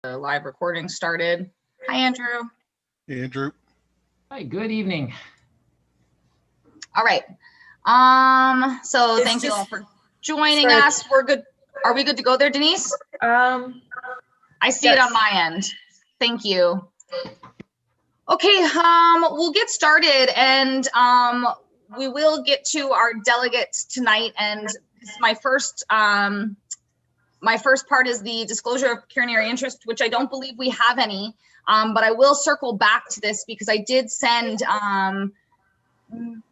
The live recording started. Hi, Andrew. Hey, Andrew. Hi, good evening. All right. So thank you all for joining us. We're good. Are we good to go there, Denise? I see it on my end. Thank you. Okay, we'll get started, and we will get to our delegates tonight. And my first part is the disclosure of pecuniary interest, which I don't believe we have any, but I will circle back to this because I did send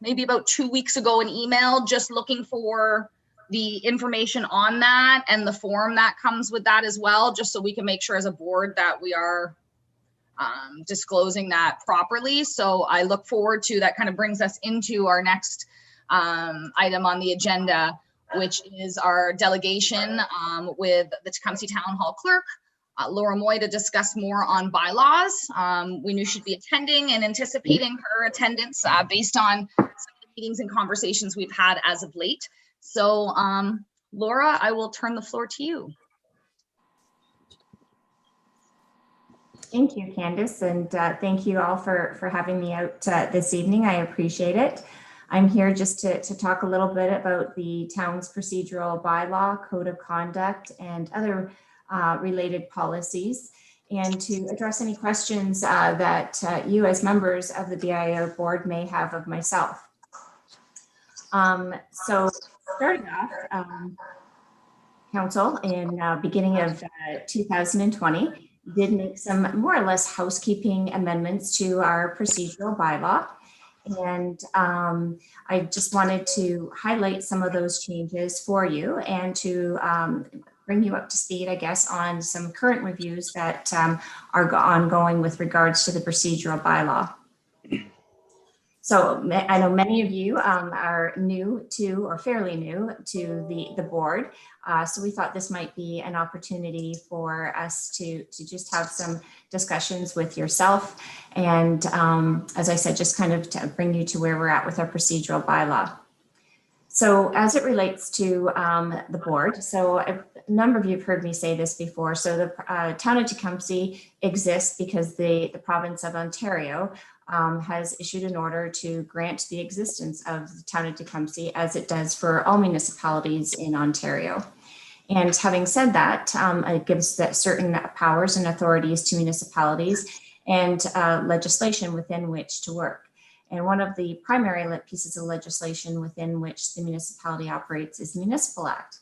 maybe about 2 weeks ago an email just looking for the information on that and the form that comes with that as well, just so we can make sure as a board that we are disclosing that properly. So I look forward to that. Kind of brings us into our next item on the agenda, which is our delegation with the Tecumseh Town Hall clerk, Laura Moy, to discuss more on bylaws. We knew she'd be attending and anticipating her attendance based on some of the meetings and conversations we've had as of late. So Laura, I will turn the floor to you. Thank you, Candace, and thank you all for having me out this evening. I appreciate it. I'm here just to talk a little bit about the town's procedural bylaw, code of conduct, and other related policies, and to address any questions that you as members of the BIO board may have of myself. So starting off, council in beginning of 2020 did make some more or less housekeeping amendments to our procedural bylaw. And I just wanted to highlight some of those changes for you and to bring you up to speed, I guess, on some current reviews that are ongoing with regards to the procedural bylaw. So I know many of you are new to, or fairly new to the board. So we thought this might be an opportunity for us to just have some discussions with yourself. And as I said, just kind of to bring you to where we're at with our procedural bylaw. So as it relates to the board, so a number of you have heard me say this before. So the town of Tecumseh exists because the province of Ontario has issued an order to grant the existence of the town of Tecumseh as it does for all municipalities in Ontario. And having said that, it gives that certain powers and authorities to municipalities and legislation within which to work. And one of the primary pieces of legislation within which the municipality operates is the Municipal Act.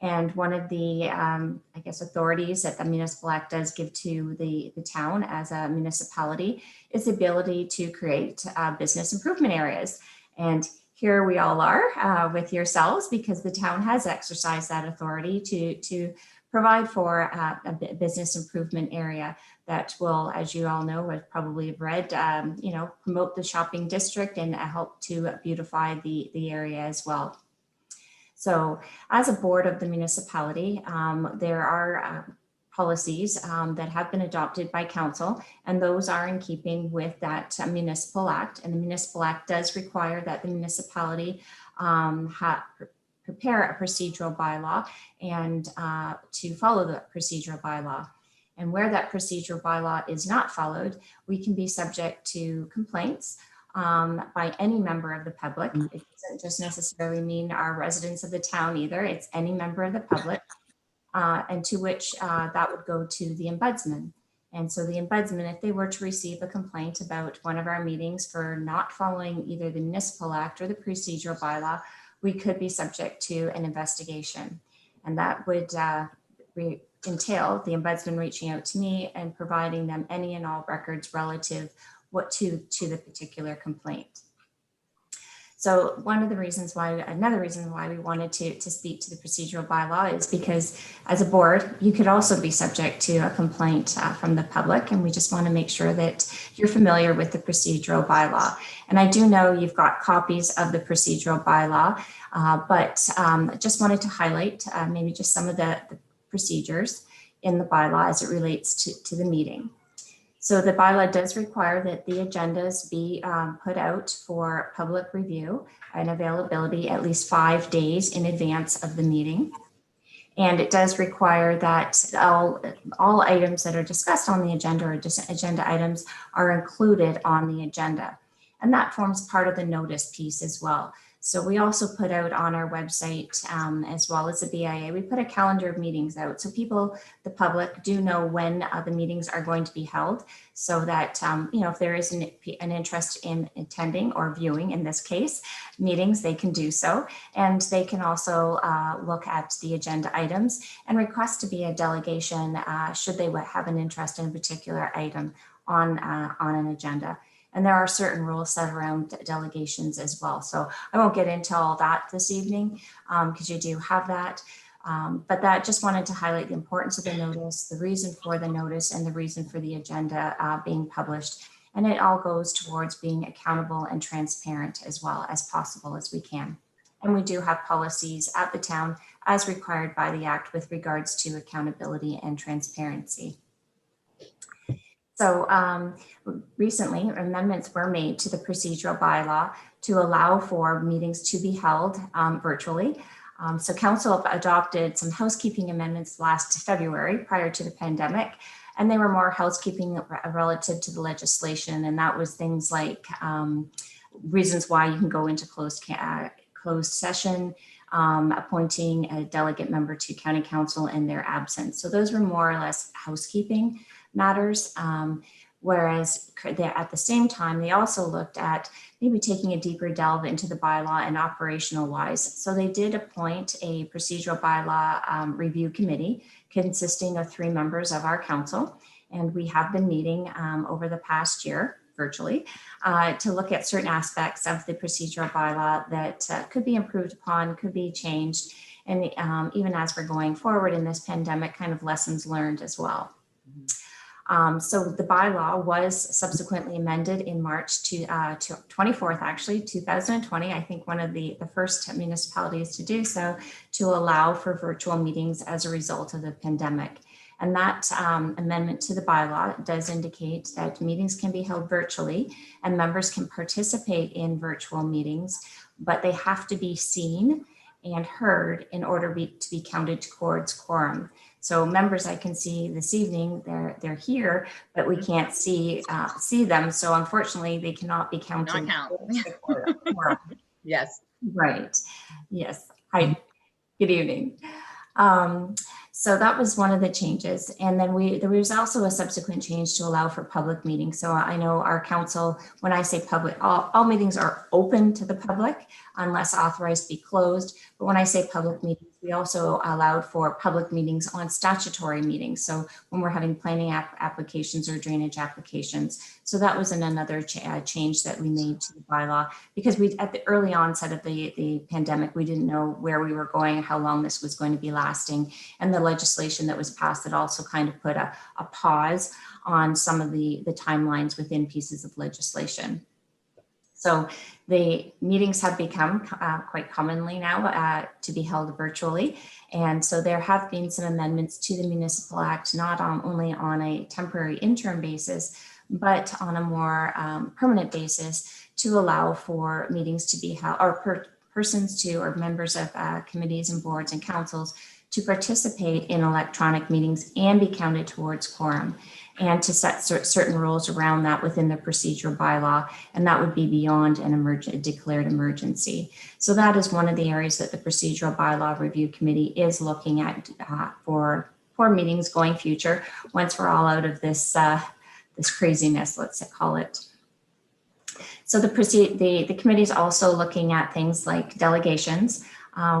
And one of the, I guess, authorities that the Municipal Act does give to the town as a municipality is the ability to create business improvement areas. And here we all are with yourselves because the town has exercised that authority to provide for a business improvement area that will, as you all know, would probably have read, promote the shopping district and help to beautify the area as well. So as a board of the municipality, there are policies that have been adopted by council, and those are in keeping with that Municipal Act. And the Municipal Act does require that the municipality prepare a procedural bylaw and to follow the procedural bylaw. And where that procedural bylaw is not followed, we can be subject to complaints by any member of the public. It doesn't just necessarily mean our residents of the town either. It's any member of the public, and to which that would go to the ombudsman. And so the ombudsman, if they were to receive a complaint about one of our meetings for not following either the Municipal Act or the procedural bylaw, we could be subject to an investigation. And that would entail the ombudsman reaching out to me and providing them any and all records relative to the particular complaint. So another reason why we wanted to speak to the procedural bylaw is because as a board, you could also be subject to a complaint from the public, and we just want to make sure that you're familiar with the procedural bylaw. And I do know you've got copies of the procedural bylaw, but just wanted to highlight maybe just some of the procedures in the bylaw as it relates to the meeting. So the bylaw does require that the agendas be put out for public review and availability at least 5 days in advance of the meeting. And it does require that all items that are discussed on the agenda or just agenda items are included on the agenda. And that forms part of the notice piece as well. So we also put out on our website, as well as the BIA, we put a calendar of meetings out. So people, the public, do know when the meetings are going to be held, so that, if there is an interest in attending or viewing, in this case, meetings, they can do so. And they can also look at the agenda items and request to be a delegation should they have an interest in a particular item on an agenda. And there are certain rules set around delegations as well. So I won't get into all that this evening because you do have that. But that just wanted to highlight the importance of the notice, the reason for the notice, and the reason for the agenda being published. And it all goes towards being accountable and transparent as well as possible as we can. And we do have policies at the town as required by the Act with regards to accountability and transparency. So recently, amendments were made to the procedural bylaw to allow for meetings to be held virtually. So council adopted some housekeeping amendments last February prior to the pandemic, and they were more housekeeping relative to the legislation. And that was things like reasons why you can go into closed session, appointing a delegate member to county council in their absence. So those were more or less housekeeping matters, whereas at the same time, they also looked at maybe taking a deeper delve into the bylaw and operational wise. So they did appoint a procedural bylaw review committee consisting of 3 members of our council. And we have been meeting over the past year virtually to look at certain aspects of the procedural bylaw that could be improved upon, could be changed. And even as we're going forward in this pandemic, kind of lessons learned as well. So the bylaw was subsequently amended in March to 24th, actually, 2020. I think one of the first municipalities to do so, to allow for virtual meetings as a result of the pandemic. And that amendment to the bylaw does indicate that meetings can be held virtually and members can participate in virtual meetings, but they have to be seen and heard in order to be counted towards quorum. So members I can see this evening, they're here, but we can't see them. So unfortunately, they cannot be counted. Not count. Yes. Right. Yes. Hi. Good evening. So that was one of the changes. And then there was also a subsequent change to allow for public meetings. So I know our council, when I say public, all meetings are open to the public unless authorized to be closed. But when I say public meetings, we also allowed for public meetings on statutory meetings. So when we're having planning applications or drainage applications. So that was another change that we made to the bylaw, because at the early onset of the pandemic, we didn't know where we were going, how long this was going to be lasting. And the legislation that was passed that also kind of put a pause on some of the timelines within pieces of legislation. So the meetings have become quite commonly now to be held virtually. And so there have been some amendments to the Municipal Act, not only on a temporary interim basis, but on a more permanent basis to allow for meetings to be held, or persons to, or members of committees and boards and councils to participate in electronic meetings and be counted towards quorum, and to set certain rules around that within the procedural bylaw, and that would be beyond a declared emergency. So that is one of the areas that the procedural bylaw review committee is looking at for meetings going future, once we're all out of this this craziness, let's call it. So the committee is also looking at things like delegations.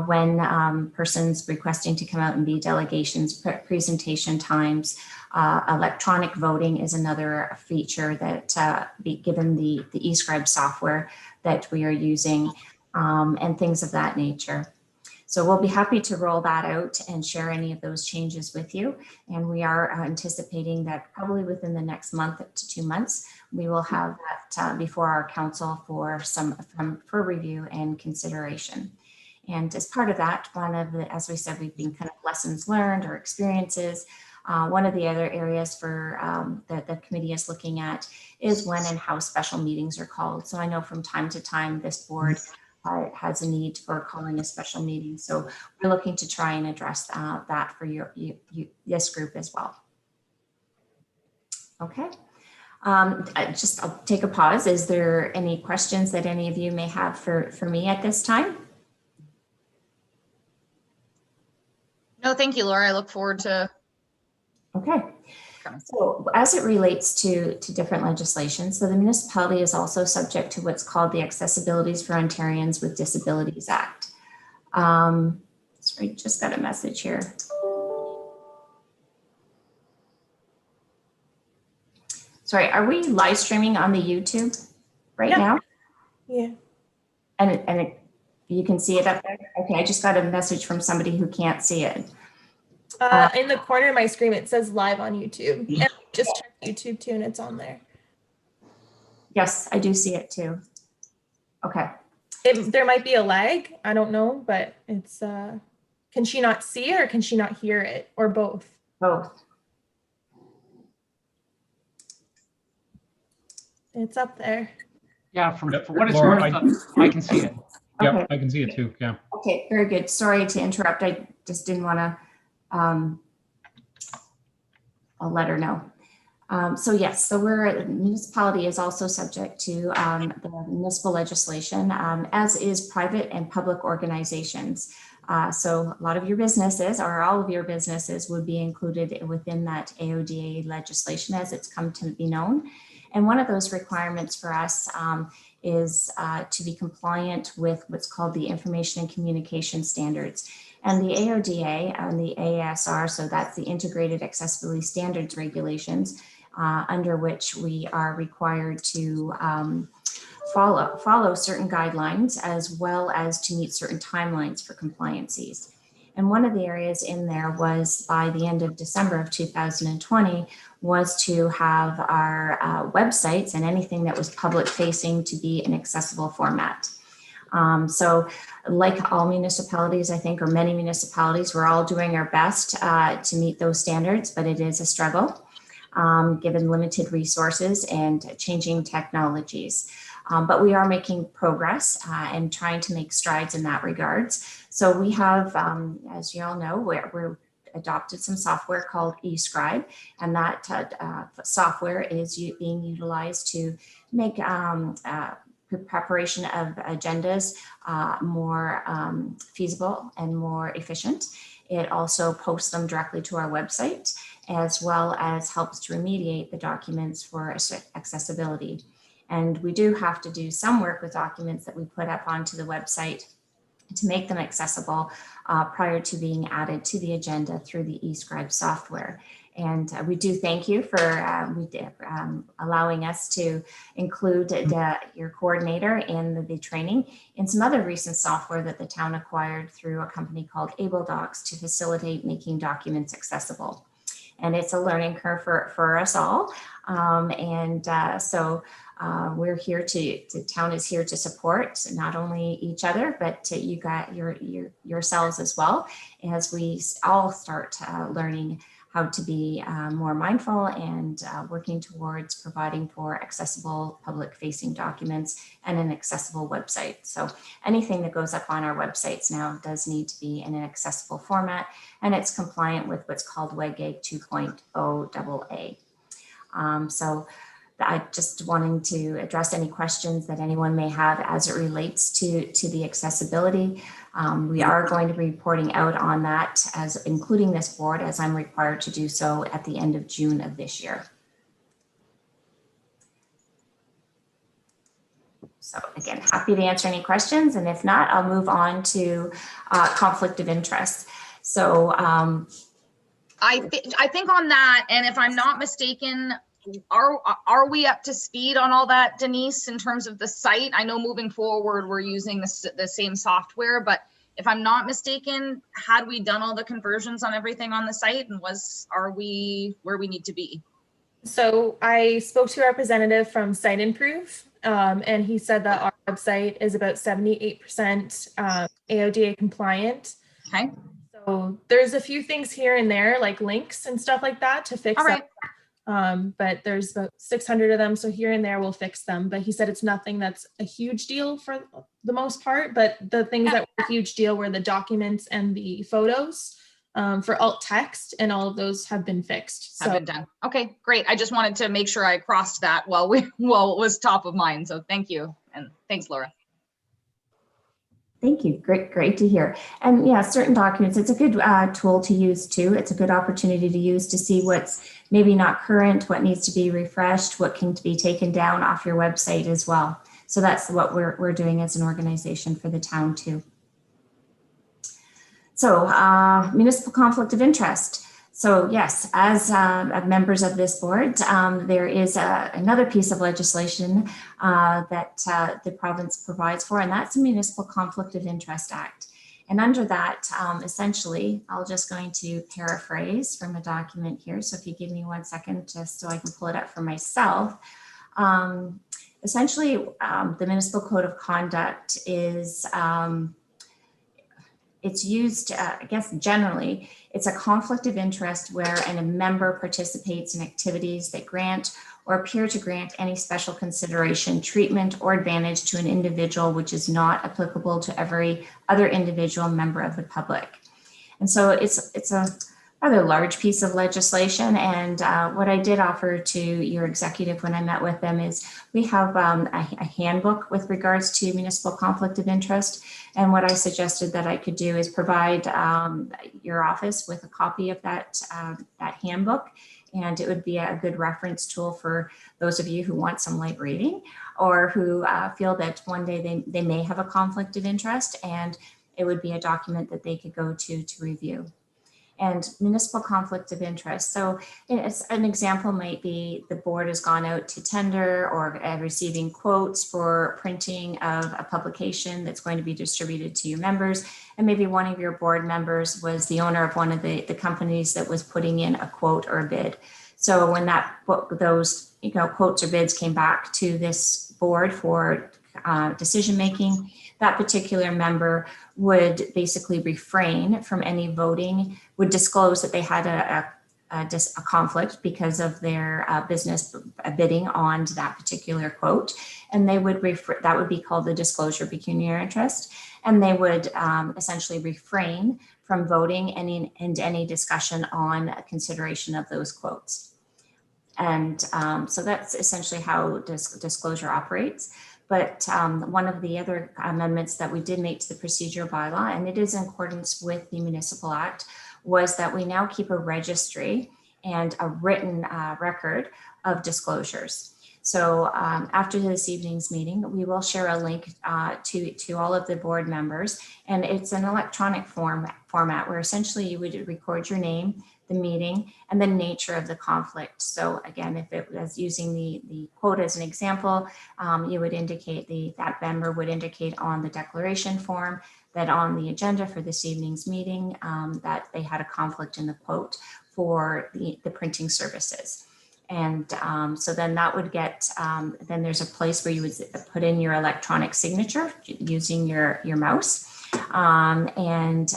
When persons requesting to come out and be delegations, presentation times, electronic voting is another feature that given the eScribe software that we are using, and things of that nature. So we'll be happy to roll that out and share any of those changes with you. And we are anticipating that probably within the next month to 2 months, we will have that before our council for review and consideration. And as part of that, one of the, as we said, we've been kind of lessons learned or experiences. One of the other areas for that the committee is looking at is when and how special meetings are called. So I know from time to time this board has a need for calling a special meeting. So we're looking to try and address that for this group as well. Okay. I'll take a pause. Is there any questions that any of you may have for me at this time? No, thank you, Laura. I look forward to. Okay. So as it relates to different legislation, so the municipality is also subject to what's called the Accessibilities for Ontarians with Disabilities Act. Sorry, just got a message here. Sorry, are we live streaming on the YouTube right now? Yeah. And you can see it up there? Okay, I just got a message from somebody who can't see it. In the corner of my screen, it says live on YouTube. And just check YouTube too, and it's on there. Yes, I do see it too. Okay. There might be a lag. I don't know, but it's, can she not see it or can she not hear it, or both? Both. It's up there. Yeah, for what it's Laura, worth, I can see it. Yep, Okay. I can see it too. Yeah. Okay, very good. Sorry to interrupt. I just didn't want to, I'll let her know. So yes, so the municipality is also subject to the municipal legislation, as is private and public organizations. So a lot of your businesses, or all of your businesses, would be included within that AODA legislation as it's come to be known. And one of those requirements for us is to be compliant with what's called the Information and Communication Standards. And the AODA and the ASR, so that's the Integrated Accessibility Standards Regulations, under which we are required to follow certain guidelines, as well as to meet certain timelines for compliances. And one of the areas in there was, by the end of December of 2020, was to have our websites and anything that was public facing to be in accessible format. So like all municipalities, I think, or many municipalities, we're all doing our best to meet those standards, but it is a struggle given limited resources and changing technologies. But we are making progress and trying to make strides in that regards. So we have, as you all know, we're adopted some software called eScribe, and that software is being utilized to make preparation of agendas more feasible and more efficient. It also posts them directly to our website, as well as helps to remediate the documents for accessibility. And we do have to do some work with documents that we put up onto the website to make them accessible prior to being added to the agenda through the eScribe software. And we do thank you for allowing us to include your coordinator in the training and some other recent software that the town acquired through a company called AbleDocs to facilitate making documents accessible. And it's a learning curve for us all. So we're here the town is here to support not only each other, but you got yourselves as well, as we all start learning how to be more mindful and working towards providing for accessible public facing documents and an accessible website. So anything that goes up on our websites now does need to be in an accessible format, and it's compliant with what's called WCAG 2.0 AA. So I just wanting to address any questions that anyone may have as it relates to the accessibility. We are going to be reporting out on that, as including this board, as I'm required to do so at the end of June of this year. So again, happy to answer any questions, and if not, I'll move on to conflict of interest. So I think on that, and if I'm not mistaken, are we up to speed on all that, Denise, in terms of the site? I know moving forward we're using the same software, but if I'm not mistaken, had we done all the conversions on everything on the site, and are we where we need to be? So I spoke to a representative from Site Improve, and he said that our website is about 78% AODA compliant. Okay. So there's a few things here and there, like links and stuff like that, to fix All right. up. But there's about 600 of them. So here and there we'll fix them. But he said it's nothing that's a huge deal for the most part. But the things that were a huge deal were the documents and the photos for alt text, and all of those have been fixed. Have been done. Okay, great. I just wanted to make sure I crossed that while it was top of mind. So thank you. And thanks, Laura. Thank you. Great to hear. And yeah, certain documents, it's a good tool to use too. It's a good opportunity to use to see what's maybe not current, what needs to be refreshed, what can be taken down off your website as well. So that's what we're doing as an organization for the town too. So municipal conflict of interest. So yes, as members of this board, there is another piece of legislation that the province provides for, and that's the Municipal Conflict of Interest Act. And under that, essentially, I'll just going to paraphrase from a document here. So if you give me 1 second, just so I can pull it up for myself. Essentially, the Municipal Code of Conduct is it's used, I guess, generally, it's a conflict of interest where a member participates in activities that grant or appear to grant any special consideration, treatment, or advantage to an individual which is not applicable to every other individual member of the public. And so it's a rather large piece of legislation. And what I did offer to your executive when I met with them is we have a handbook with regards to municipal conflict of interest. And what I suggested that I could do is provide your office with a copy of that handbook. And it would be a good reference tool for those of you who want some light reading or who feel that one day they may have a conflict of interest, and it would be a document that they could go to review. And municipal conflict of interest. So it's, an example might be the board has gone out to tender or receiving quotes for printing of a publication that's going to be distributed to your members. And maybe one of your board members was the owner of one of the companies that was putting in a quote or a bid. So when those quotes or bids came back to this board for decision making, that particular member would basically refrain from any voting, would disclose that they had a conflict because of their business bidding on that particular quote. And they would that would be called the disclosure of pecuniary interest. And they would essentially refrain from voting any discussion on consideration of those quotes. And so that's essentially how disclosure operates. But one of the other amendments that we did make to the procedural bylaw, and it is in accordance with the Municipal Act, was that we now keep a registry and a written record of disclosures. So after this evening's meeting, we will share a link to all of the board members, and it's an electronic format where essentially you would record your name, the meeting, and the nature of the conflict. So again, if it was using the quote as an example, you would indicate that member would indicate on the declaration form that on the agenda for this evening's meeting that they had a conflict in the quote for the printing services. And so then that would get, then there's a place where you would put in your electronic signature using your mouse, and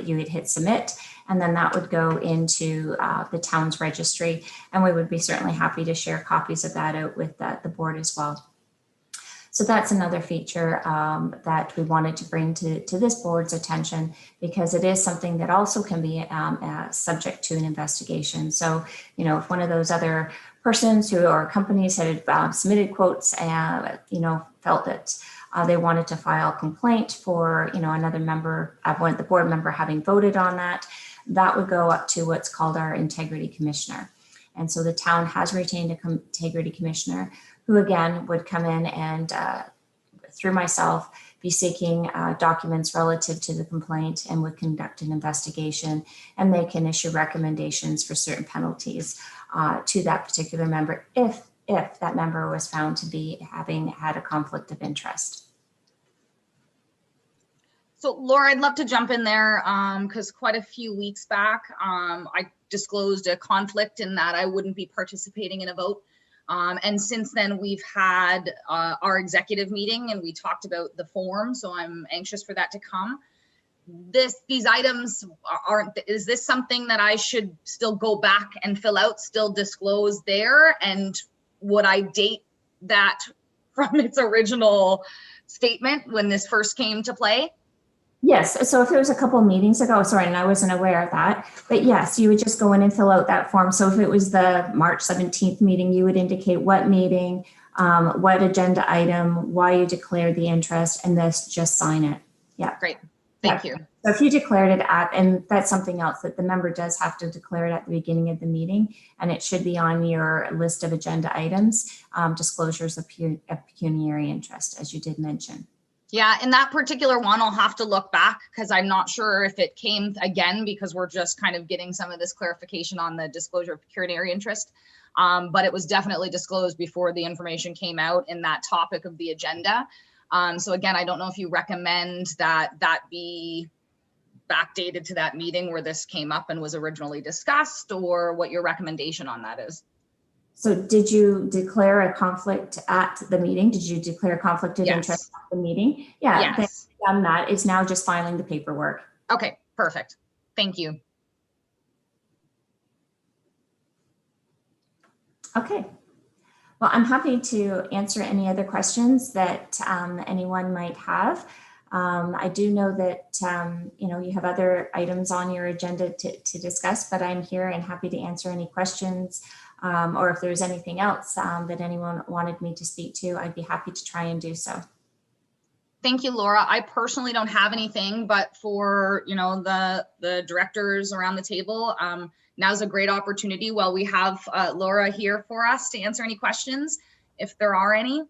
you would hit submit. And then that would go into the town's registry. And we would be certainly happy to share copies of that out with the board as well. So that's another feature that we wanted to bring to this board's attention, because it is something that also can be subject to an investigation. So, if one of those other persons or companies had submitted quotes and, felt that they wanted to file a complaint for, another member, the board member having voted on that would go up to what's called our integrity commissioner. And so the town has retained an integrity commissioner who again would come in and through myself be seeking documents relative to the complaint and would conduct an investigation, and they can issue recommendations for certain penalties to that particular member if that member was found to be having had a conflict of interest. So Laura, I'd love to jump in there because quite a few weeks back, I disclosed a conflict in that I wouldn't be participating in a vote. And since then we've had our executive meeting and we talked about the form. So I'm anxious for that to come. these items aren't, is this something that I should still go back and fill out, still disclose there? And would I date that from its original statement when this first came to play? Yes, so if it was a couple meetings ago, sorry, and I wasn't aware of that, but yes, you would just go in and fill out that form. So if it was the March 17th meeting, you would indicate what meeting, what agenda item, why you declared the interest, and this, just sign it. Yeah. Great, thank you. So if you declared it at, and that's something else that the member does have to declare it at the beginning of the meeting, and it should be on your list of agenda items, disclosures of pecuniary interest, as you did mention. Yeah, in that particular one, I'll have to look back because I'm not sure if it came again, because we're just kind of getting some of this clarification on the disclosure of pecuniary interest. But it was definitely disclosed before the information came out in that topic of the agenda. So again, I don't know if you recommend that that be backdated to that meeting where this came up and was originally discussed, or what your recommendation on that is. So did you declare a conflict at the meeting? Did you declare a conflict of interest at the meeting? Yeah, yes. Done that. It's now just filing the paperwork. Okay, perfect. Thank you. Okay. Well, I'm happy to answer any other questions that anyone might have. I do know that you have other items on your agenda to discuss, but I'm here and happy to answer any questions. Or if there's anything else that anyone wanted me to speak to, I'd be happy to try and do so. Thank you, Laura. I personally don't have anything, but for the directors around the table, now's a great opportunity while we have Laura here for us to answer any questions, if there are any.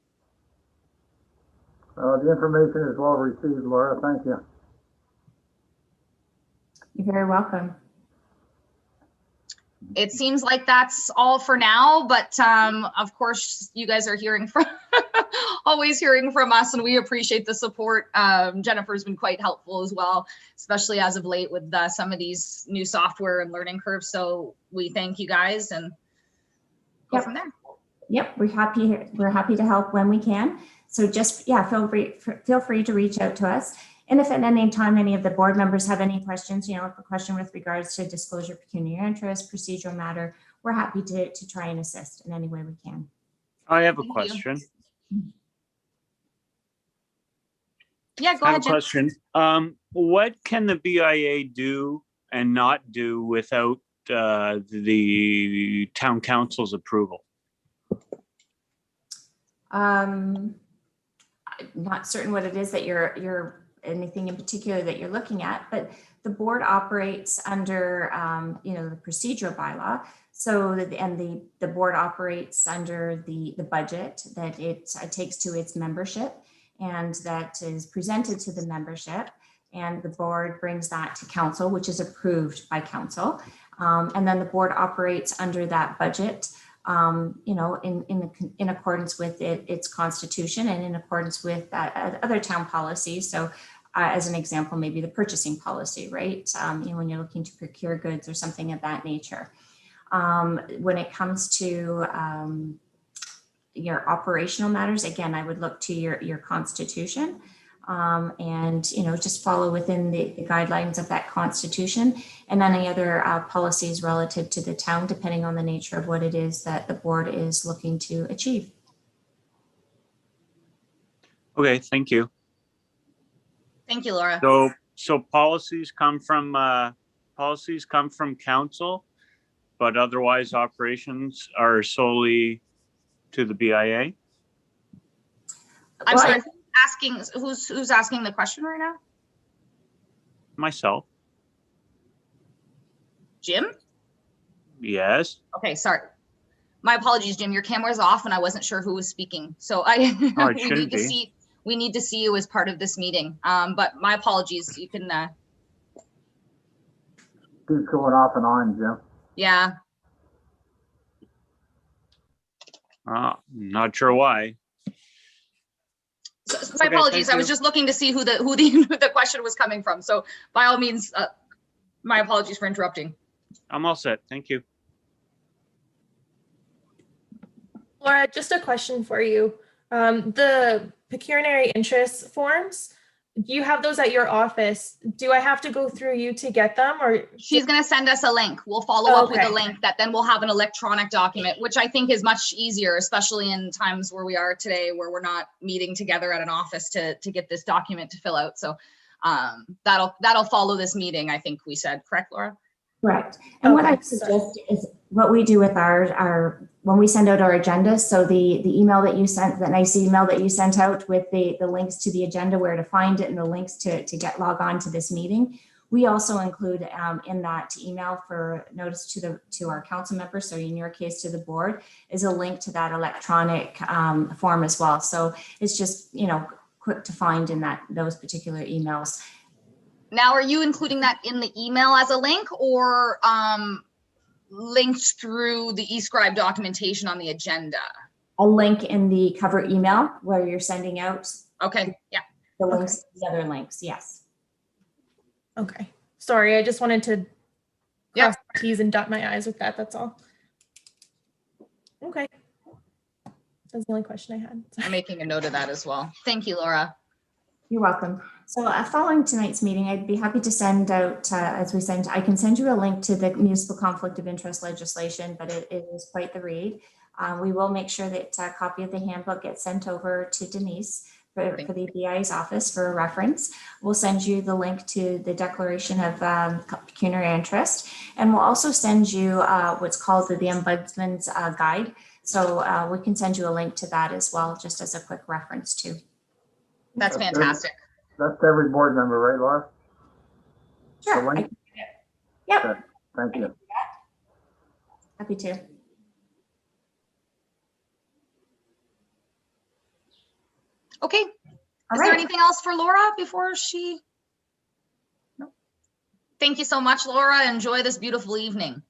The information is well received, Laura. Thank you. You're very welcome. It seems like that's all for now, but of course you guys are hearing from always hearing from us, and we appreciate the support. Jennifer's been quite helpful as well, especially as of late with some of these new software and learning curves. So we thank you guys and go from there. Yep, we're happy to help when we can. So just feel free to reach out to us. And if at any time any of the board members have any questions, if a question with regards to disclosure, pecuniary interest, procedural matter, we're happy to try and assist in any way we can. I have a question. Yeah, go ahead, Jim. Question. What can the BIA do and not do without the town council's approval? I'm not certain what it is that you're anything in particular that you're looking at, but the board operates under the procedural bylaw. So the board operates under the budget that it takes to its membership, and that is presented to the membership, and the board brings that to council, which is approved by council, and then the board operates under that budget, in accordance with its constitution and in accordance with other town policies. So as an example, maybe the purchasing policy, right? When you're looking to procure goods or something of that nature. When it comes to your operational matters, again, I would look to your constitution and just follow within the guidelines of that constitution, and any other policies relative to the town, depending on the nature of what it is that the board is looking to achieve. Okay, thank you. Thank you, Laura. So policies come from council, but otherwise operations are solely to the BIA. I'm sorry, who's asking the question right now? Myself. Jim? Yes. Okay, sorry. My apologies, Jim. Your camera's off and I wasn't sure who was speaking. So we need to see you as part of this meeting. But my apologies. You can Keeps going off and on, Jim. yeah. Not sure why. So my apologies. I was just looking to see who the question was coming from. So by all means, my apologies for interrupting. I'm all set. Thank you. Laura, just a question for you. The pecuniary interest forms, you have those at your office. Do I have to go through you to get them, or? She's going to send us a link. We'll follow up with Okay. a link that then we'll have an electronic document, which I think is much easier, especially in times where we are today, where we're not meeting together at an office to get this document to fill out. So that'll follow this meeting, I think we said, correct, Laura? Correct. And what Okay, I suggest is what we do with our when we send out our agendas. So the email that you sent, the nice email that you sent out with the links to the agenda, where to find it, and the links to log on to this meeting. We also include in that email for notice to our council members. So in your case, to the board, is a link to that electronic form as well. So it's just, you know, quick to find in those particular emails. Now, are you including that in the email as a link, or linked through the eScribe documentation on the agenda? A link in the cover email where you're sending out Okay, yeah. the links, the other links, yes. Okay. Sorry, I just wanted to Yeah. cross my T's and dot my I's with that. That's all. Okay. That's the only question I had. I'm making a note of that as well. Thank you, Laura. You're welcome. So following tonight's meeting, I'd be happy to send out, I can send you a link to the municipal conflict of interest legislation, but it is quite the read. We will make sure that a copy of the handbook gets sent over to Denise for the BI's office for reference. We'll send you the link to the declaration of pecuniary interest, and we'll also send you what's called the Ombudsman's Guide. So we can send you a link to that as well, just as a quick reference too. That's fantastic. That's every board member, right, Laura? Sure. The link? Yep. Okay, thank you. Happy to. Okay. All Is right. there anything else for Laura before she? No. Thank you so much, Laura. Enjoy this beautiful evening.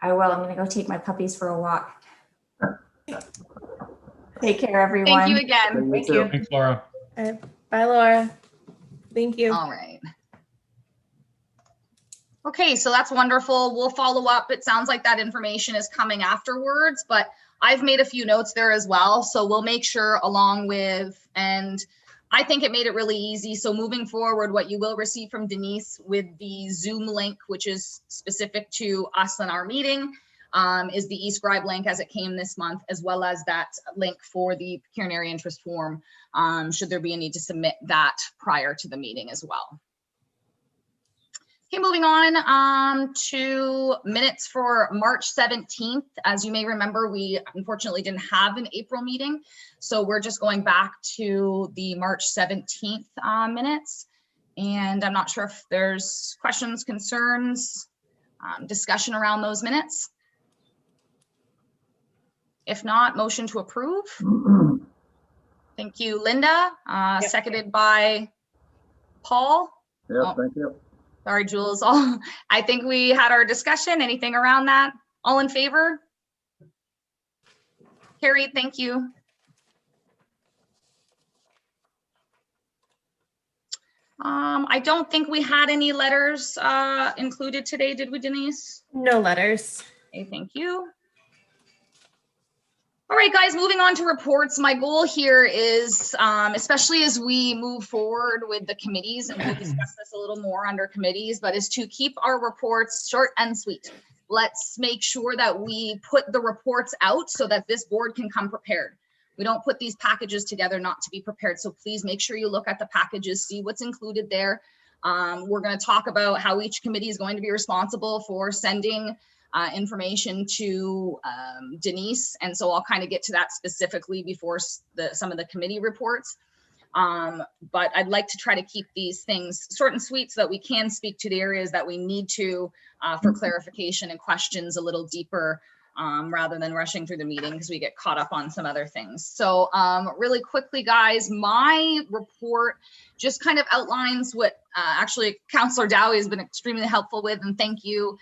I will. I'm going to go take my puppies for a walk. Take care, everyone. Thank you again. Thank too. you. Thanks, Laura. All right. Bye, Laura. Thank you. All right. Okay, so that's wonderful. We'll follow up. It sounds like that information is coming afterwards, but I've made a few notes there as well. So we'll make sure along with, and I think it made it really easy. So moving forward, what you will receive from Denise with the Zoom link, which is specific to us and our meeting, is the eScribe link as it came this month, as well as that link for the pecuniary interest form, should there be a need to submit that prior to the meeting as well. Okay, moving on to minutes for March 17th. As you may remember, we unfortunately didn't have an April meeting, so we're just going back to the March 17th minutes. And I'm not sure if there's questions, concerns, discussion around those minutes. If not, motion to approve. Thank you, Linda. Seconded by Paul. Yeah, thank you. Sorry, Jules. I think we had our discussion. Anything around that? All in favor? Carried, thank you. I don't think we had any letters included today, did we, Denise? No letters. Okay, thank you. All right, guys, moving on to reports. My goal here is, especially as we move forward with the committees, and we'll discuss this a little more under committees, but is to keep our reports short and sweet. Let's make sure that we put the reports out so that this board can come prepared. We don't put these packages together not to be prepared. So please make sure you look at the packages, see what's included there. We're going to talk about how each committee is going to be responsible for sending information to Denise. And so I'll kind of get to that specifically before some of the committee reports. But I'd like to try to keep these things short and sweet so that we can speak to the areas that we need to for clarification and questions a little deeper, rather than rushing through the meeting because we get caught up on some other things. So really quickly, guys, my report just kind of outlines what actually Councillor Dowie has been extremely helpful with, and thank you.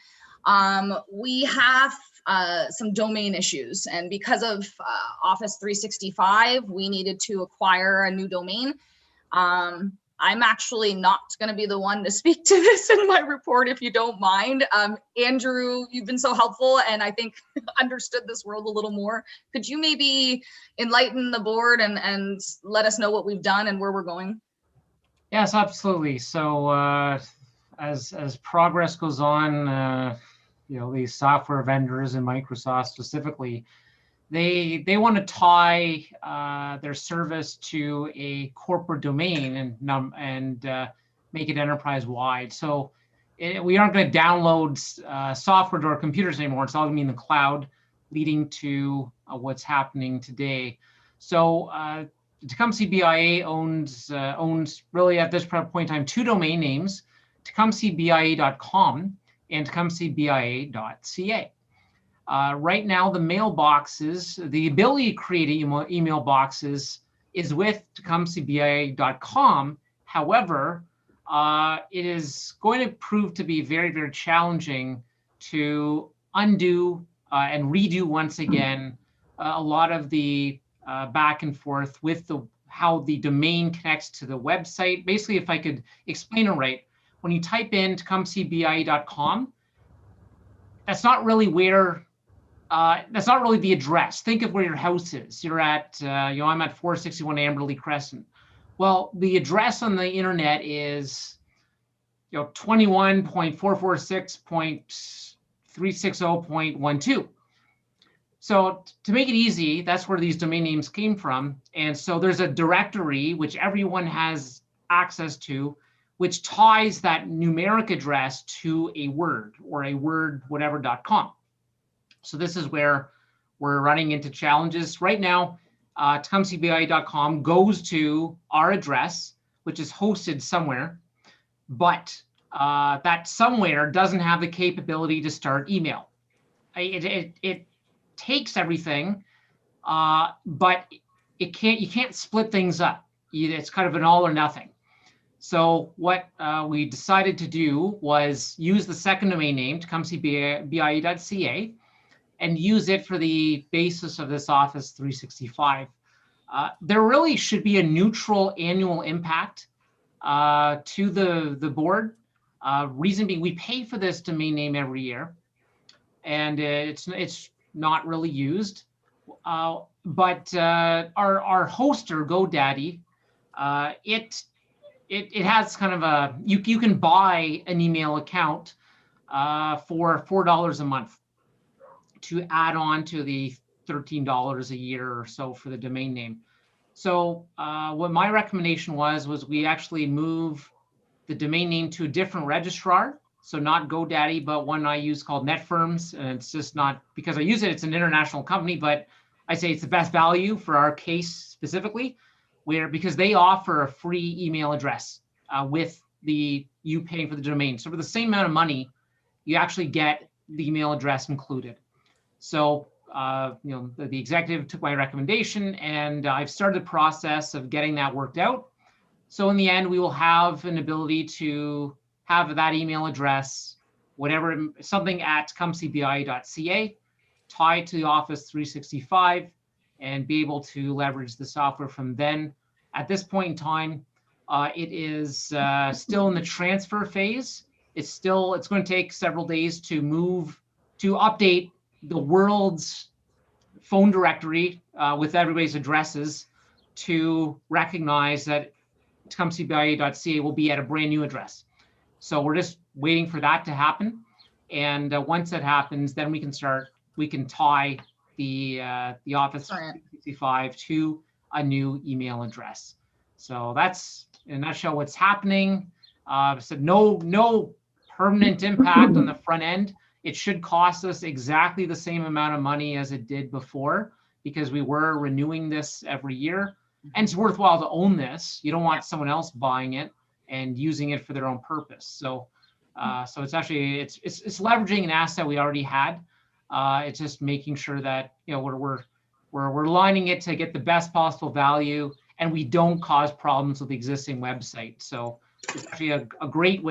We have some domain issues, and because of Office 365, we needed to acquire a new domain. I'm actually not going to be the one to speak to this in my report, if you don't mind. Andrew, you've been so helpful and I think understood this world a little more. Could you maybe enlighten the board and let us know what we've done and where we're going? Yes, absolutely. So as progress goes on, these software vendors and Microsoft specifically, they want to tie their service to a corporate domain and make it enterprise wide. So we aren't going to download software to our computers anymore. It's all going to be in the cloud, leading to what's happening today. So Tecumseh BIA owns really at this point in time 2 domain names, tecumsehbia.com and tecumsehbia.ca. Right now, the mailboxes, the ability to create email boxes is with tecumsehbia.com. However, it is going to prove to be very, very challenging to undo and redo once again a lot of the back and forth with how the domain connects to the website. Basically, if I could explain it right, when you type in tecumsehbia.com, that's not really the address. Think of where your house is. You're at, I'm at 461 Amberley Crescent. Well, the address on the internet is, 21.446.360.12. So to make it easy, that's where these domain names came from. And so there's a directory which everyone has access to, which ties that numeric address to a word or a word whatever.com. So this is where we're running into challenges. Right now, tecumsehbia.com goes to our address, which is hosted somewhere, but that somewhere doesn't have the capability to start email. It takes everything, but you can't split things up. It's kind of an all or nothing. So what we decided to do was use the second domain name, tecumsehbia.ca, and use it for the basis of this Office 365. There really should be a neutral annual impact to the board. Reason being, we pay for this domain name every year, and it's not really used. But our hoster, GoDaddy, it has kind of a you can buy an email account for $4 a month to add on to the $13 a year or so for the domain name. So what my recommendation was we actually move the domain name to a different registrar. So not GoDaddy, but one I use called NetFirms. And it's just not because I use it, it's an international company, but I say it's the best value for our case specifically, because they offer a free email address with you paying for the domain. So for the same amount of money, you actually get the email address included. So, the executive took my recommendation, and I've started the process of getting that worked out. So in the end, we will have an ability to have that email address, something at tecumsehbia.ca, tied to the Office 365, and be able to leverage the software from then. At this point in time, it is still in the transfer phase. It's going to take several days to update the world's phone directory with everybody's addresses to recognize that tecumsehbia.ca will be at a brand new address. So we're just waiting for that to happen. And once that happens, then we can tie the Office 365 to a new email address. So that's in a nutshell what's happening. So no permanent impact on the front end. It should cost us exactly the same amount of money as it did before, because we were renewing this every year. And it's worthwhile to own this. You don't want someone else buying it and using it for their own purpose. So it's actually it's leveraging an asset we already had. It's just making sure that we're lining it to get the best possible value, and we don't cause problems with the existing website. So it's actually a great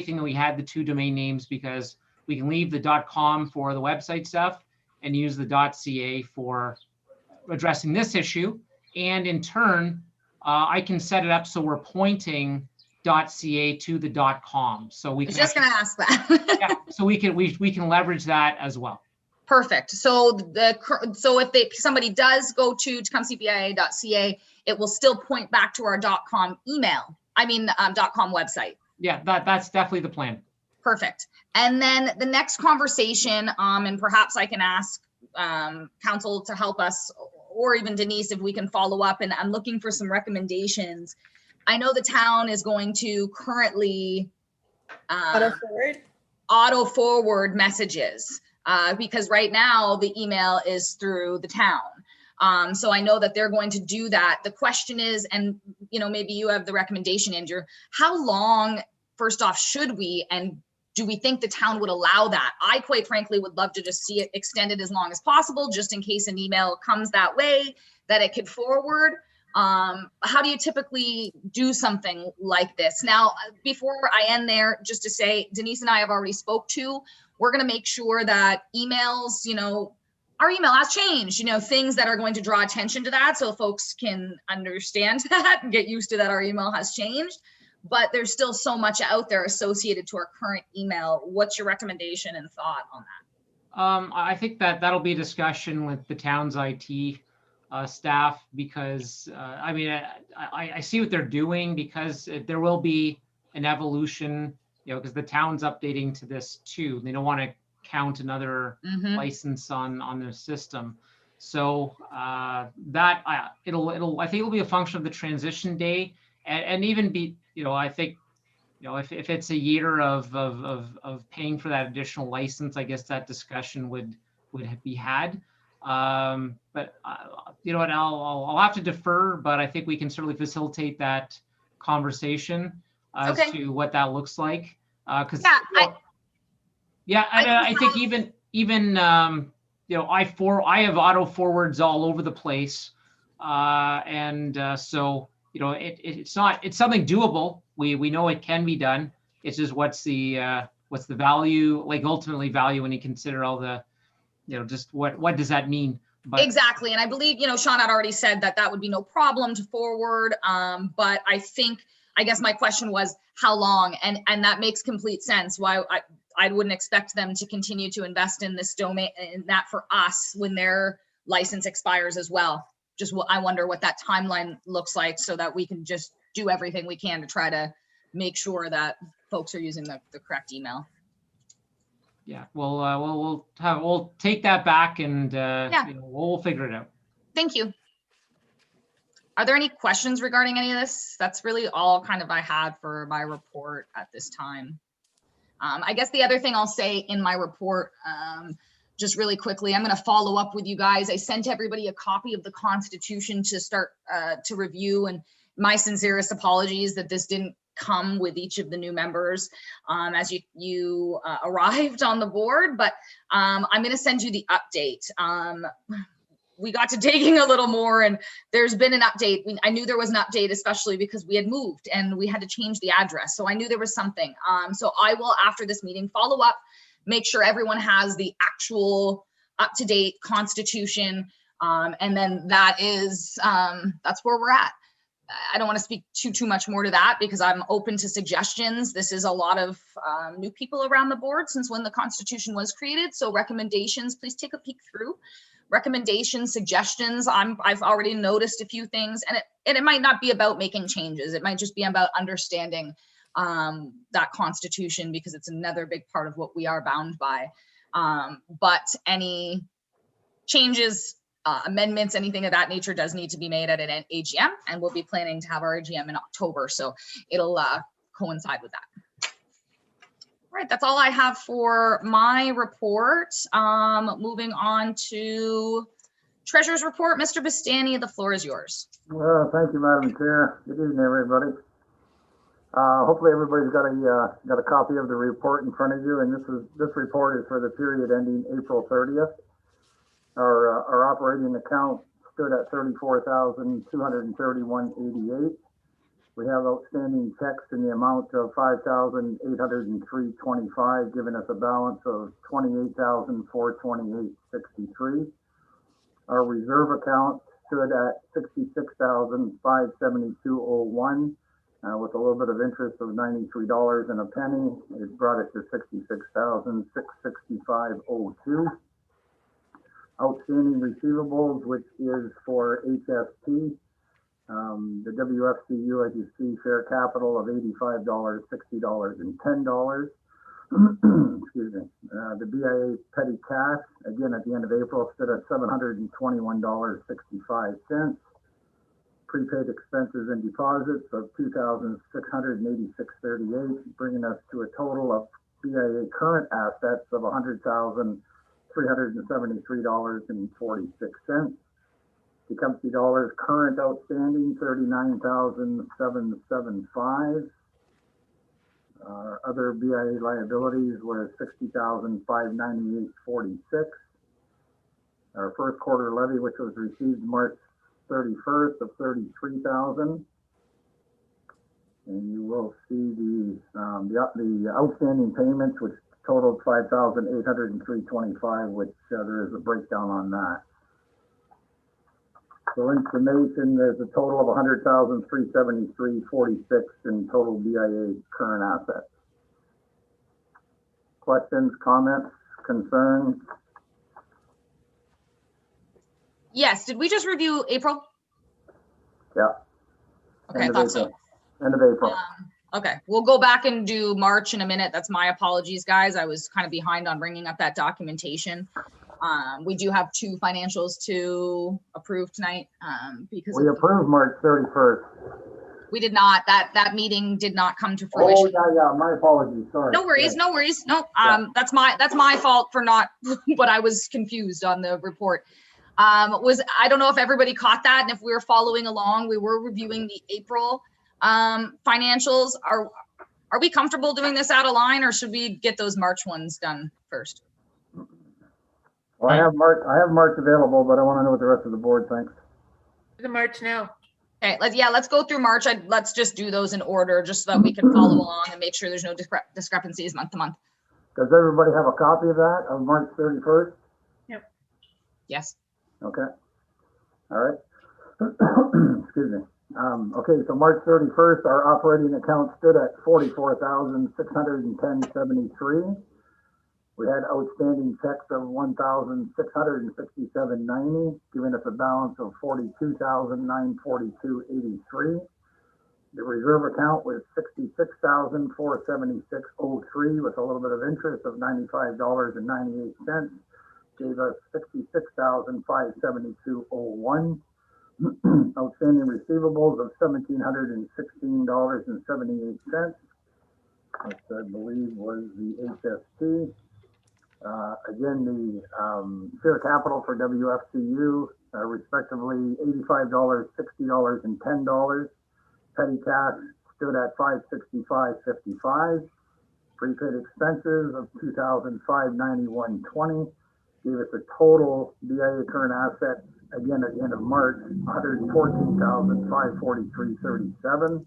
thing that we had the 2 domain names, because we can leave the .com for the website stuff and use the .ca for addressing this issue. And in turn, I can set it up so we're pointing .ca to the .com. So we can just going to ask that. yeah, so we can leverage that as well. Perfect. So if somebody does go to tecumsehbia.ca, it will still point back to our .com email. .com website. Yeah, that's definitely the plan. Perfect. And then the next conversation, and perhaps I can ask council to help us, or even Denise, if we can follow up, and I'm looking for some recommendations. I know the town is going to currently auto forward messages because right now the email is through the town. So I know that they're going to do that. The question is, and maybe you have the recommendation, Andrew, how long, first off, should we, and do we think the town would allow that? I quite frankly would love to just see it extended as long as possible, just in case an email comes that way, that it could forward. How do you typically do something like this? Now, before I end there, just to say, Denise and I have already spoke to, we're going to make sure that emails, our email has changed, things that are going to draw attention to that, so folks can understand that and get used to that our email has changed. But there's still so much out there associated to our current email. What's your recommendation and thought on that? I think that'll be a discussion with the town's IT staff, because I see what they're doing, because there will be an evolution, because the town's updating to this too. They don't want to count another license on their system. So I think it'll be a function of the transition day, and even be, I think, if it's a year of paying for that additional license, I guess that discussion would be had. But you know what, I'll have to defer, but I think we can certainly facilitate that conversation as to what that looks like. Because I think even I have auto forwards all over the place, so it's something doable. We know it can be done. It's just what's the value, like ultimately value, when you consider all the, just what does that mean? But exactly. And I believe, Sean had already said that would be no problem to forward. But I guess my question was how long, and that makes complete sense. Why I wouldn't expect them to continue to invest in this domain, in that for us, when their license expires as well. Just I wonder what that timeline looks like, so that we can just do everything we can to try to make sure that folks are using the correct email. Yeah, we'll take that back, and we'll figure it out. Thank you. Are there any questions regarding any of this? That's really all kind of I had for my report at this time. I guess the other thing I'll say in my report, just really quickly, I'm going to follow up with you guys. I sent everybody a copy of the Constitution to start to review, and my sincerest apologies that this didn't come with each of the new members as you arrived on the board, but I'm going to send you the update. We got to digging a little more, and there's been an update. I knew there was an update, especially because we had moved and we had to change the address. So I knew there was something. So I will, after this meeting, follow up, make sure everyone has the actual up-to-date Constitution. And then that's where we're at. I don't want to speak too much more to that, because I'm open to suggestions. This is a lot of new people around the board since when the Constitution was created. So recommendations, please take a peek through. Recommendations, suggestions. I've already noticed a few things, and it might not be about making changes. It might just be about understanding that Constitution, because it's another big part of what we are bound by. But any changes, amendments, anything of that nature does need to be made at an AGM, and we'll be planning to have our AGM in October, so it'll coincide with that. All right, that's all I have for my report. Moving on to Treasurer's report. Mr. Bastani, the floor is yours. Well, thank you, Madam Chair. Good evening, everybody. Hopefully everybody's got a copy of the report in front of you, and this report is for the period ending April 30th. Our operating account stood at $34,231.88. We have outstanding checks in the amount of $5,803.25, giving us a balance of $28,428.63. Our reserve account stood at $66,572.01, with a little bit of interest of $93 and a penny. It brought it to $66,665.02. Outstanding receivables, which is for HST, The WFCU, as you see, share capital of $85, $60, and $10. Excuse me. The BIA petty cash, again, at the end of April, stood at $721.65. Prepaid expenses and deposits of $2,686.38, bringing us to a total of BIA current assets of $100,373.46. Tecumseh dollars current outstanding $39,775. Our other BIA liabilities were $60,598.46. Our first quarter levy, which was received March 31st, of $33,000. And you will see the outstanding payments, which totaled $5,803.25, which there is a breakdown on that. So in summation, there's a total of $100,373.46 in total BIA current assets. Questions, comments, concerns? Yes, did we just review April? Yeah. Okay, I thought so. End of April. Okay, we'll go back and do March in a minute. That's my apologies, guys. I was kind of behind on bringing up that documentation. We do have 2 financials to approve tonight because we approved March 31st. We did not. That meeting did not come to Oh, fruition. yeah, my apologies, sorry. No worries, no worries. No, that's my fault for not, but I was confused on the report. I don't know if everybody caught that, and if we were following along, we were reviewing the April financials. Are we comfortable doing this out of line, or should we get those March ones done first? Well, I have March available, but I want to know what the rest of the board thinks. The March now. Okay, let's go through March. Let's just do those in order, just so that we can follow along and make sure there's no discrepancies month to month. Does everybody have a copy of that, of March 31st? Yep. Yes. Okay. All right. Excuse me. Okay, so March 31st, our operating account stood at $44,610.73. We had outstanding checks of $1,667.90, giving us a balance of $42,942.83. The reserve account was $66,476.03 with a little bit of interest of $95.98. Gave us $66,572.01. Outstanding receivables of $1,716.78, which I believe was the HST. Again, the share capital for WFCU, respectively, $85, $60, and $10. Petty cash stood at $565.55. Prepaid expenses of $2,591.20. Gave us a total BIA current assets, again, at the end of March, $114,543.37.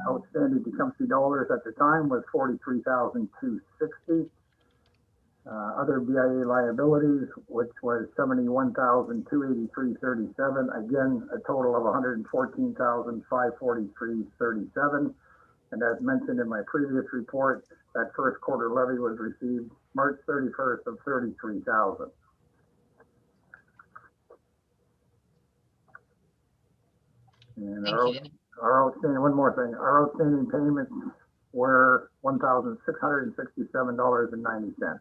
Outstanding Tecumseh dollars at the time was $43,260. Other BIA liabilities, which was $71,283.37. Again, a total of $114,543.37. And as mentioned in my previous report, that first quarter levy was received March 31st of $33,000. And our outstanding, one more thing, our outstanding payments were $1,667.90.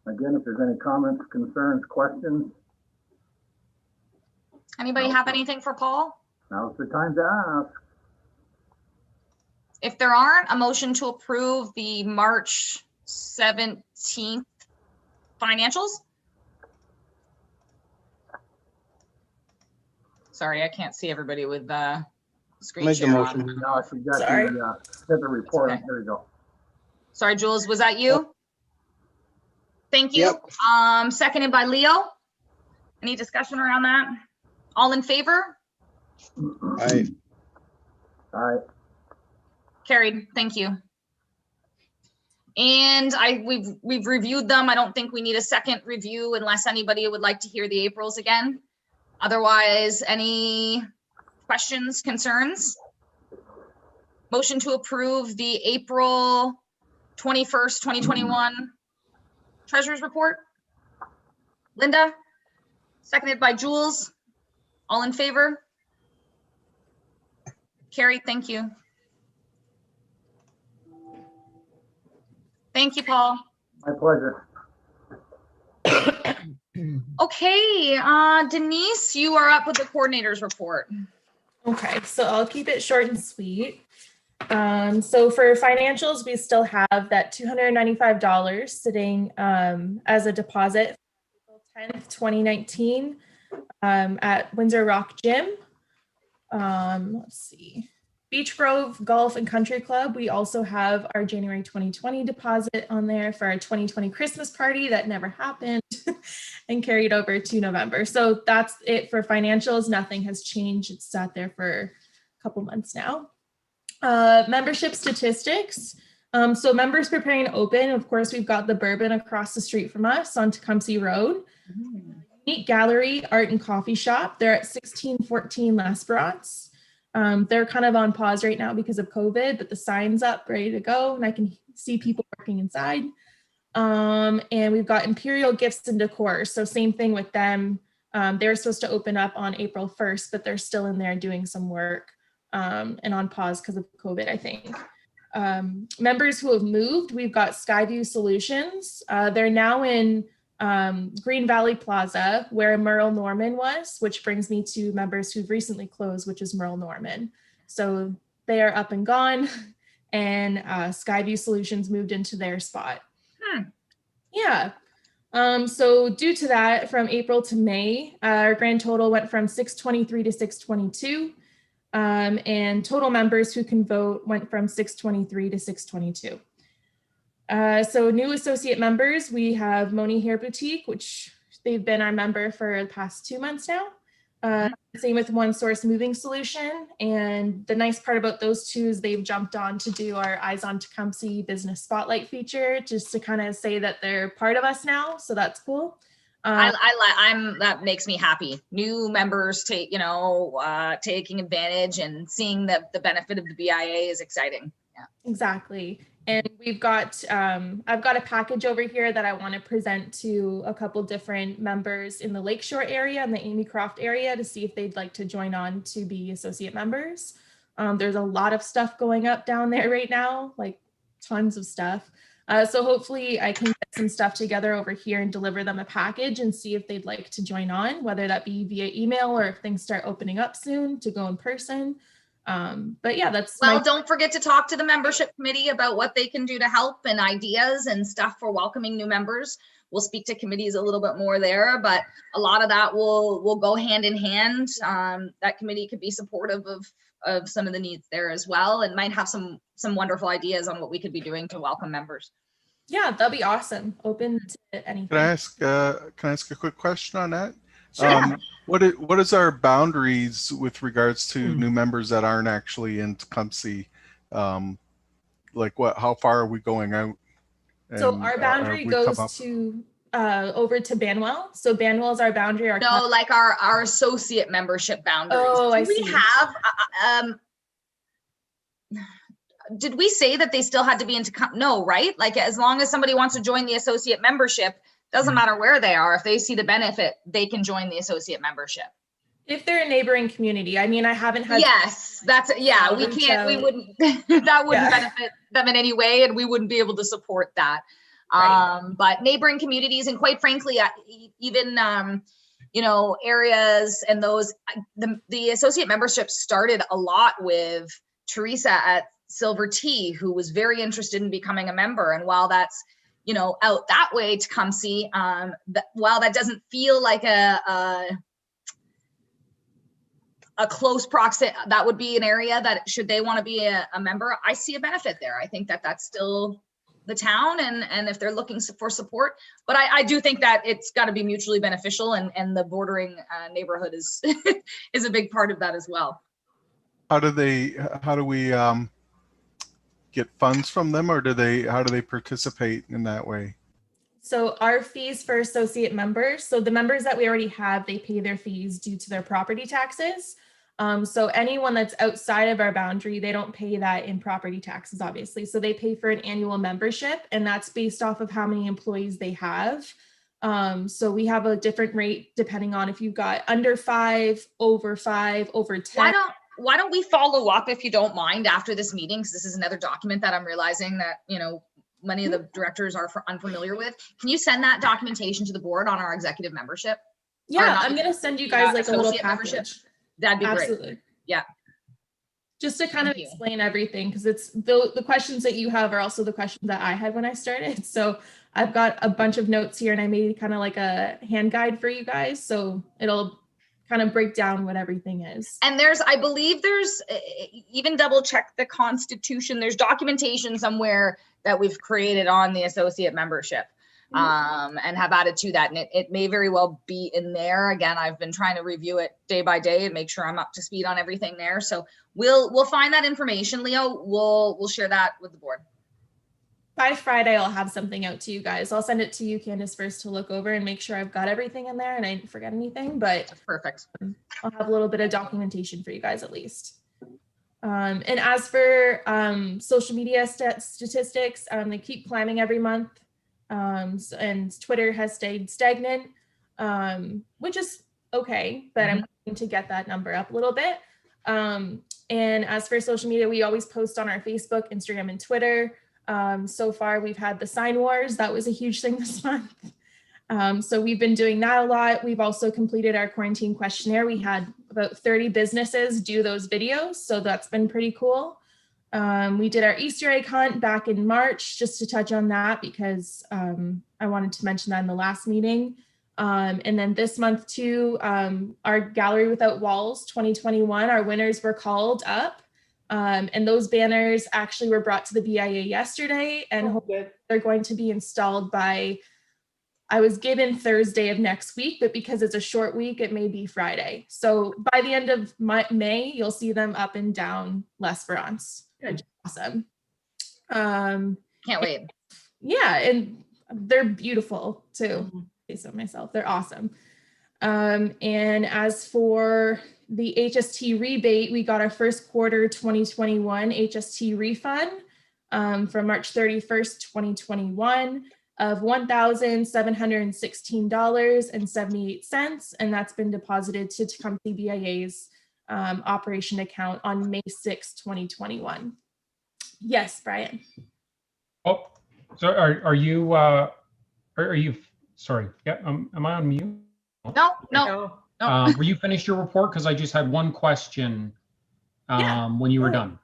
Again, if there's any comments, concerns, questions. Anybody have anything for Paul? Now's the time to ask. If there aren't, a motion to approve the March 17th financials. Sorry, I can't see everybody with the screen Make the share motion. on. No, she got Sorry. the report. Okay. There you go. Sorry, Jules, was that you? Thank you. Yep. Seconded by Leo. Any discussion around that? All in favor? Aye. All right. Carried. Thank you. And we've reviewed them. I don't think we need a second review unless anybody would like to hear the Aprils again. Otherwise, any questions, concerns? Motion to approve the April 21st, 2021 Treasurer's Report. Linda, seconded by Jules. All in favor? Carrie, thank you. Thank you, Paul. My pleasure. Okay, Denise, you are up with the coordinator's report. Okay, so I'll keep it short and sweet. So for financials, we still have that $295 sitting as a deposit April 10th, 2019 at Windsor Rock Gym. Let's see. Beach Grove Golf and Country Club. We also have our January 2020 deposit on there for our 2020 Christmas party that never happened and carried over to November. So that's it for financials. Nothing has changed. It's sat there for a couple months now. Membership statistics. So members preparing to open, of course, we've got the Bourbon across the street from us on Tecumseh Road. Unique Gallery Art and Coffee Shop. They're at 1614 L'Esperance. They're kind of on pause right now because of COVID, but the sign's up, ready to go, and I can see people working inside. And we've got Imperial Gifts and Decor. So same thing with them. They were supposed to open up on April 1st, but they're still in there doing some work and on pause because of COVID, I think. Members who have moved, we've got Skyview Solutions. They're now in Green Valley Plaza, where Merle Norman was, which brings me to members who've recently closed, which is Merle Norman. So they are up and gone, and Skyview Solutions moved into their spot. Yeah. So due to that, from April to May, our grand total went from 623 to 622. And total members who can vote went from 623 to 622. So new associate members, we have Moni Hair Boutique, which they've been our member for the past 2 months now. Same with One Source Moving Solution. And the nice part about those two is they've jumped on to do our Eyes on Tecumseh Business Spotlight feature, just to kind of say that they're part of us now. So that's cool. That makes me happy. New members taking advantage and seeing that the benefit of the BIA is exciting. Yeah, exactly. And we've got, I've got a package over here that I want to present to a couple different members in the Lakeshore area and the Amy Croft area to see if they'd like to join on to be associate members. There's a lot of stuff going up down there right now, like tons of stuff. So hopefully I can get some stuff together over here and deliver them a package and see if they'd like to join on, whether that be via email or if things start opening up soon to go in person. But yeah, that's don't forget to talk to the membership committee about what they can do to help and ideas and stuff for welcoming new members. We'll speak to committees a little bit more there, but a lot of that will go hand in hand. That committee could be supportive of some of the needs there as well, and might have some wonderful ideas on what we could be doing to welcome members. Yeah, that'd be awesome. Open to anything. Can I ask a quick question on that? Sure. What is our boundaries with regards to new members that aren't actually in Tecumseh? Like how far are we going out? So our boundary goes to over to Banwell. So Banwell is our boundary. No, like our associate membership boundaries. Oh, I see. We have did we say that they still had to be into no, right? Like as long as somebody wants to join the associate membership, doesn't matter where they are. If they see the benefit, they can join the associate membership. If they're a neighboring community. I mean, I haven't had. Yes, that's, yeah, we can't, we wouldn't, that wouldn't benefit them in any way, and we wouldn't be able to support that. Right. But neighboring communities, and quite frankly, even, areas and those, the associate membership started a lot with Teresa at Silver Tea, who was very interested in becoming a member. And while that's, out that way to come see, while that doesn't feel like a close proxy, that would be an area that should they want to be a member, I see a benefit there. I think that that's still the town, and if they're looking for support, but I do think that it's got to be mutually beneficial, and the bordering neighborhood is is a big part of that as well. How do we get funds from them, or how do they participate in that way? So our fees for associate members, so the members that we already have, they pay their fees due to their property taxes. So anyone that's outside of our boundary, they don't pay that in property taxes, obviously. So they pay for an annual membership, and that's based off of how many employees they have. So we have a different rate depending on if you've got under 5, over 5, over 10. Why don't we follow up, if you don't mind, after this meeting? Because this is another document that I'm realizing that, many of the directors are unfamiliar with. Can you send that documentation to the board on our executive membership? Yeah, I'm going to send you guys like a little package. That'd be Absolutely. Great. Yeah. Just to kind of explain everything, because it's the questions that you have are also the questions that I had when I started. So I've got a bunch of notes here, and I made kind of like a hand guide for you guys. So it'll kind of break down what everything is. And I believe there's, even double check the Constitution, there's documentation somewhere that we've created on the associate membership. And have added to that. And it may very well be in there. Again, I've been trying to review it day by day and make sure I'm up to speed on everything there. So we'll find that information, Leo. We'll share that with the board. By Friday, I'll have something out to you guys. I'll send it to you, Candace, first to look over and make sure I've got everything in there and I didn't forget anything, but that's perfect. I'll have a little bit of documentation for you guys at least. And as for social media statistics, they keep climbing every month. And Twitter has stayed stagnant, which is okay, but I'm hoping to get that number up a little bit. And as for social media, we always post on our Facebook, Instagram, and Twitter. So far, we've had the sign wars. That was a huge thing this month. So we've been doing that a lot. We've also completed our quarantine questionnaire. We had about 30 businesses do those videos, so that's been pretty cool. We did our Easter egg hunt back in March, just to touch on that because I wanted to mention that in the last meeting. And then this month too, our Gallery Without Walls 2021, our winners were called up. And those banners actually were brought to the BIA yesterday and they're going to be installed by, I was given Thursday of next week, but because it's a short week, it may be Friday. So by the end of May, you'll see them up and down L'Esperance. Awesome. Can't wait. Yeah, and they're beautiful too. Say so myself, they're awesome. And as for the HST rebate, we got our first quarter 2021 HST refund from March 31st, 2021 of $1,716.78, and that's been deposited to Tecumseh BIA's operation account on May 6, 2021. Yes, Brian. Oh, so are you sorry? Yeah, am I on mute? No. Were you finished your report? Because I just had one question when you were done.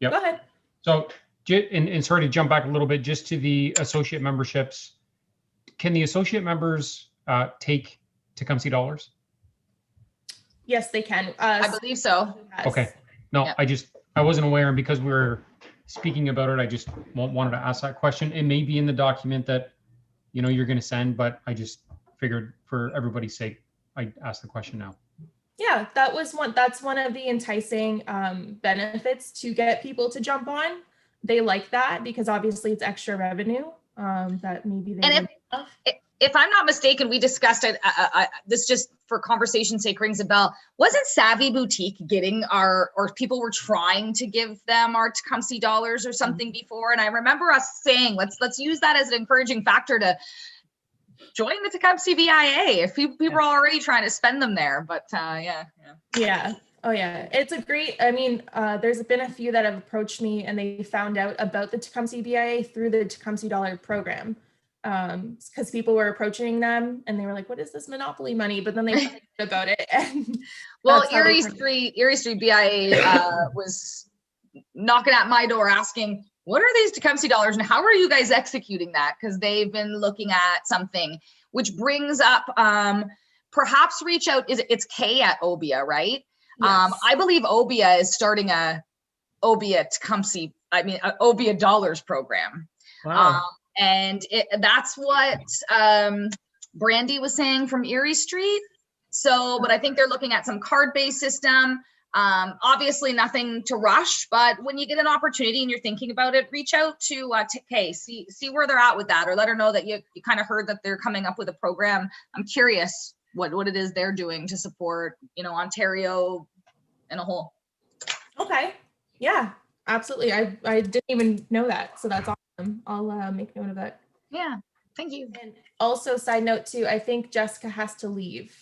Yep. Go ahead. So, and sorry to jump back a little bit, just to the associate memberships. Can the associate members take Tecumseh dollars? Yes, they can. I believe so. Okay. No, Yep. I wasn't aware, and because we were speaking about it, I just wanted to ask that question. It may be in the document that you're going to send, but I just figured for everybody's sake, I asked the question now. Yeah, that's one of the enticing benefits to get people to jump on. They like that because obviously it's extra revenue that maybe they and if I'm not mistaken, we discussed it. This just for conversation's sake rings a bell. Wasn't Savvy Boutique getting or people were trying to give them our Tecumseh dollars or something before? And I remember us saying, let's use that as an encouraging factor to join the Tecumseh BIA if people are already trying to spend them there. But yeah. Oh yeah, it's a great, there's been a few that have approached me and they found out about the Tecumseh BIA through the Tecumseh Dollar program. Because people were approaching them and they were like, what is this monopoly money? But then they found out about it. And well, Erie Street BIA was knocking at my door asking, what are these Tecumseh dollars and how are you guys executing that? Because they've been looking at something, which brings up perhaps reach out. It's Kay at Obia, right? Yes. I believe Obia is starting a Obia Tecumseh, Obia dollars program. Wow. And that's what Brandy was saying from Erie Street. So, but I think they're looking at some card-based system. Obviously nothing to rush, but when you get an opportunity and you're thinking about it, reach out to Kay, see where they're at with that, or let her know that you kind of heard that they're coming up with a program. I'm curious what it is they're doing to support, Ontario in a whole. Okay. Yeah, absolutely. I didn't even know that. So that's awesome. I'll make note of that. Yeah. Thank you. And also, side note too, I think Jessica has to leave.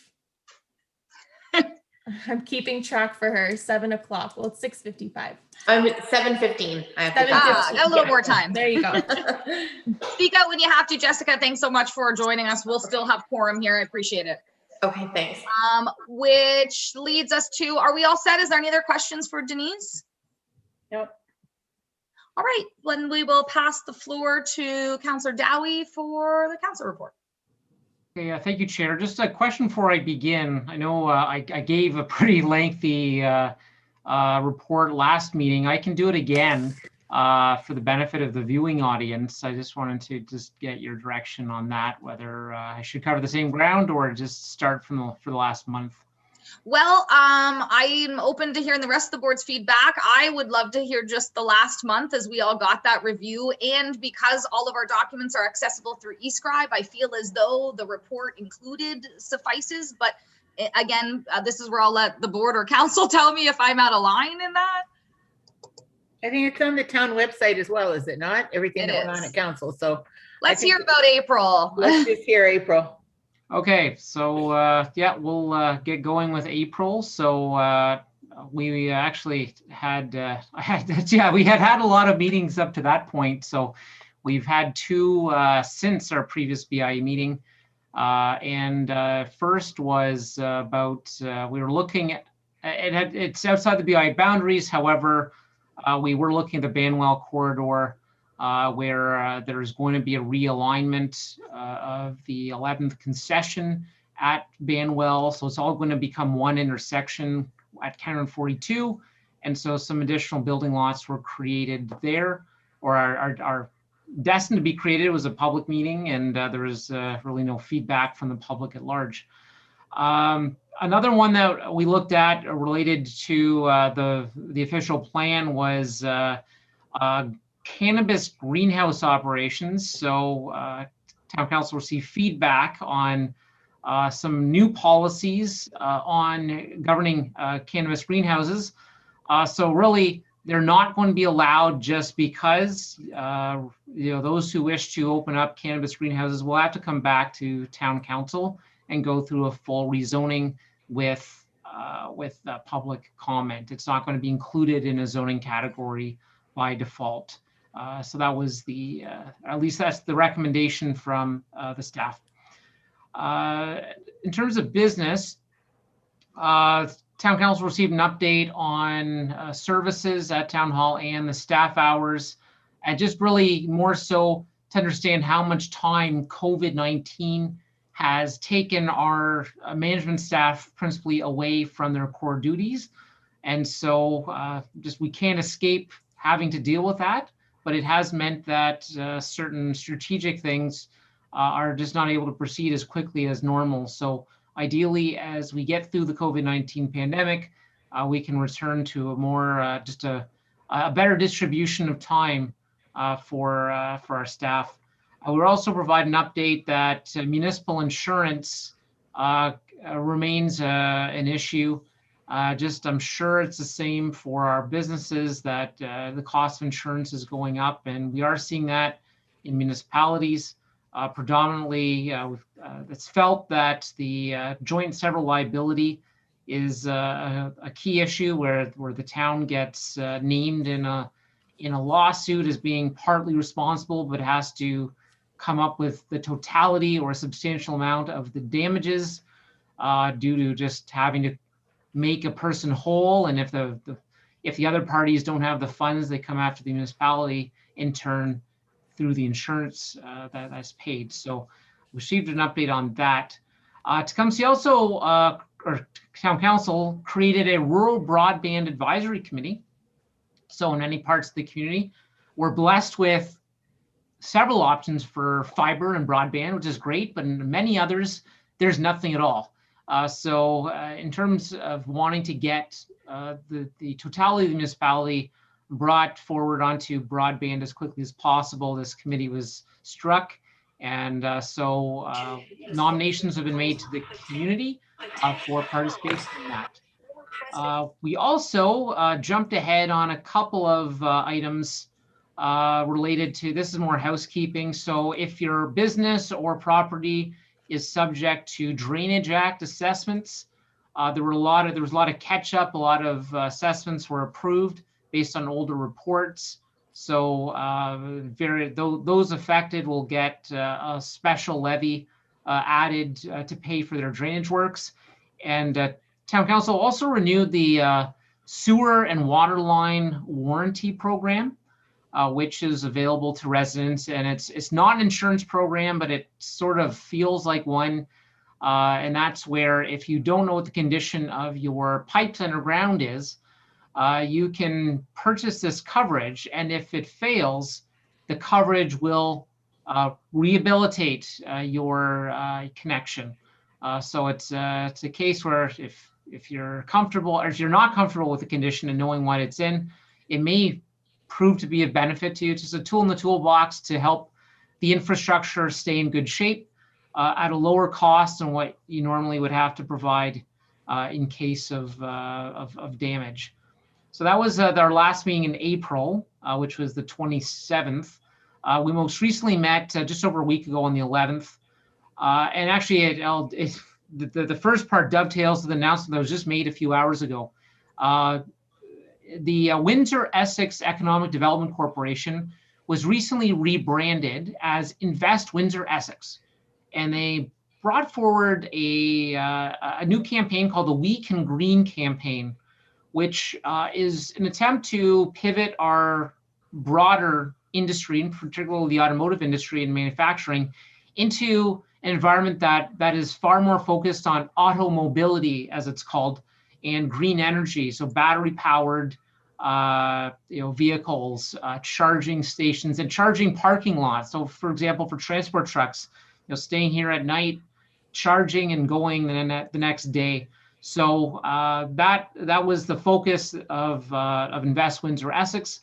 I'm keeping track for her. 7 o'clock. Well, it's 6:55. I'm at 7:15. I have to 7:15. Got a little Yeah. more time. There you go. Speak out when you have to, Jessica. Thanks so much for joining us. We'll still have quorum here. I appreciate it. Okay, thanks. Which leads us to, are we all set? Is there any other questions for Denise? Nope. All right, then we will pass the floor to Councillor Dowie for the council report. Okay, thank you, Chair. Just a question before I begin. I know I gave a pretty lengthy report last meeting. I can do it again for the benefit of the viewing audience. I just wanted to just get your direction on that, whether I should cover the same ground or just start from for the last month. Well, I'm open to hearing the rest of the board's feedback. I would love to hear just the last month as we all got that review. And because all of our documents are accessible through eScribe, I feel as though the report included suffices. But again, this is where I'll let the board or council tell me if I'm out of line in that. I think it's on the town website as well, is it not? Everything It that went on is. at council. So Let's hear about April. let's just hear April. Okay, so yeah, we'll get going with April. So we actually had, we had a lot of meetings up to that point. So we've had two since our previous BIE meeting. And first was about, we were looking at, it's outside the BIE boundaries. However, we were looking at the Banwell corridor where there's going to be a realignment of the 11th concession at Banwell. So it's all going to become one intersection at County Road 42. And so some additional building lots were created there, or are destined to be created. It was a public meeting, and there was really no feedback from the public at large. Another one that we looked at related to the official plan was cannabis greenhouse operations. So town council received feedback on some new policies on governing cannabis greenhouses. So really, they're not going to be allowed just because those who wish to open up cannabis greenhouses will have to come back to town council and go through a full rezoning with public comment. It's not going to be included in a zoning category by default. So that was at least that's the recommendation from the staff. In terms of business, town council received an update on services at town hall and the staff hours, and just really more so to understand how much time COVID-19 has taken our management staff principally away from their core duties. And so just we can't escape having to deal with that, but it has meant that certain strategic things are just not able to proceed as quickly as normal. So ideally, as we get through the COVID-19 pandemic, we can return to a more, just a better distribution of time for our staff. We'll also provide an update that municipal insurance remains an issue. I'm sure it's the same for our businesses, that the cost of insurance is going up, and we are seeing that in municipalities. Predominantly, it's felt that the joint and several liability is a key issue where the town gets named in a lawsuit as being partly responsible, but has to come up with the totality or a substantial amount of the damages due to just having to make a person whole. And if the other parties don't have the funds, they come after the municipality in turn through the insurance that's paid. So we received an update on that. Tecumseh also, or town council, created a rural broadband advisory committee. So in many parts of the community, we're blessed with several options for fiber and broadband, which is great, but in many others, there's nothing at all. So in terms of wanting to get the totality of the municipality brought forward onto broadband as quickly as possible, this committee was struck. And so nominations have been made to the community for participation in that. We also jumped ahead on a couple of items related to, this is more housekeeping. So if your business or property is subject to Drainage Act assessments, there was a lot of catch up, a lot of assessments were approved based on older reports. So those affected will get a special levy added to pay for their drainage works. And Town Council also renewed the sewer and water line warranty program, which is available to residents. And it's not an insurance program, but it sort of feels like one. And that's where if you don't know what the condition of your pipes underground is, you can purchase this coverage. And if it fails, the coverage will rehabilitate your connection. So it's a case where if you're comfortable, or if you're not comfortable with the condition and knowing what it's in, it may prove to be of benefit to you. It's just a tool in the toolbox to help the infrastructure stay in good shape at a lower cost than what you normally would have to provide in case of damage. So that was our last meeting in April, which was the 27th. We most recently met just over a week ago on the 11th. And actually, the first part dovetails to the announcement that was just made a few hours ago. The Windsor Essex Economic Development Corporation was recently rebranded as Invest Windsor Essex. And they brought forward a new campaign called the We Can Green campaign, which is an attempt to pivot our broader industry, and particularly the automotive industry and manufacturing, into an environment that is far more focused on automobility, as it's called, and green energy. So battery-powered vehicles, charging stations, and charging parking lots. So, for example, for transport trucks, staying here at night, charging and going the next day. So that was the focus of Invest Windsor Essex.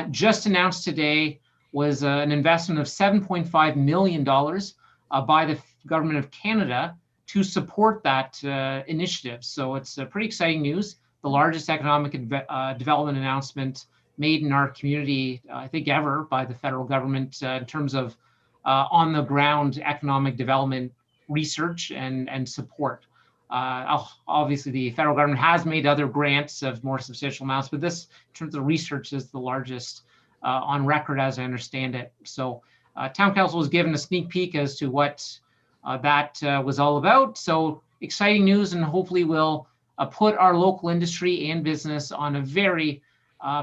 Just announced today was an investment of $7.5 million by the Government of Canada to support that initiative. So it's pretty exciting news. The largest economic development announcement made in our community, I think, ever by the federal government in terms of on the ground economic development research and support. Obviously, the federal government has made other grants of more substantial amounts, but this, in terms of research, is the largest on record, as I understand it. So Town Council was given a sneak peek as to what that was all about. So exciting news, and hopefully will put our local industry and business on a very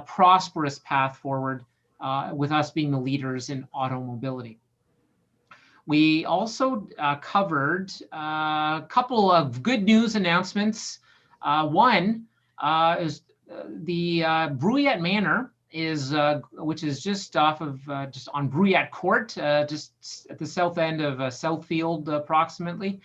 prosperous path forward, with us being the leaders in automobility. We also covered a couple of good news announcements. One is the Bruyette Manor, which is just off of just on Bruyette Court, just at the south end of Southfield, approximately.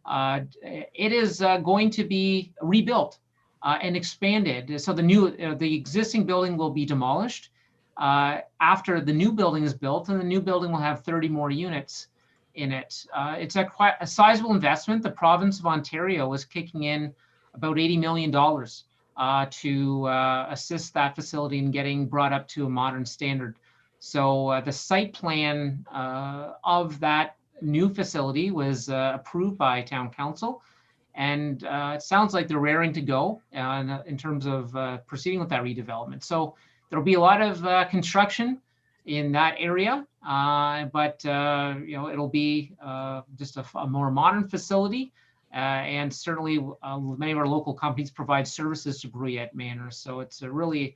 It is going to be rebuilt and expanded. So the existing building will be demolished after the new building is built, and the new building will have 30 more units in it. It's quite a sizable investment. The province of Ontario is kicking in about $80 million to assist that facility in getting brought up to a modern standard. So the site plan of that new facility was approved by Town Council, and it sounds like they're raring to go in terms of proceeding with that redevelopment. So there'll be a lot of construction in that area, but it'll be just a more modern facility, and certainly many of our local companies provide services to Bruyette Manor. So it's a really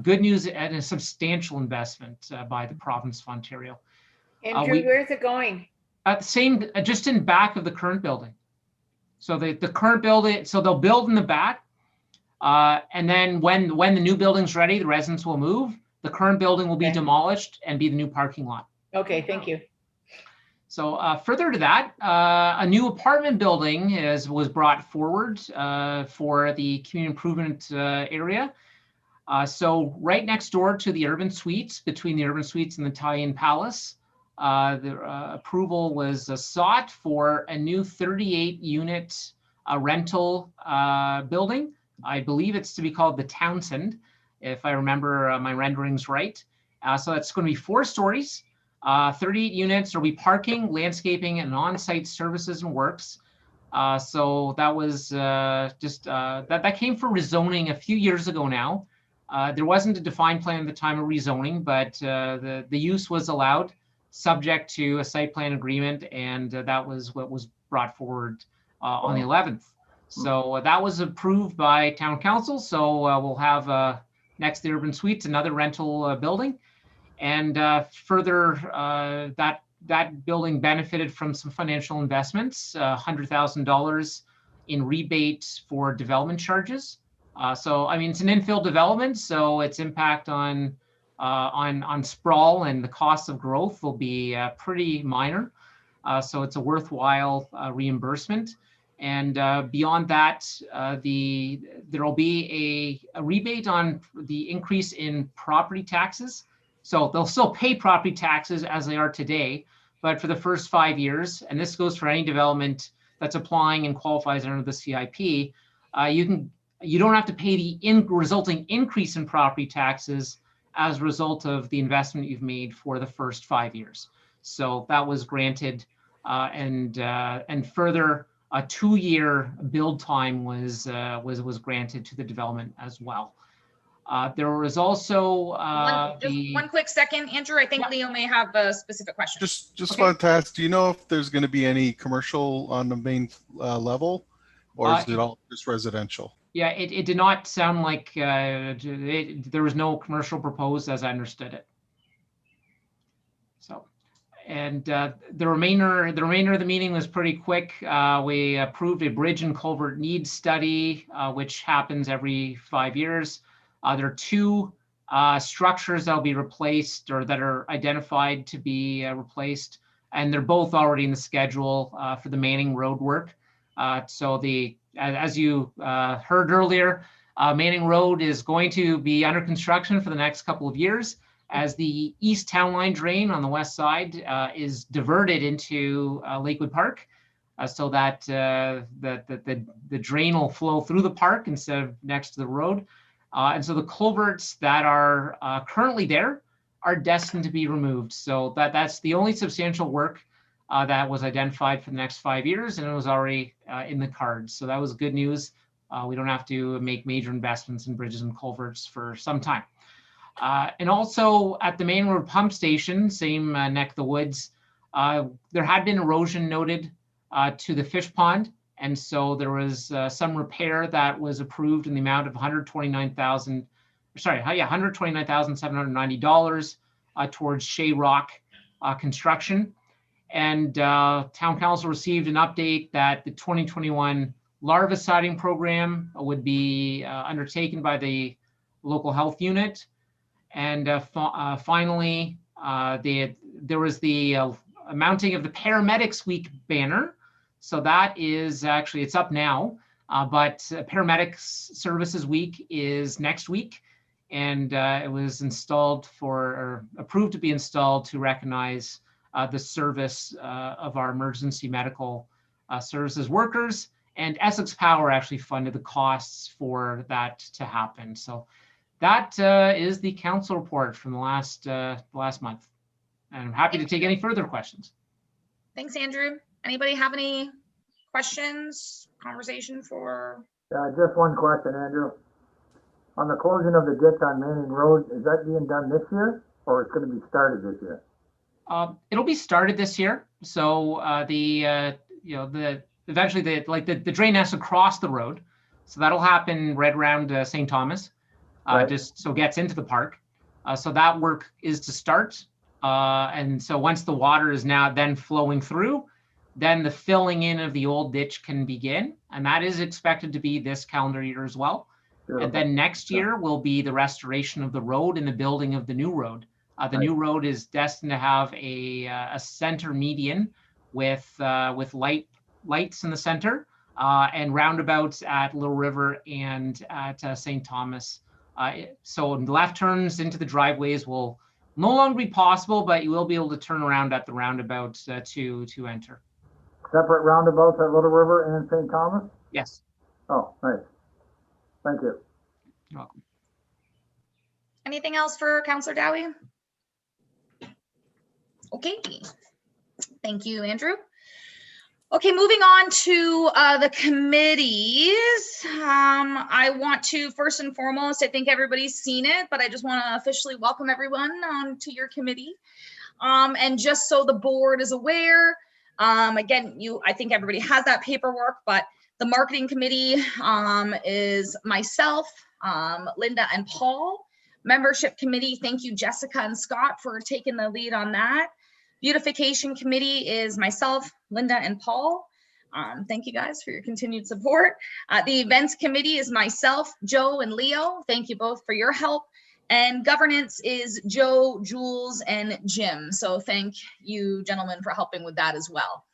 good news and a substantial investment by the province of Ontario. Andrew, where's it going? At the same, just in back of the current building. So the current building, so they'll build in the back, and then when the new building's ready, the residents will move. The current building will be demolished and be the new parking lot. Okay, thank you. So further to that, a new apartment building was brought forward for the community improvement area. So right next door to the Urban Suites, between the Urban Suites and the Tie-In Palace, the approval was sought for a new 38-unit rental building. I believe it's to be called the Townsend, if I remember my renderings right. So that's going to be 4 stories, 38 units. There'll be parking, landscaping, and on-site services and works. So that was that came for rezoning a few years ago now. There wasn't a defined plan at the time of rezoning, but the use was allowed subject to a site plan agreement, and that was what was brought forward on the 11th. So that was approved by town council. So we'll have next to Urban Suites, another rental building. And further, that building benefited from some financial investments, $100,000 in rebate for development charges. So I mean, it's an infill development, so its impact on sprawl and the cost of growth will be pretty minor. So it's a worthwhile reimbursement. And beyond that, there will be a rebate on the increase in property taxes. So they'll still pay property taxes as they are today, but for the first 5 years, and this goes for any development that's applying and qualifies under the CIP, you don't have to pay the resulting increase in property taxes as a result of the investment you've made for the first 5 years. So that was granted, and further, a 2-year build time was granted to the development as well. There was also one quick second, Andrew. I think Leo may have a specific question. Just Okay. wanted to ask, do you know if there's going to be any commercial on the main level, or is it all just residential? Yeah, it did not sound like there was no commercial proposed, as I understood it. So, and the remainder of the meeting was pretty quick. We approved a bridge and culvert needs study, which happens every 5 years. There are 2 structures that will be replaced, or that are identified to be replaced, and they're both already in the schedule for the Manning Road work. So as you heard earlier, Manning Road is going to be under construction for the next couple of years, as the east town line drain on the west side is diverted into Lakewood Park, so that the drain will flow through the park instead of next to the road. And so the culverts that are currently there are destined to be removed. So that's the only substantial work that was identified for the next 5 years, and it was already in the cards. So that was good news. We don't have to make major investments in bridges and culverts for some time. And also at the main road pump station, same neck of the woods, there had been erosion noted to the fish pond. And so there was some repair that was approved in the amount of $129,790 towards Shea Rock construction. And town council received an update that the 2021 larva siding program would be undertaken by the local health unit. And finally, there was the mounting of the Paramedics Week banner. So that is actually, it's up now, but Paramedics Services Week is next week. And it was installed or approved to be installed to recognize the service of our emergency medical services workers. And Essex Power actually funded the costs for that to happen. So that is the council report from the last month. And I'm happy to take any further questions. Thanks, Andrew. Anybody have any questions, conversation for? Just one question, Andrew. On the closing of the ditch on Manning Road, is that being done this year, or it's going to be started this year? It'll be started this year. So eventually the drain has to cross the road. So that'll happen right around St. Thomas, Right. just so it gets into the park. So that work is to start. And so once the water is now then flowing through, then the filling in of the old ditch can begin. And that is expected to be this calendar year as well. Beautiful. And then next year will be the restoration of the road and the building of the new road. The new road is destined to have a center median with lights in the center and roundabouts at Little River and at St. Thomas. So left turns into the driveways will no longer be possible, but you will be able to turn around at the roundabout to enter. Separate roundabouts at Little River and St. Thomas? Yes. Oh, nice. Thank you. You're welcome. Anything else for Councillor Dowie? Okay, thank you, Andrew. Okay, moving on to the committees. I want to first and foremost, I think everybody's seen it, but I just want to officially welcome everyone to your committee. And just so the board is aware, again, I think everybody has that paperwork, but the marketing committee is myself, Linda and Paul. Membership committee, thank you, Jessica and Scott, for taking the lead on that. Beautification committee is myself, Linda and Paul. Thank you guys for your continued support. The events committee is myself, Joe and Leo. Thank you both for your help. And governance is Joe, Jules, and Jim. So thank you, gentlemen, for helping with that as well.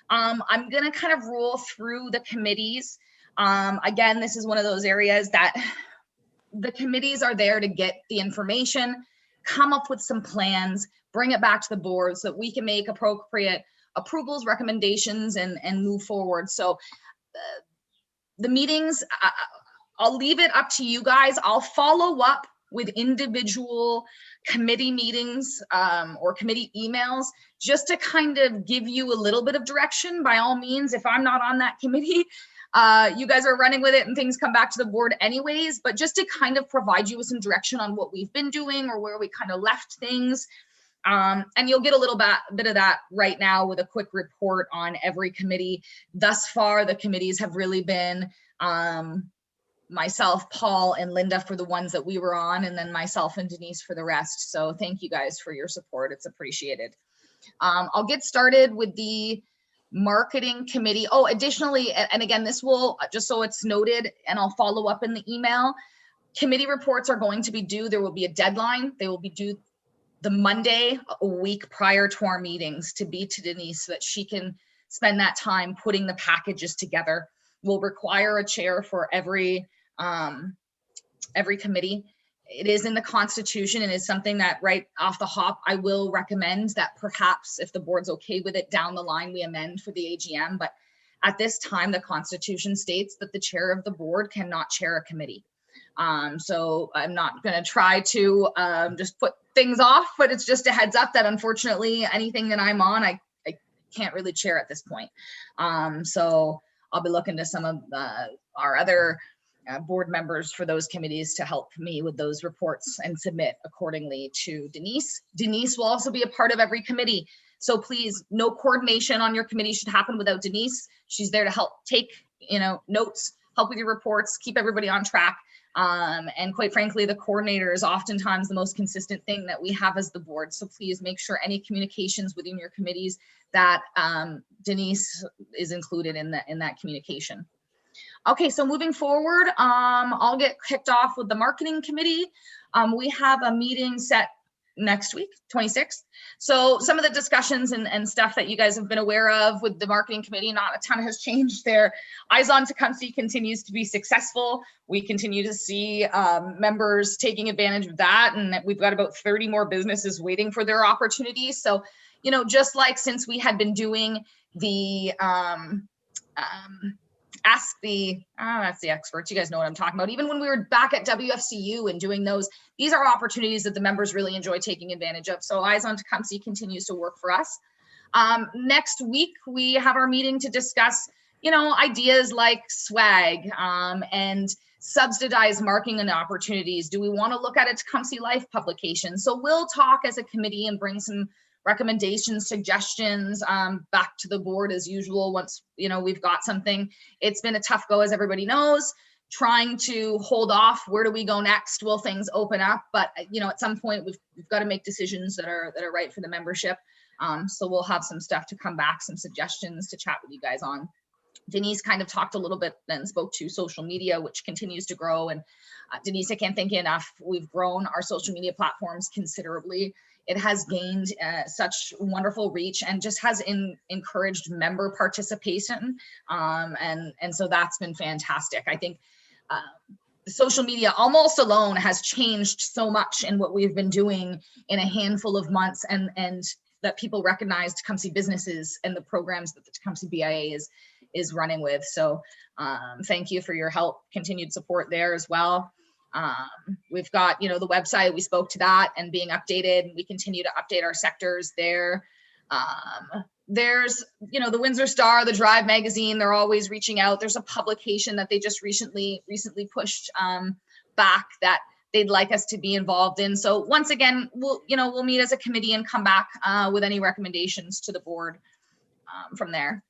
I'm gonna kind of roll through the committees. Again, this is one of those areas that the committees are there to get the information, come up with some plans, bring it back to the board so that we can make appropriate approvals, recommendations, and move forward. So the meetings, I'll leave it up to you guys. I'll follow up with individual committee meetings or committee emails just to kind of give you a little bit of direction. By all means, if I'm not on that committee, you guys are running with it and things come back to the board anyways, but just to kind of provide you with some direction on what we've been doing or where we kind of left things. And you'll get a little bit of that right now with a quick report on every committee. Thus far, the committees have really been myself, Paul, and Linda for the ones that we were on, and then myself and Denise for the rest. So thank you guys for your support. It's appreciated. I'll get started with the marketing committee. Oh, additionally, and again, this will, just so it's noted, and I'll follow up in the email, committee reports are going to be due. There will be a deadline. They will be due the Monday, a week prior to our meetings, to be to Denise so that she can spend that time putting the packages together. We'll require a chair for every committee. It is in the Constitution and is something that right off the hop, I will recommend that perhaps if the board's okay with it down the line, we amend for the AGM. But at this time, the Constitution states that the chair of the board cannot chair a committee. So I'm not going to try to just put things off, but it's just a heads up that unfortunately anything that I'm on, I can't really chair at this point. So I'll be looking to some of our other board members for those committees to help me with those reports and submit accordingly to Denise. Denise will also be a part of every committee. So please, no coordination on your committee should happen without Denise. She's there to help take, notes, help with your reports, keep everybody on track. And quite frankly, the coordinator is oftentimes the most consistent thing that we have as the board. So please make sure any communications within your committees that Denise is included in that communication. Okay, so moving forward, I'll get kicked off with the marketing committee. We have a meeting set next week, 26th. So some of the discussions and stuff that you guys have been aware of with the marketing committee, not a ton has changed there. Eyes on Tecumseh continues to be successful. We continue to see members taking advantage of that, and we've got about 30 more businesses waiting for their opportunities. So, just like since we had been doing the ask the experts, you guys know what I'm talking about. Even when we were back at WFCU and doing those, these are opportunities that the members really enjoy taking advantage of. So Eyes on Tecumseh continues to work for us. Next week, we have our meeting to discuss, ideas like swag and subsidized marketing and opportunities. Do we want to look at a Tecumseh Life publication? So we'll talk as a committee and bring some recommendations, suggestions back to the board as usual once we've got something. It's been a tough go, as everybody knows, trying to hold off. Where do we go next? Will things open up? But at some point we've got to make decisions that are right for the membership. So we'll have some stuff to come back, some suggestions to chat with you guys on. Denise kind of talked a little bit and spoke to social media, which continues to grow. And Denise, I can't thank you enough. We've grown our social media platforms considerably. It has gained such wonderful reach and just has encouraged member participation. And so that's been fantastic. I think social media almost alone has changed so much in what we've been doing in a handful of months, and that people recognize Tecumseh businesses and the programs that the Tecumseh BIA is running with. So thank you for your help, continued support there as well. We've got, you know, the website, we spoke to that and being updated. We continue to update our sectors there. There's, you know, the Windsor Star, the Drive magazine, they're always reaching out. There's a publication that they just recently pushed back that they'd like us to be involved in. So once again, we'll meet as a committee and come back with any recommendations to the board from there.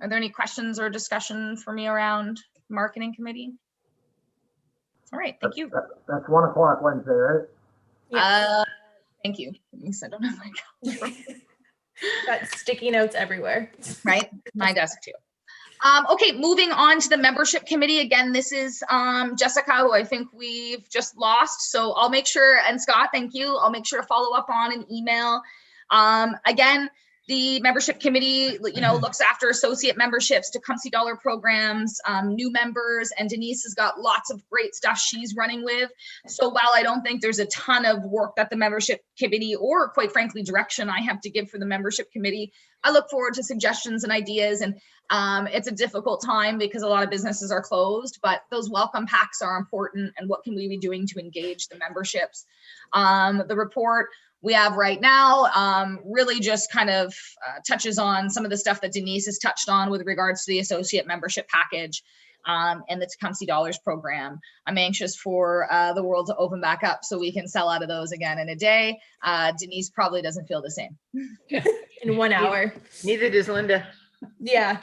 Are there any questions or discussion for me around marketing committee? All right, thank you. That's 1 o'clock Wednesday, right? Yes. Thank you. At least I don't have my calendar. Got sticky notes everywhere. Right, my desk too. Okay, moving on to the membership committee. Again, this is Jessica, who I think we've just lost. So I'll make sure, and Scott, thank you. I'll make sure to follow up on an email. Again, the membership committee, you know, looks after associate memberships, Tecumseh Dollar programs, new members, and Denise has got lots of great stuff she's running with. So while I don't think there's a ton of work that the membership committee, or quite frankly, direction I have to give for the membership committee, I look forward to suggestions and ideas. And it's a difficult time because a lot of businesses are closed, but those welcome packs are important. And what can we be doing to engage the memberships? The report we have right now really just kind of touches on some of the stuff that Denise has touched on with regards to the associate membership package and the Tecumseh Dollars program. I'm anxious for the world to open back up so we can sell out of those again in a day. Denise probably doesn't feel the same. In 1 hour. Neither does Linda. Yeah.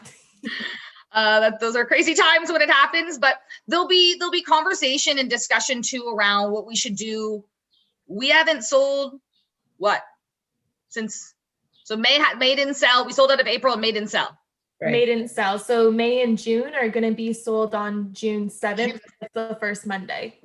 Those are crazy times when it happens, but there'll be conversation and discussion too around what we should do. We haven't sold what since, so May didn't sell. We sold out of April and May didn't sell. Right. May didn't sell. So May and June are going to be sold on June 7th. That's the first Monday.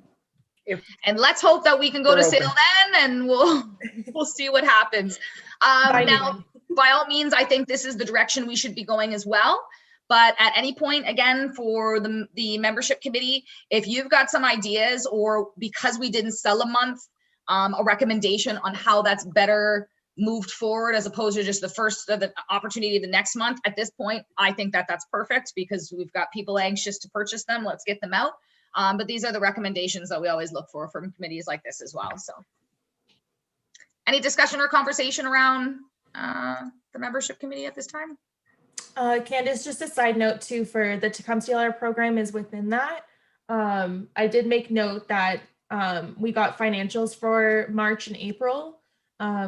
And let's hope that we can go We're to sale open. then, and we'll see what happens. Now, by all means, I think this is the direction we should be going as well. But at any point, again, for the membership committee, if you've got some ideas, or because we didn't sell a month, a recommendation on how that's better moved forward as opposed to just the first of the opportunity the next month, at this point, I think that that's perfect because we've got people anxious to purchase them. Let's get them out. But these are the recommendations that we always look for from committees like this as well. So any discussion or conversation around the membership committee at this time? Candace, just a side note too, for the Tecumseh Dollar program is within that. I did make note that we got financials for March and April.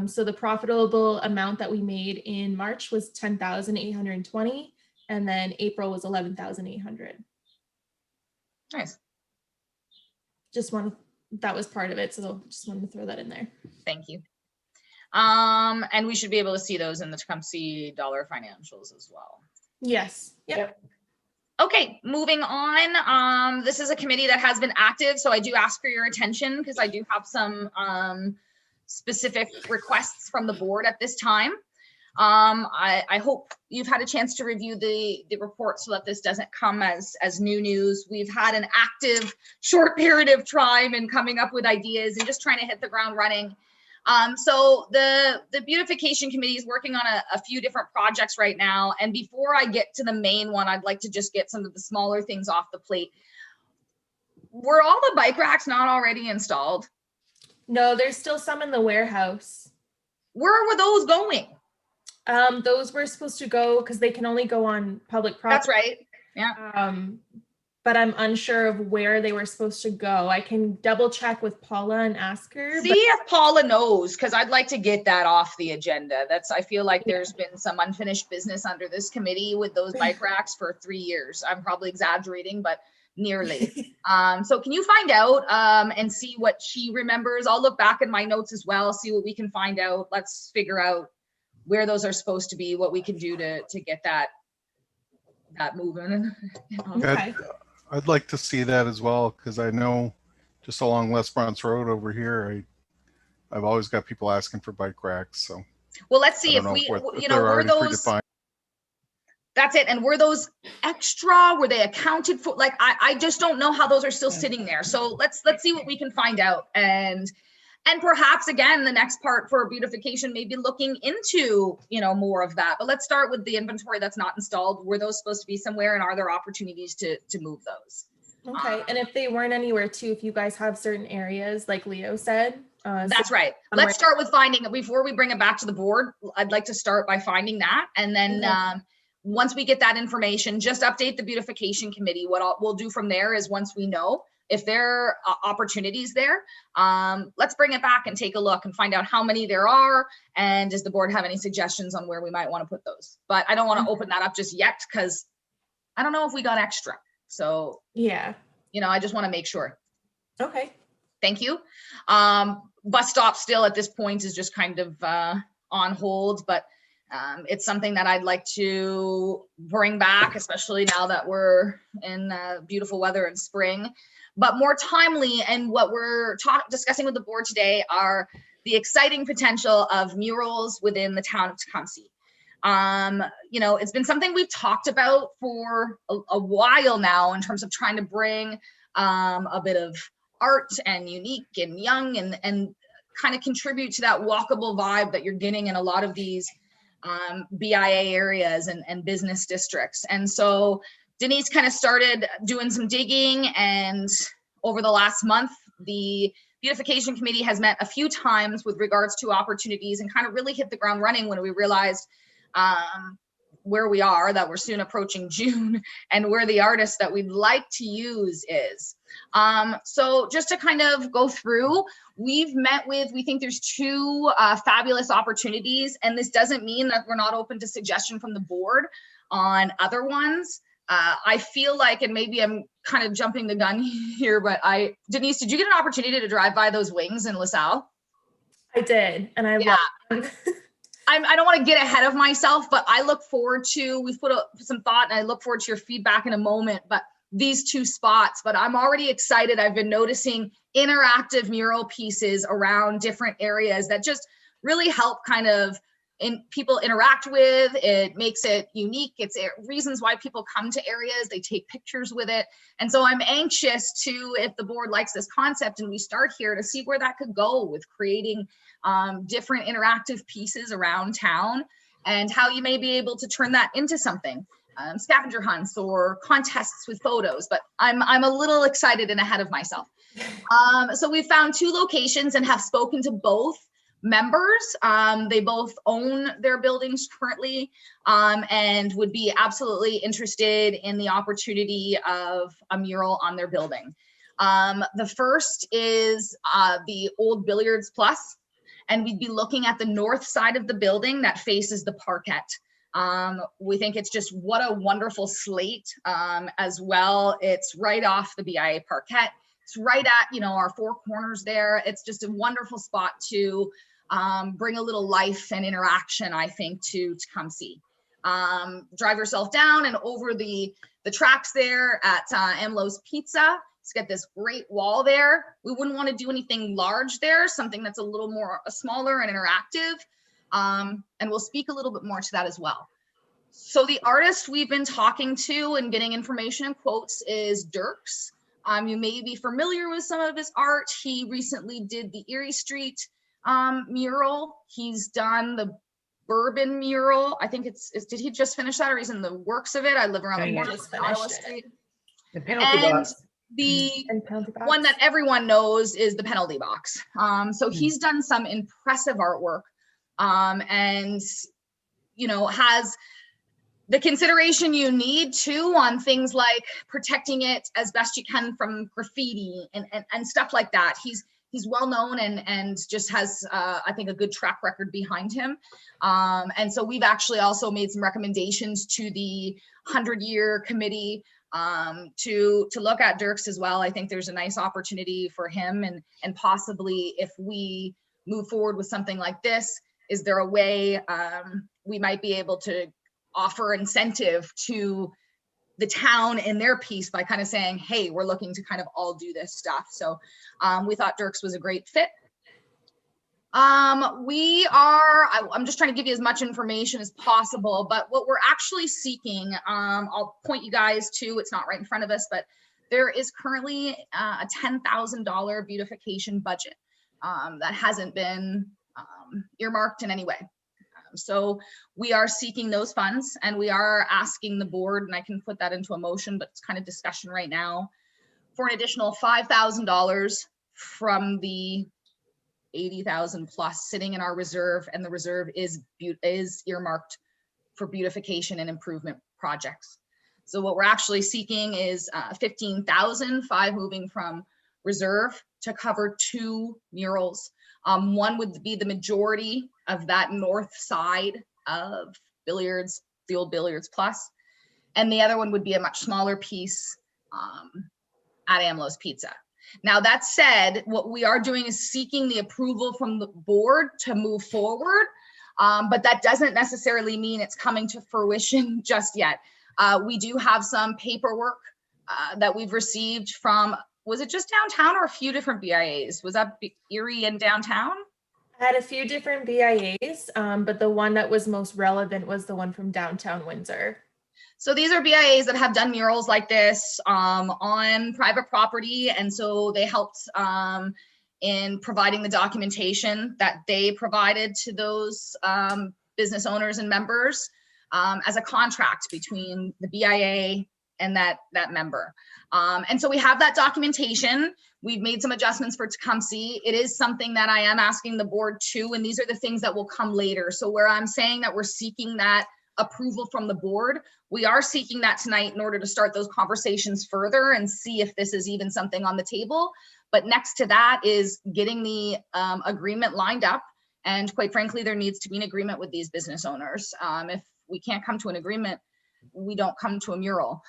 So the profitable amount that we made in March was 10,820, and then April was 11,800. Nice. That was part of it. So just wanted to throw that in there. Thank you. And we should be able to see those in the Tecumseh Dollar financials as well. Yes. Yep. Okay, moving on. This is a committee that has been active, so I do ask for your attention because I do have some specific requests from the board at this time. I hope you've had a chance to review the report so that this doesn't come as new news. We've had an active short period of time in coming up with ideas and just trying to hit the ground running. So the beautification committee is working on a few different projects right now. And before I get to the main one, I'd like to just get some of the smaller things off the plate. Were all the bike racks not already installed? No, there's still some in the warehouse. Where were those going? Those were supposed to go because they can only go on public property. That's right. Yeah. But I'm unsure of where they were supposed to go. I can double check with Paula and ask her. See if Paula knows, because I'd like to get that off the agenda. I feel like there's been some unfinished business under this committee with those bike racks for 3 years. I'm probably exaggerating, but nearly. So can you find out and see what she remembers? I'll look back in my notes as well, see what we can find out. Let's figure out where those are supposed to be, what we can do to get that moving. Okay. I'd like to see that as well, because I know just along West Bronx Road over here, I've always got people asking for bike racks. So well, let's see if were those predefined. That's it. And were those extra? Were they accounted for? Like, I just don't know how those are still sitting there. So let's see what we can find out. And perhaps, again, the next part for beautification, maybe looking into, more of that. But let's start with the inventory that's not installed. Were those supposed to be somewhere, and are there opportunities to move those? Okay, and if they weren't anywhere too, if you guys have certain areas, like Leo said. That's right. Let's start with finding, before we bring it back to the board, I'd like to start by finding that. And then once we get that information, just update the beautification committee. What we'll do from there is, once we know if there are opportunities there, let's bring it back and take a look and find out how many there are. And does the board have any suggestions on where we might want to put those? But I don't want to open that up just yet, because I don't know if we got extra. So, yeah, I just want to make sure. Okay. Thank you. Bus stop still at this point is just kind of on hold, but it's something that I'd like to bring back, especially now that we're in beautiful weather in spring. But more timely, and what we're discussing with the board today, are the exciting potential of murals within the town of Tecumseh. It's been something we've talked about for a while now, in terms of trying to bring a bit of art and unique and young and kind of contribute to that walkable vibe that you're getting in a lot of these BIA areas and business districts. And so Denise kind of started doing some digging, and over the last month, the beautification committee has met a few times with regards to opportunities, and kind of really hit the ground running when we realized where we are, that we're soon approaching June, and where the artist that we'd like to use is. So just to kind of go through, we think there's two fabulous opportunities, and this doesn't mean that we're not open to suggestion from the board on other ones. I feel like, and maybe I'm kind of jumping the gun here, but Denise, did you get an opportunity to drive by those wings in LaSalle? I did, and I love I don't want to get ahead of myself, but I look forward to, we've put some thought, and I look forward to your feedback in a moment, but these two spots, but I'm already excited. I've been noticing interactive mural pieces around different areas that just really help kind of people interact with. It makes it unique. It's reasons why people come to areas, they take pictures with it. And so I'm anxious to, if the board likes this concept and we start here, to see where that could go with creating different interactive pieces around town, and how you may be able to turn that into something, scavenger hunts or contests with photos. But I'm a little excited and ahead of myself. So we found two locations and have spoken to both members. They both own their buildings currently, and would be absolutely interested in the opportunity of a mural on their building. The first is the old Billiards Plus, and we'd be looking at the north side of the building that faces the parquet. We think it's just, what a wonderful slate as well. It's right off the BIA parquet. It's right at, our four corners there. It's just a wonderful spot to bring a little life and interaction, I think, to Tecumseh. Drive yourself down and over the tracks there at Amlo's Pizza. It's got this great wall there. We wouldn't want to do anything large there, something that's a little more smaller and interactive. And we'll speak a little bit more to that as well. So the artist we've been talking to and getting information and quotes is Dirks. You may be familiar with some of his art. He recently did the Erie Street mural. He's done the Bourbon mural. I think did he just finish that, or he's in the works of it? I live around the corner of Ottawa Street. The penalty box. The one that everyone knows is the penalty box. So he's done some impressive artwork, and has the consideration you need to on things like protecting it as best you can from graffiti and stuff like that. He's well known and just has I think a good track record behind him. And so we've actually also made some recommendations to the 100-year committee to look at Dirks as well. I think there's a nice opportunity for him, and possibly if we move forward with something like this, is there a way we might be able to offer incentive to the town in their piece by kind of saying, hey, we're looking to kind of all do this stuff. So we thought Dirks was a great fit. I'm just trying to give you as much information as possible, but what we're actually seeking, I'll point you guys to, it's not right in front of us, but there is currently a $10,000 beautification budget that hasn't been earmarked in any way. So we are seeking those funds, and we are asking the board, and I can put that into a motion, but it's kind of discussion right now. for an additional $5,000 from the 80,000 plus sitting in our reserve, and the reserve is earmarked for beautification and improvement projects. So what we're actually seeking is 15,000, 5 moving from reserve to cover 2 murals. One would be the majority of that north side of Billiards, the old Billiards Plus, and the other one would be a much smaller piece at AMLO's Pizza. Now, that said, what we are doing is seeking the approval from the board to move forward, but that doesn't necessarily mean it's coming to fruition just yet. We do have some paperwork that we've received from, was it just downtown or a few different BIAs? Was that Erie and downtown? I had a few different BIAs, but the one that was most relevant was the one from downtown Windsor. So these are BIAs that have done murals like this on private property. And so they helped in providing the documentation that they provided to those business owners and members as a contract between the BIA and that member. And so we have that documentation. We've made some adjustments for Tecumseh. It is something that I am asking the board to, and these are the things that will come later. So where I'm saying that we're seeking that approval from the board, we are seeking that tonight in order to start those conversations further and see if this is even something on the table. But next to that is getting the agreement lined up. And quite frankly, there needs to be an agreement with these business owners. If we can't come to an agreement, we don't come to a mural.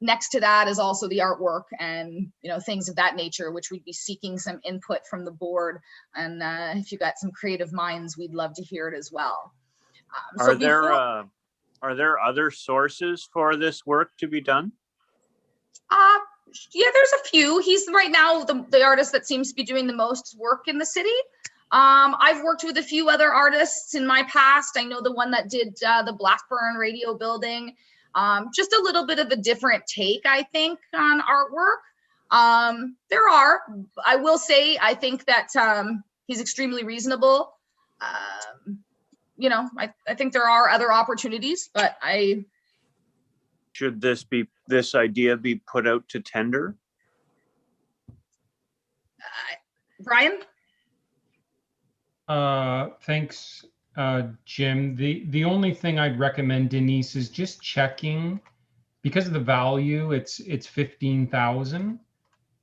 Next to that is also the artwork and things of that nature, which we'd be seeking some input from the board. And if you got some creative minds, we'd love to hear it as well. Are there other sources for this work to be done? Yeah, there's a few. He's right now the artist that seems to be doing the most work in the city. I've worked with a few other artists in my past. I know the one that did the Blackburn radio building. Just a little bit of a different take, I think, on artwork. There are, I will say, I think that he's extremely reasonable. I think there are other opportunities, but should this idea be put out to tender? Brian? Thanks, Jim. The only thing I'd recommend, Denise, is just checking, because of the value, it's 15,000.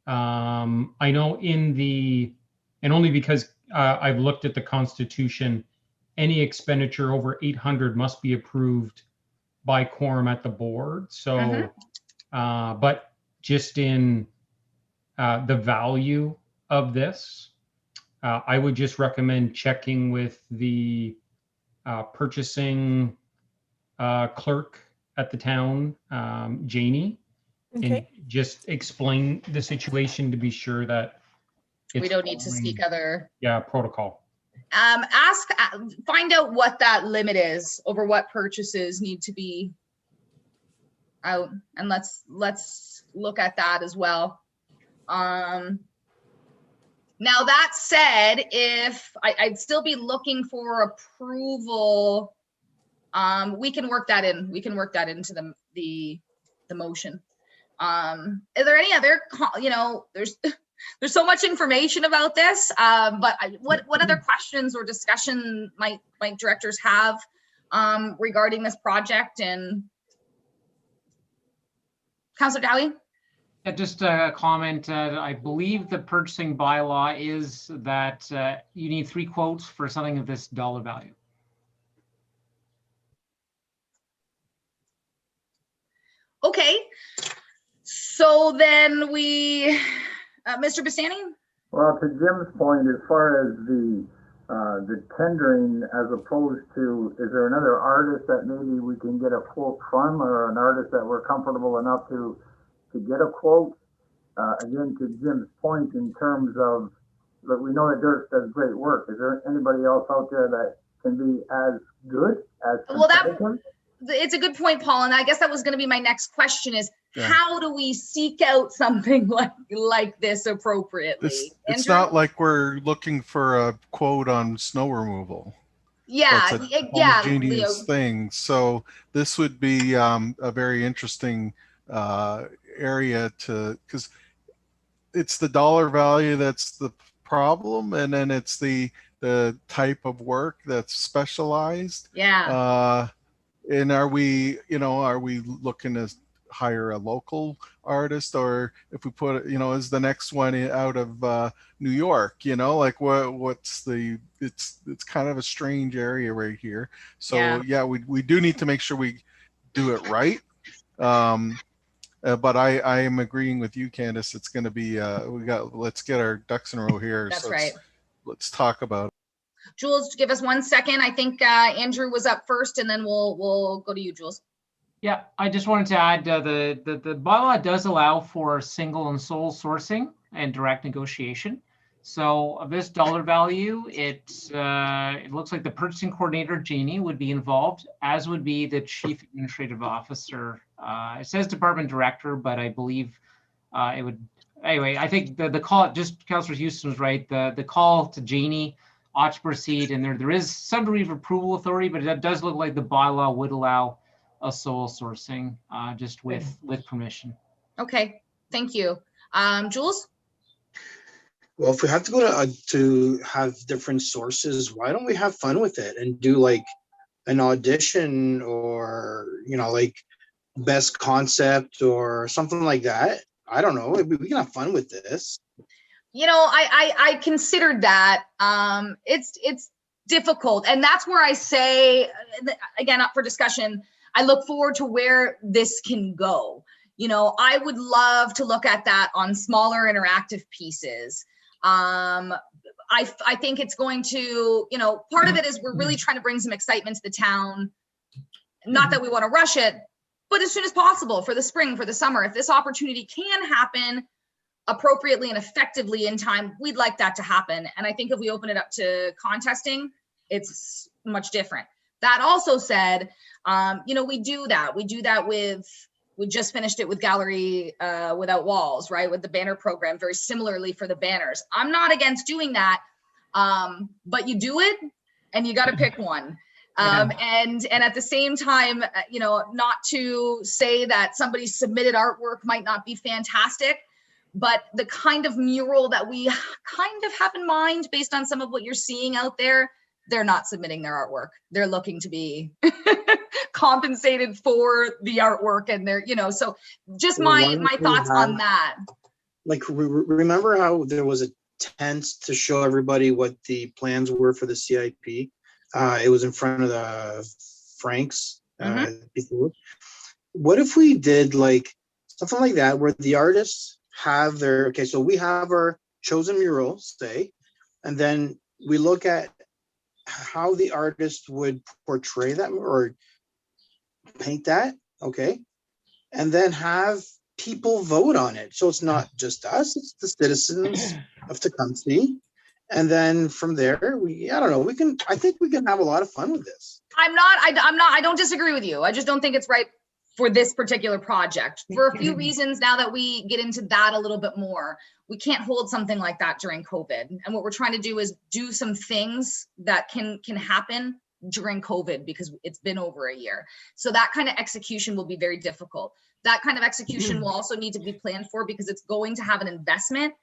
I know and only because I've looked at the Constitution, any expenditure over 800 must be approved by quorum at the board. So, but just in the value of this, I would just recommend checking with the purchasing clerk at the town, Janie, and just explain the situation to be sure that we don't need to seek other protocol. Find out what that limit is over what purchases need to be out, and let's look at that as well. Now that said, if I'd still be looking for approval, we can work that in. We can work that into the motion. Are there any other, there's so much information about this, but what other questions or discussion might directors have regarding this project? And Councillor Dowie? Yeah, just a comment. I believe the purchasing bylaw is that you need 3 quotes for something of this dollar value. Okay, so then Mr. Bastani? Well, to Jim's point, as far as the tendering, as opposed to, is there another artist that maybe we can get a quote from, or an artist that we're comfortable enough to get a quote? Again, to Jim's point, in terms of, look, we know that Dirk does great work. Is there anybody else out there that can be as good as competitive? It's a good point, Paul, and I guess that was going to be my next question is, how do we seek out something like this appropriately? It's not like we're looking for a quote on snow removal. Yeah, That's a homogeneous thing. So this would be a very interesting area because it's the dollar value that's the problem, and then it's the type of work that's specialized. Yeah. And are we looking to hire a local artist, or if we put, is the next one out of New York, like what's it's kind of a strange area right here. So yeah, we do need to make sure we do it right. But I am agreeing with you, Candace. It's going to be, let's get our ducks in a row here. That's so right. Let's talk about it. Jules, give us 1 second. I think Andrew was up first, and then we'll go to you, Jules. Yeah, I just wanted to add the bylaw does allow for single and sole sourcing and direct negotiation. So of this dollar value, it looks like the purchasing coordinator, Janie, would be involved, as would be the chief administrative officer. It says department director, but I believe it would, anyway, I think the call, just Councillor Houston was right, the call to Janie ought to proceed, and there is some degree of approval authority, but it does look like the bylaw would allow a sole sourcing just with permission. Okay, thank you. Jules? Well, if we have to go to have different sources, why don't we have fun with it and do like an audition, or like best concept or something like that? I don't know. We can have fun with this. I considered that. It's difficult, and that's where I say, again, up for discussion, I look forward to where this can go. I would love to look at that on smaller interactive pieces. I think it's going to, part of it is we're really trying to bring some excitement to the town. Not that we want to rush it, but as soon as possible for the spring, for the summer, if this opportunity can happen appropriately and effectively in time, we'd like that to happen. And I think if we open it up to contesting, it's much different. That also said, we do that we just finished it with Gallery Without Walls, right? With the banner program, very similarly for the banners. I'm not against doing that, but you do it and you got to pick one. And at the same time, not to say that somebody's submitted artwork might not be fantastic, but the kind of mural that we kind of have in mind based on some of what you're seeing out there, they're not submitting their artwork. They're looking to be compensated for the artwork, and they're, so just my thoughts on that. Like, remember how there was a tent to show everybody what the plans were for the CIP? It was in front of the Frank's before. What if we did like something like that, where the artists have their, so we have our chosen mural, say, and then we look at how the artist would portray that or paint that, and then have people vote on it. So it's not just us, it's the citizens of Tecumseh. And then from there, I think we can have a lot of fun with this. I don't disagree with you. I just don't think it's right for this particular project for a few reasons. Now that we get into that a little bit more, we can't hold something like that during COVID. And what we're trying to do is do some things that can happen during COVID, because it's been over a year. So that kind of execution will be very difficult. That kind of execution will also need to be planned for, because it's going to have an investment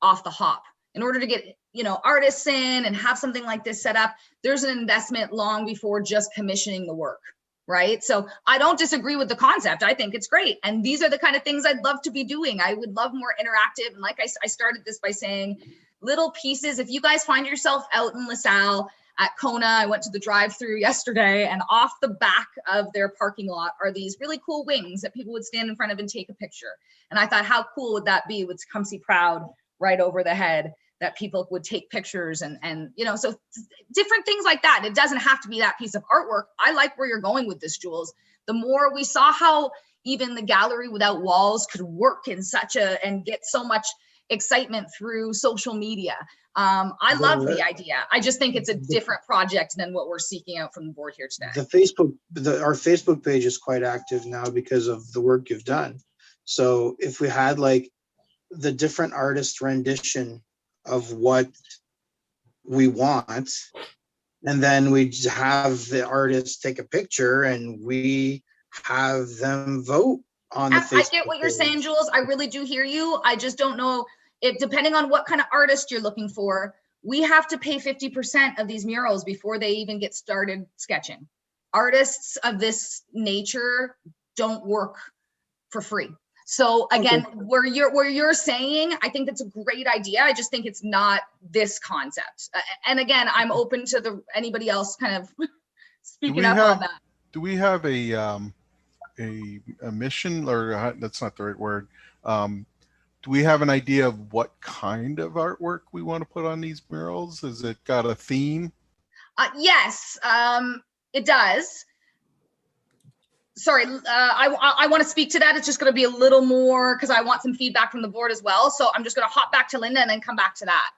off the hop. In order to get, artists in and have something like this set up, there's an investment long before just commissioning the work, right? So I don't disagree with the concept. I think it's great. And these are the kind of things I'd love to be doing. I would love more interactive. And like I started this by saying, little pieces. If you guys find yourself out in LaSalle at Kona, I went to the drive-through yesterday, and off the back of their parking lot are these really cool wings that people would stand in front of and take a picture. And I thought, how cool would that be with Tecumseh Proud right over the head, that people would take pictures and so different things like that. It doesn't have to be that piece of artwork. I like where you're going with this, Jules. The more we saw how even the Gallery Without Walls could work in and get so much excitement through social media. I love the idea. I just think it's a different project than what we're seeking out from the board here today. Our Facebook page is quite active now because of the work you've done. So if we had like the different artist rendition of what we want, and then we have the artist take a picture and we have them vote on the I Facebook get what you're page. saying, Jules. I really do hear you. I just don't know if, depending on what kind of artist you're looking for, we have to pay 50% of these murals before they even get started sketching. Artists of this nature don't work for free. So again, Okay. where you're saying, I think that's a great idea. I just think it's not this concept. And again, I'm open to anybody else kind of speaking up on that. Do we have a mission, or that's not the right word? Do we have an idea of what kind of artwork we want to put on these murals? Has it got a theme? Yes, it does. Sorry, I want to speak to that. It's just going to be a little more because I want some feedback from the board as well. So I'm just going to hop back to Linda and then come back to that.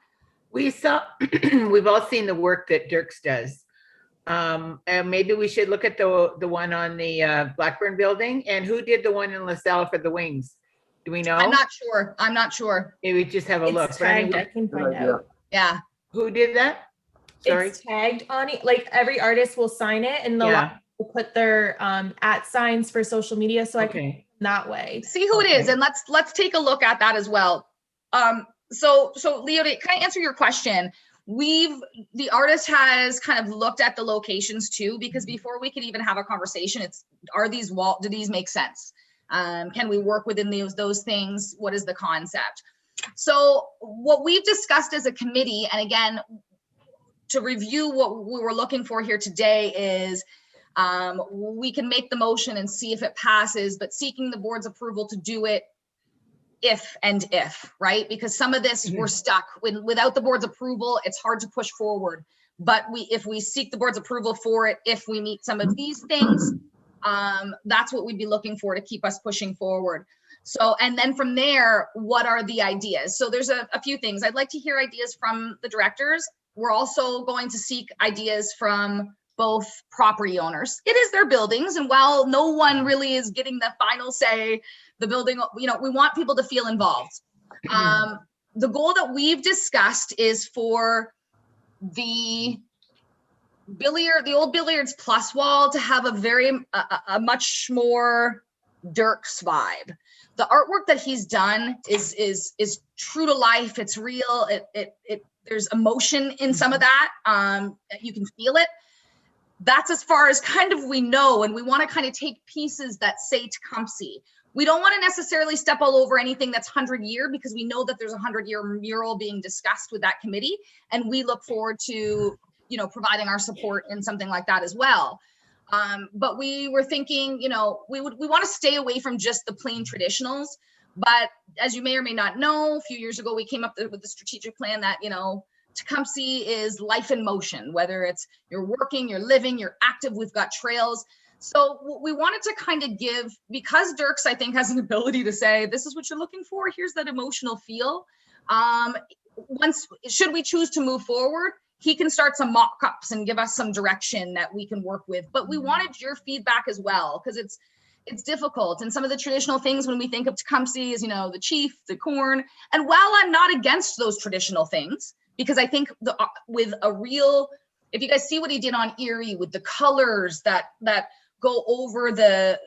We saw, we've all seen the work that Dirks does. And maybe we should look at the one on the Blackburn building. And who did the one in LaSalle for the wings? Do we know? I'm not sure. I'm not sure. Maybe just have a look. It's But I mean, tagged, I can find idea. out. Yeah. who did that? Sorry. It's tagged on it. Like every artist will sign it and they'll Yeah. put their @ signs for social media. So I can Okay. that way. See who it is, and let's take a look at that as well. So Leo, can I answer your question? The artist has kind of looked at the locations too, because before we could even have a conversation, do these make sense? Can we work within those things? What is the concept? So what we've discussed as a committee, and again, to review what we were looking for here today is, we can make the motion and see if it passes, but seeking the board's approval to do it if, right? Because some of this we're stuck without the board's approval, it's hard to push forward. But if we seek the board's approval for it, if we meet some of these things, that's what we'd be looking for to keep us pushing forward. So, and then from there, what are the ideas? So there's a few things. I'd like to hear ideas from the directors. We're also going to seek ideas from both property owners. It is their buildings, and while no one really is getting the final say, the building, we want people to feel involved. The goal that we've discussed is for the old billiards plus wall to have a much more Dirks vibe. The artwork that he's done is true to life. It's real. There's emotion in some of that. You can feel it. That's as far as kind of we know, and we want to kind of take pieces that say Tecumseh. We don't want to necessarily step all over anything that's 100-year, because we know that there's a 100-year mural being discussed with that committee, and we look forward to providing our support in something like that as well. But we were thinking, we want to stay away from just the plain traditionals. But as you may or may not know, a few years ago we came up with the strategic plan that Tecumseh is life in motion, whether it's you're working, you're living, you're active, we've got trails. So we wanted to kind of give, because Dirks, I think, has an ability to say, this is what you're looking for, here's that emotional feel. Should we choose to move forward, he can start some mock-ups and give us some direction that we can work with. But we wanted your feedback as well, because it's difficult. And some of the traditional things when we think of Tecumseh is, the chief, the corn. And while I'm not against those traditional things, because I think if you guys see what he did on Erie with the colors that go over the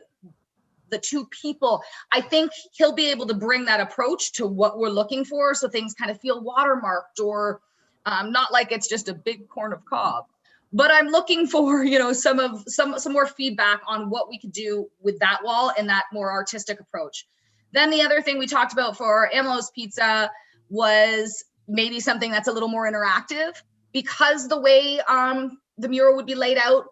two people, I think he'll be able to bring that approach to what we're looking for. So things kind of feel watermarked, or not like it's just a big corn of cob. But I'm looking for, some more feedback on what we could do with that wall and that more artistic approach. Then the other thing we talked about for Amelo's Pizza was maybe something that's a little more interactive, because the way the mural would be laid out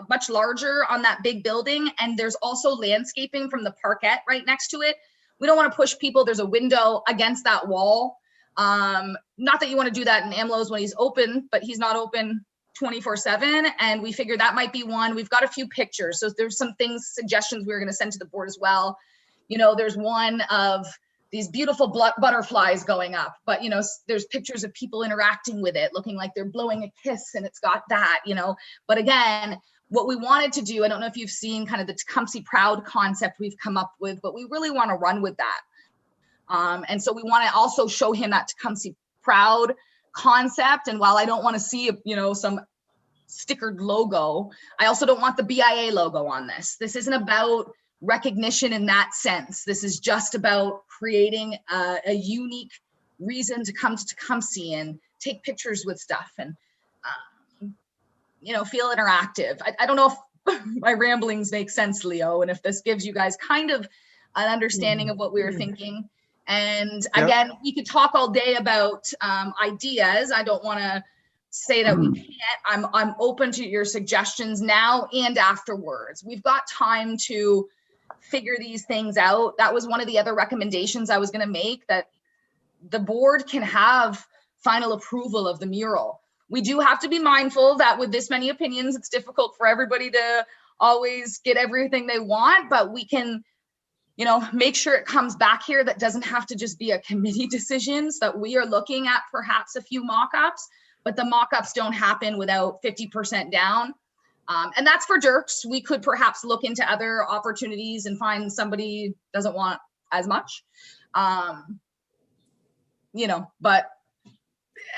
much larger on that big building, and there's also landscaping from the parquet right next to it. We don't want to push people. There's a window against that wall. Not that you want to do that in Amelo's when he's open, but he's not open 24/7, and we figured that might be one. We've got a few pictures, so there's some suggestions we were going to send to the board as well. There's one of these beautiful butterflies going up, but there's pictures of people interacting with it, looking like they're blowing a kiss, and it's got that, But again, what we wanted to do, I don't know if you've seen kind of the Tecumseh Proud concept we've come up with, but we really want to run with that. And so we want to also show him that Tecumseh Proud concept. And while I don't want to see, some stickered logo, I also don't want the BIA logo on this. This isn't about recognition in that sense. This is just about creating a unique reason to come to Tecumseh and take pictures with stuff and, you know, feel interactive. I don't know if my ramblings make sense, Leo, and if this gives you guys kind of an understanding of what we were thinking. And again, we could talk all day about ideas. I don't want to say that we can't. I'm open to your suggestions now and afterwards. We've got time to figure these things out. That was one of the other recommendations I was going to make, that the board can have final approval of the mural. We do have to be mindful that with this many opinions, it's difficult for everybody to always get everything they want, but we can, you know, make sure it comes back here. That doesn't have to just be a committee decision, so that we are looking at perhaps a few mock-ups, but the mock-ups don't happen without 50% down. And that's for Dirks. We could perhaps look into other opportunities and find somebody doesn't want as much, you know, but.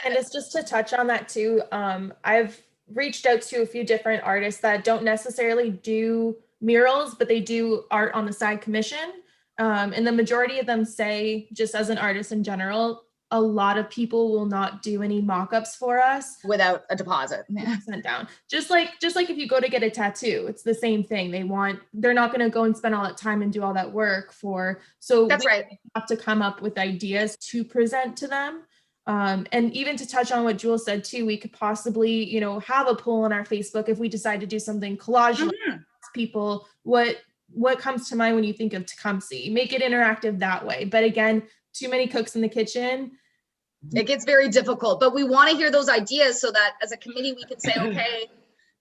And it's just to touch on that too. I've reached out to a few different artists that don't necessarily do murals, but they do art on the side commission. And the majority of them say, just as an artist in general, a lot of people will not do any mock-ups for us without a deposit. Sent down. Just like if you go to get a tattoo, it's the same thing. They're not going to go and spend all that time and do all that work for. So that's right. Have to come up with ideas to present to them. And even to touch on what Jules said too, we could possibly, you know, have a poll on our Facebook if we decide to do something collage. People, what comes to mind when you think of Tecumseh? Make it interactive that way. But again, too many cooks in the kitchen. It gets very difficult, but we want to hear those ideas so that as a committee, we can say, okay,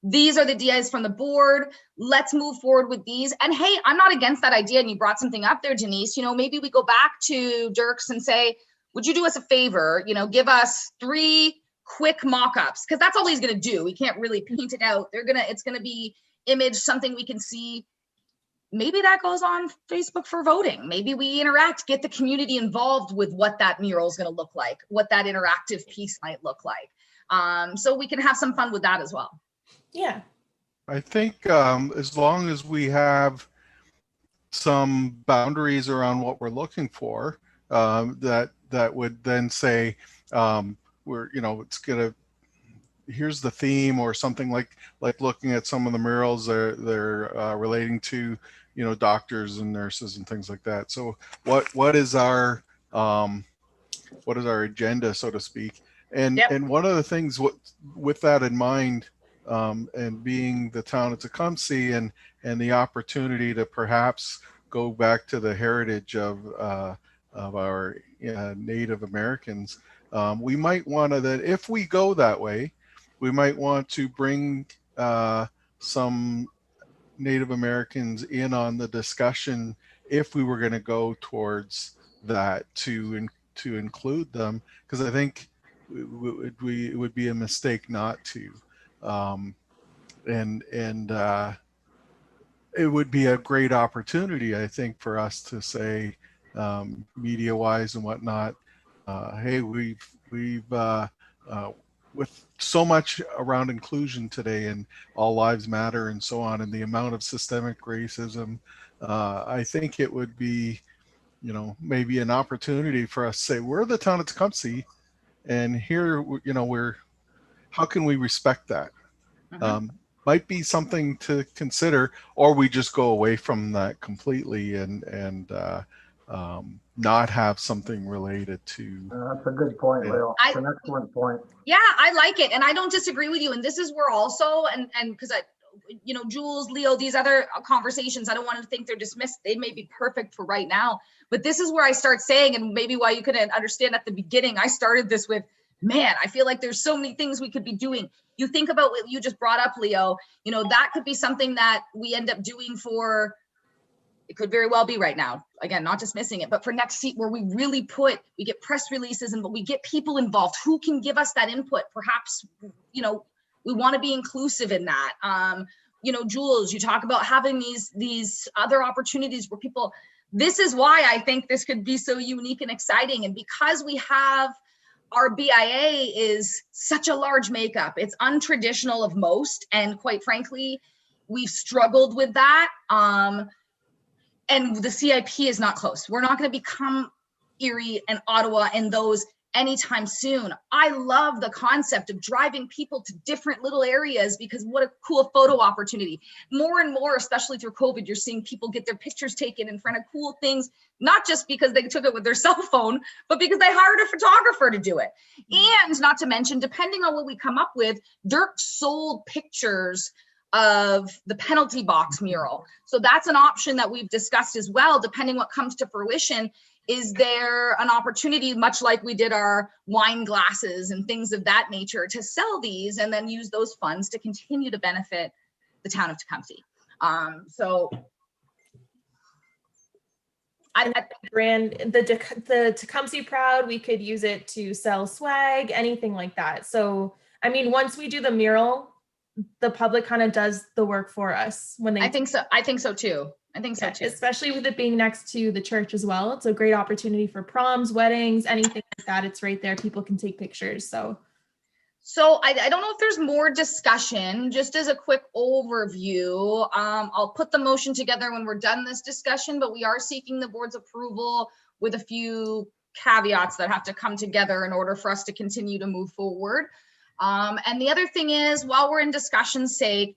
these are the ideas from the board. Let's move forward with these. And hey, I'm not against that idea. And you brought something up there, Denise. You know, maybe we go back to Dirks and say, would you do us a favor? You know, give us 3 quick mock-ups, because that's all he's going to do. We can't really paint it out. It's going to be image, something we can see. Maybe that goes on Facebook for voting. Maybe we interact, get the community involved with what that mural is going to look like, what that interactive piece might look like. So we can have some fun with that as well. Yeah. I think as long as we have some boundaries around what we're looking for, that would then say, here's the theme, or something like looking at some of the murals they're relating to, you know, doctors and nurses and things like that. So what is our agenda, so to speak? And one of the things with that in mind, and being the town of Tecumseh and the opportunity to perhaps go back to the heritage of our Native Americans, we might want to, that if we go that way, we might want to bring some Native Americans in on the discussion if we were going to go towards that, to include them, because I think it would be a mistake not to, and it would be a great opportunity, I think, for us to say, media wise and whatnot, hey, we've with so much around inclusion today and all lives matter and so on, and the amount of systemic racism, I think it would be, you know, maybe an opportunity for us to say, we're the town of Tecumseh, and here, you know, how can we respect that? Might be something to consider, or we just go away from that completely and not have something related to. That's a good point, Leo. That's an excellent point. Yeah, I like it, and I don't disagree with you. And this is where also, and because you know, Jules, Leo, these other conversations, I don't want to think they're dismissed. They may be perfect for right now, but this is where I start saying, and maybe why you couldn't understand at the beginning, I started this with, man, I feel like there's so many things we could be doing. You think about what you just brought up, Leo, you know, that could be something that we end up doing for, it could very well be right now, again, not dismissing it, but for next seat where we really we get press releases and we get people involved who can give us that input. Perhaps, you know, we want to be inclusive in that. You know, Jules, you talk about having these other opportunities where people, this is why I think this could be so unique and exciting. And because we have, our BIA is such a large makeup, it's untraditional of most. And quite frankly, we've struggled with that. and the CIP is not close. We're not going to become Erie and Ottawa and those anytime soon. I love the concept of driving people to different little areas because what a cool photo opportunity. More and more, especially through COVID, you're seeing people get their pictures taken in front of cool things, not just because they took it with their cell phone, but because they hired a photographer to do it. And not to mention, depending on what we come up with, Dirk sold pictures of the penalty box mural. So that's an option that we've discussed as well, depending what comes to fruition. Is there an opportunity, much like we did our wine glasses and things of that nature, to sell these and then use those funds to continue to benefit the town of Tecumseh? The Tecumseh Proud, we could use it to sell swag, anything like that. So, I mean, once we do the mural, the public kind of does the work for us when they. I think so. I think so too. Especially with it being next to the church as well. It's a great opportunity for proms, weddings, anything like that. It's right there. People can take pictures. So I don't know if there's more discussion. Just as a quick overview, I'll put the motion together when we're done this discussion, but we are seeking the board's approval with a few caveats that have to come together in order for us to continue to move forward. And the other thing is, while we're in discussion's sake,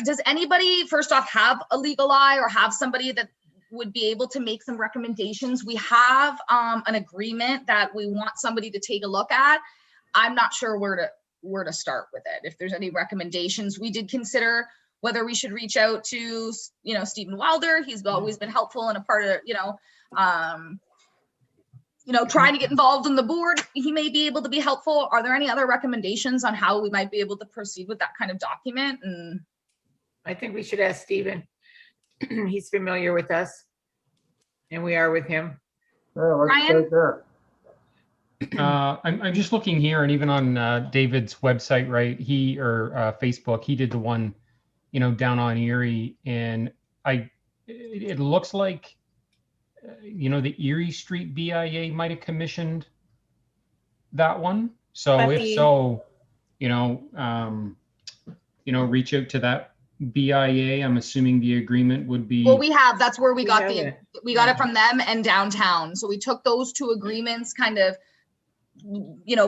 does anybody first off have a legal eye or have somebody that would be able to make some recommendations? We have an agreement that we want somebody to take a look at. I'm not sure where to start with it. If there's any recommendations, we did consider whether we should reach out to, Stephen Wilder. He's always been helpful and a part of, trying to get involved in the board. He may be able to be helpful. Are there any other recommendations on how we might be able to proceed with that kind of document? And I think we should ask Stephen. He's familiar with us and we are with him. Ryan? I'm just looking here, and even on David's website, right? Facebook, he did the one, down on Erie, and it looks like, the Erie Street BIA might have commissioned that one. So if so, reach out to that BIA. I'm assuming the agreement would be. Well, that's where we got it from them and downtown. So we took those two agreements, kind of,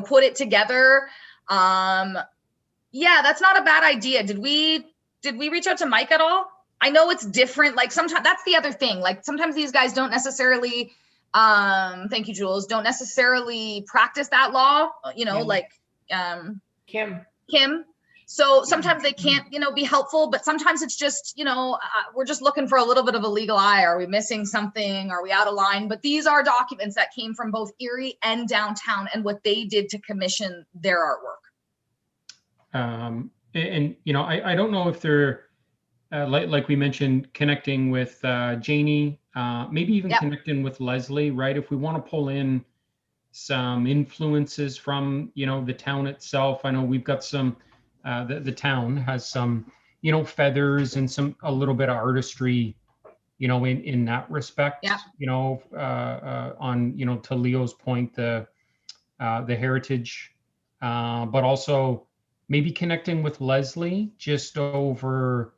put it together. Yeah, that's not a bad idea. Did we reach out to Mike at all? I know it's different. Like sometimes that's the other thing. Like sometimes these guys don't necessarily, thank you, Jules, don't necessarily practice that law, like Kim. So sometimes they can't, be helpful, but sometimes it's just, we're just looking for a little bit of a legal eye. Are we missing something? Are we out of line? But these are documents that came from both Erie and downtown and what they did to commission their artwork. I don't know if they're, like we mentioned, connecting with Janie, maybe even connecting with Leslie, right? If we want to pull in some influences from, the town itself. I know we've got some, the town has some, feathers and a little bit of artistry, in that respect. On, to Leo's point, the heritage, but also maybe connecting with Leslie just over,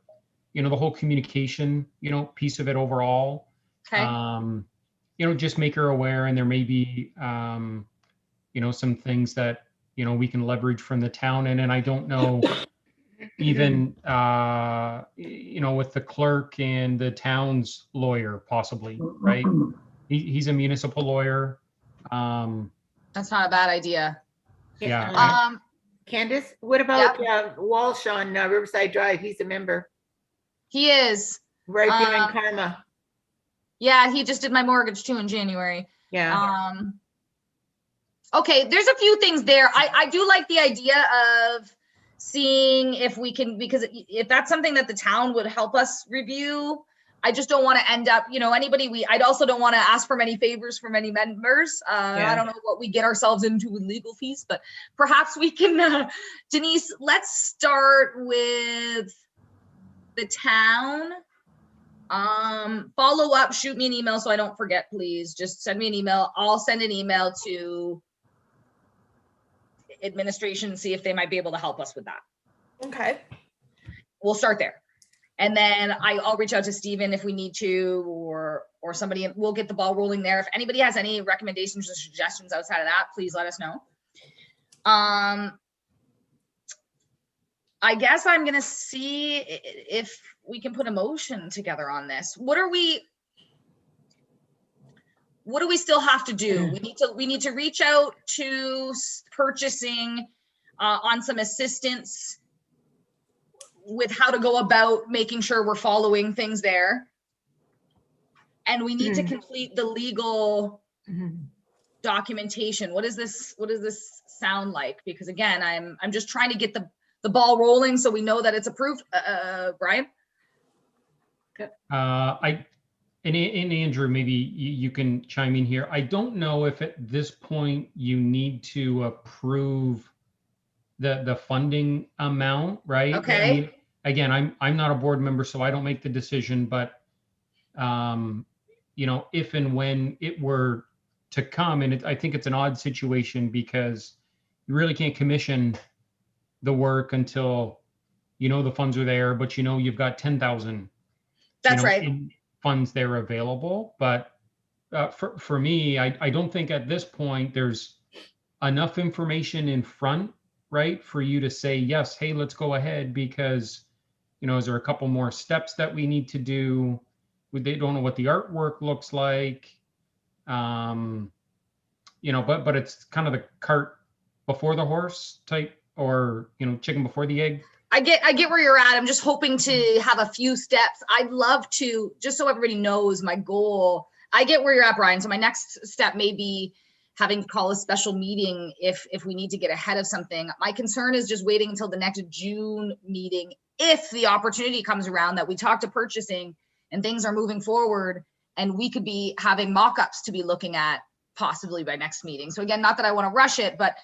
the whole communication, piece of it overall. Okay. Just make her aware, and there may be, some things that, we can leverage from the town. And I don't know, even, with the clerk and the town's lawyer, possibly, right? He's a municipal lawyer. That's not a bad idea. Yeah. Candace, what about Walsh on Riverside Drive? He's a member. He is. Right behind Karma. Yeah, he just did my mortgage too in January. Yeah. Okay, there's a few things there. I do like the idea of seeing if we can, because if that's something that the town would help us review, I just don't want to end up, I also don't want to ask for many favors from any members. I don't know what we get ourselves into with legal fees, but perhaps we can, Denise, let's start with the town. Follow up, shoot me an email so I don't forget, please. Just send me an email. I'll send an email to administration, see if they might be able to help us with that. Okay. We'll start there. And then I'll reach out to Stephen if we need to, or somebody, we'll get the ball rolling there. If anybody has any recommendations or suggestions outside of that, please let us know. I guess I'm gonna see if we can put a motion together on this. What do we still have to do? We need to reach out to purchasing on some assistance with how to go about making sure we're following things there. And we need to complete the legal documentation. What does this sound like? Because again, I'm just trying to get the ball rolling so we know that it's approved. Brian? And Andrew, maybe you can chime in here. I don't know if at this point you need to approve the funding amount, right? Okay. I mean, again, I'm not a board member, so I don't make the decision, but you know, if and when it were to come, and I think it's an odd situation because you really can't commission the work until you know the funds are there, but you know you've got 10,000. That's right. In funds there available. But for me, I don't think at this point there's enough information in front, right, for you to say yes, hey, let's go ahead, because you know, is there a couple more steps that we need to do? They don't know what the artwork looks like. You know, but it's kind of the cart before the horse type, or you know, chicken before the egg. I get where you're at. I'm just hoping to have a few steps. I'd love to, just so everybody knows my goal. I get where you're at, Brian. So my next step may be having to call a special meeting if we need to get ahead of something. My concern is just waiting until the next June meeting, if the opportunity comes around that we talk to purchasing and things are moving forward, and we could be having mock-ups to be looking at possibly by next meeting. So again, not that I want to rush it, but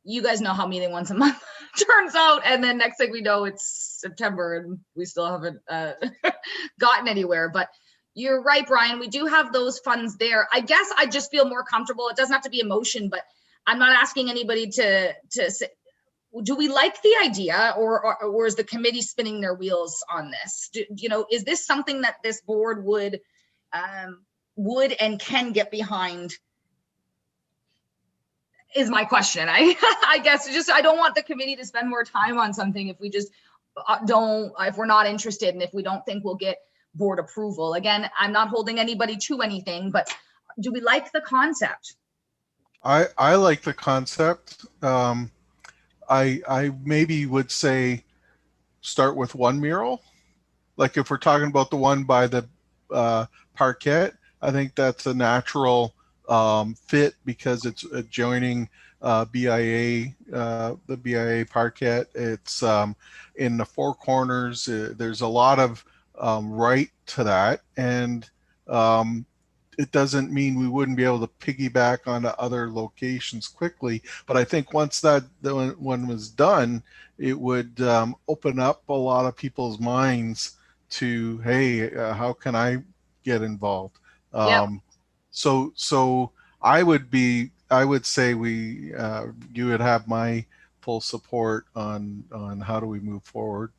you guys know how meeting once a month turns out. And then next thing we know, it's September and we still haven't gotten anywhere. But you're right, Brian. We do have those funds there. I guess I just feel more comfortable. It doesn't have to be a motion, but I'm not asking anybody to say, do we like the idea, or is the committee spinning their wheels on this? You know, is this something that this board would and can get behind? Is my question. I guess just, I don't want the committee to spend more time on something if we just if we're not interested and if we don't think we'll get board approval. Again, I'm not holding anybody to anything, but do we like the concept? I like the concept. I maybe would say start with one mural. Like if we're talking about the one by the parquet, I think that's a natural fit because it's adjoining BIA, the BIA parquet. It's in the four corners. There's a lot of right to that, and it doesn't mean we wouldn't be able to piggyback onto other locations quickly. But I think once that one was done, it would open up a lot of people's minds to, hey, how can I get involved? Yep. So I would say you would have my full support on how do we move forward.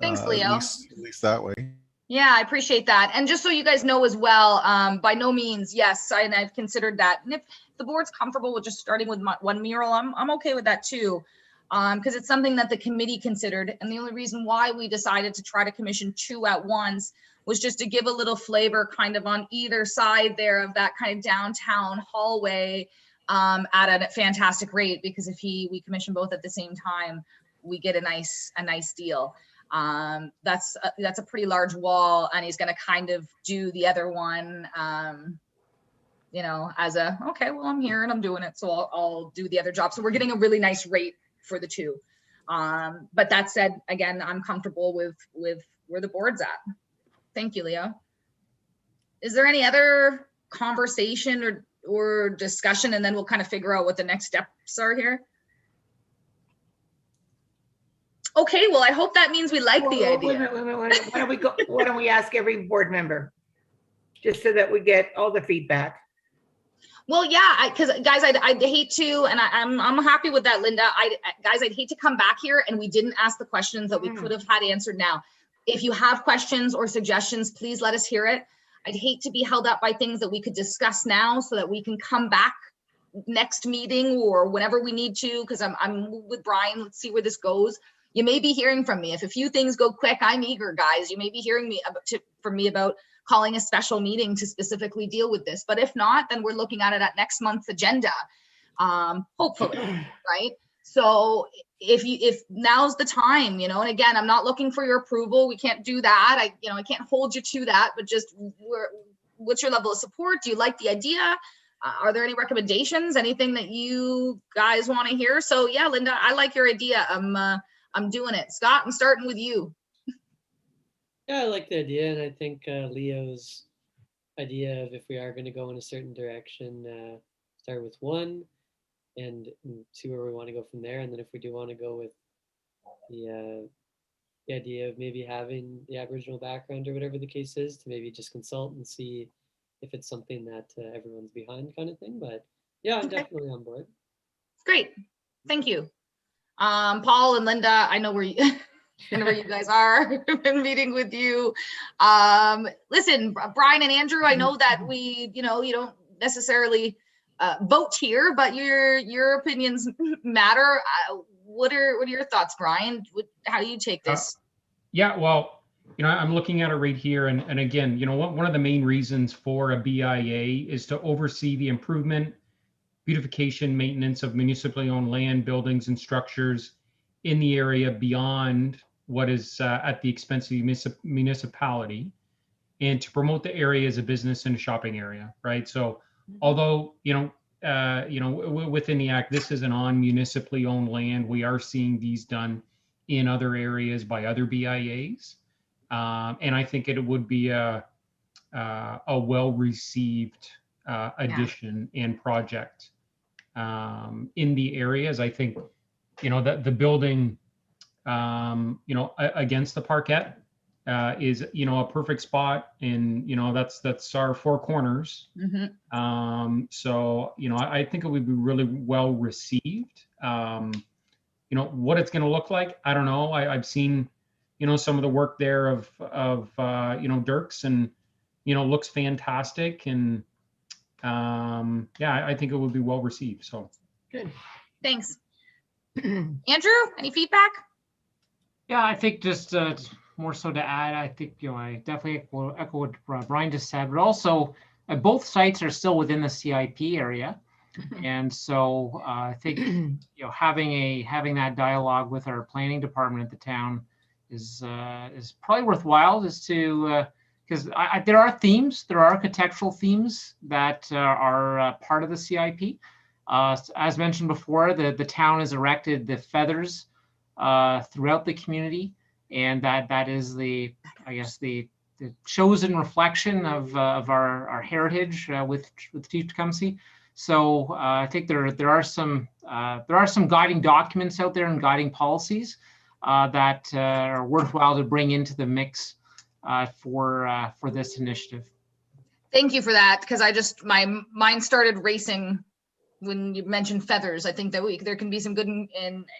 Thanks, Leo. At least that way. Yeah, I appreciate that. And just so you guys know as well, by no means, yes, and I've considered that. And if the board's comfortable with just starting with one mural, I'm okay with that too, because it's something that the committee considered. And the only reason why we decided to try to commission two at once was just to give a little flavor kind of on either side there of that kind of downtown hallway at a fantastic rate, because if we commission both at the same time, we get a nice deal. That's a pretty large wall, and he's going to kind of do the other one, you know, as a, okay, well, I'm here and I'm doing it, so I'll do the other job. So we're getting a really nice rate for the two. But that said, again, I'm comfortable with where the board's at. Thank you, Leo. Is there any other conversation or discussion, and then we'll kind of figure out what the next steps are here? Okay, well, I hope that means we like the idea. Wait a minute. Why don't we ask every board member, just so that we get all the feedback? Well, yeah, because guys, I'd hate to, and I'm happy with that, Linda. I'd hate to come back here and we didn't ask the questions that we could have had answered now. If you have questions or suggestions, please let us hear it. I'd hate to be held up by things that we could discuss now so that we can come back next meeting or whenever we need to, because I'm with Brian. Let's see where this goes. You may be hearing from me. If a few things go quick, I'm eager, guys. You may be hearing from me about calling a special meeting to specifically deal with this. But if not, then we're looking at it at next month's agenda, hopefully, right? So if now's the time, you know, and again, I'm not looking for your approval. We can't do that. I can't hold you to that, but just what's your level of support? Do you like the idea? Are there any recommendations? Anything that you guys want to hear? So yeah, Linda, I like your idea. I'm doing it. Scott, I'm starting with you. Yeah, I like the idea, and I think Leo's idea of if we are going to go in a certain direction, start with one and see where we want to go from there. And then if we do want to go with the idea of maybe having the Aboriginal background or whatever the case is, to maybe just consult and see if it's something that everyone's behind, kind of thing. But yeah, I'm definitely on board. Great, thank you. Paul and Linda, I know where you I know where you guys are. I've been meeting with you. Listen, Brian and Andrew, I know that you don't necessarily vote here, but your opinions matter. What are your thoughts, Brian? How do you take this? Yeah, well, I'm looking at it right here, and again, one of the main reasons for a BIA is to oversee the improvement, beautification, maintenance of municipally owned land, buildings, and structures in the area beyond what is at the expense of the municipality, and to promote the area as a business and a shopping area, right? So, although within the act, this isn't on municipally owned land, we are seeing these done in other areas by other BIAs, and I think it would be a well-received addition and project in the areas. I think that the building against the parquet is a perfect spot, and that's our four corners. So I think it would be really well received. What it's going to look like, I don't know. I've seen some of the work there of Dirk's, and looks fantastic, and I think it would be well received. So good. Thanks. Andrew, any feedback? Yeah, I think just more so to add, I think I definitely echo what Brian just said, but also both sites are still within the CIP area, and so I think having that dialogue with our planning department at the town is probably worthwhile, just to because there are themes, there are architectural themes that are part of the CIP. As mentioned before, the town has erected the feathers throughout the community, and that is the chosen reflection of our heritage with Chief Tecumseh. So I think there are some guiding documents out there and guiding policies that are worthwhile to bring into the mix for this initiative. Thank you for that, because my mind started racing when you mentioned feathers. I think that there can be some good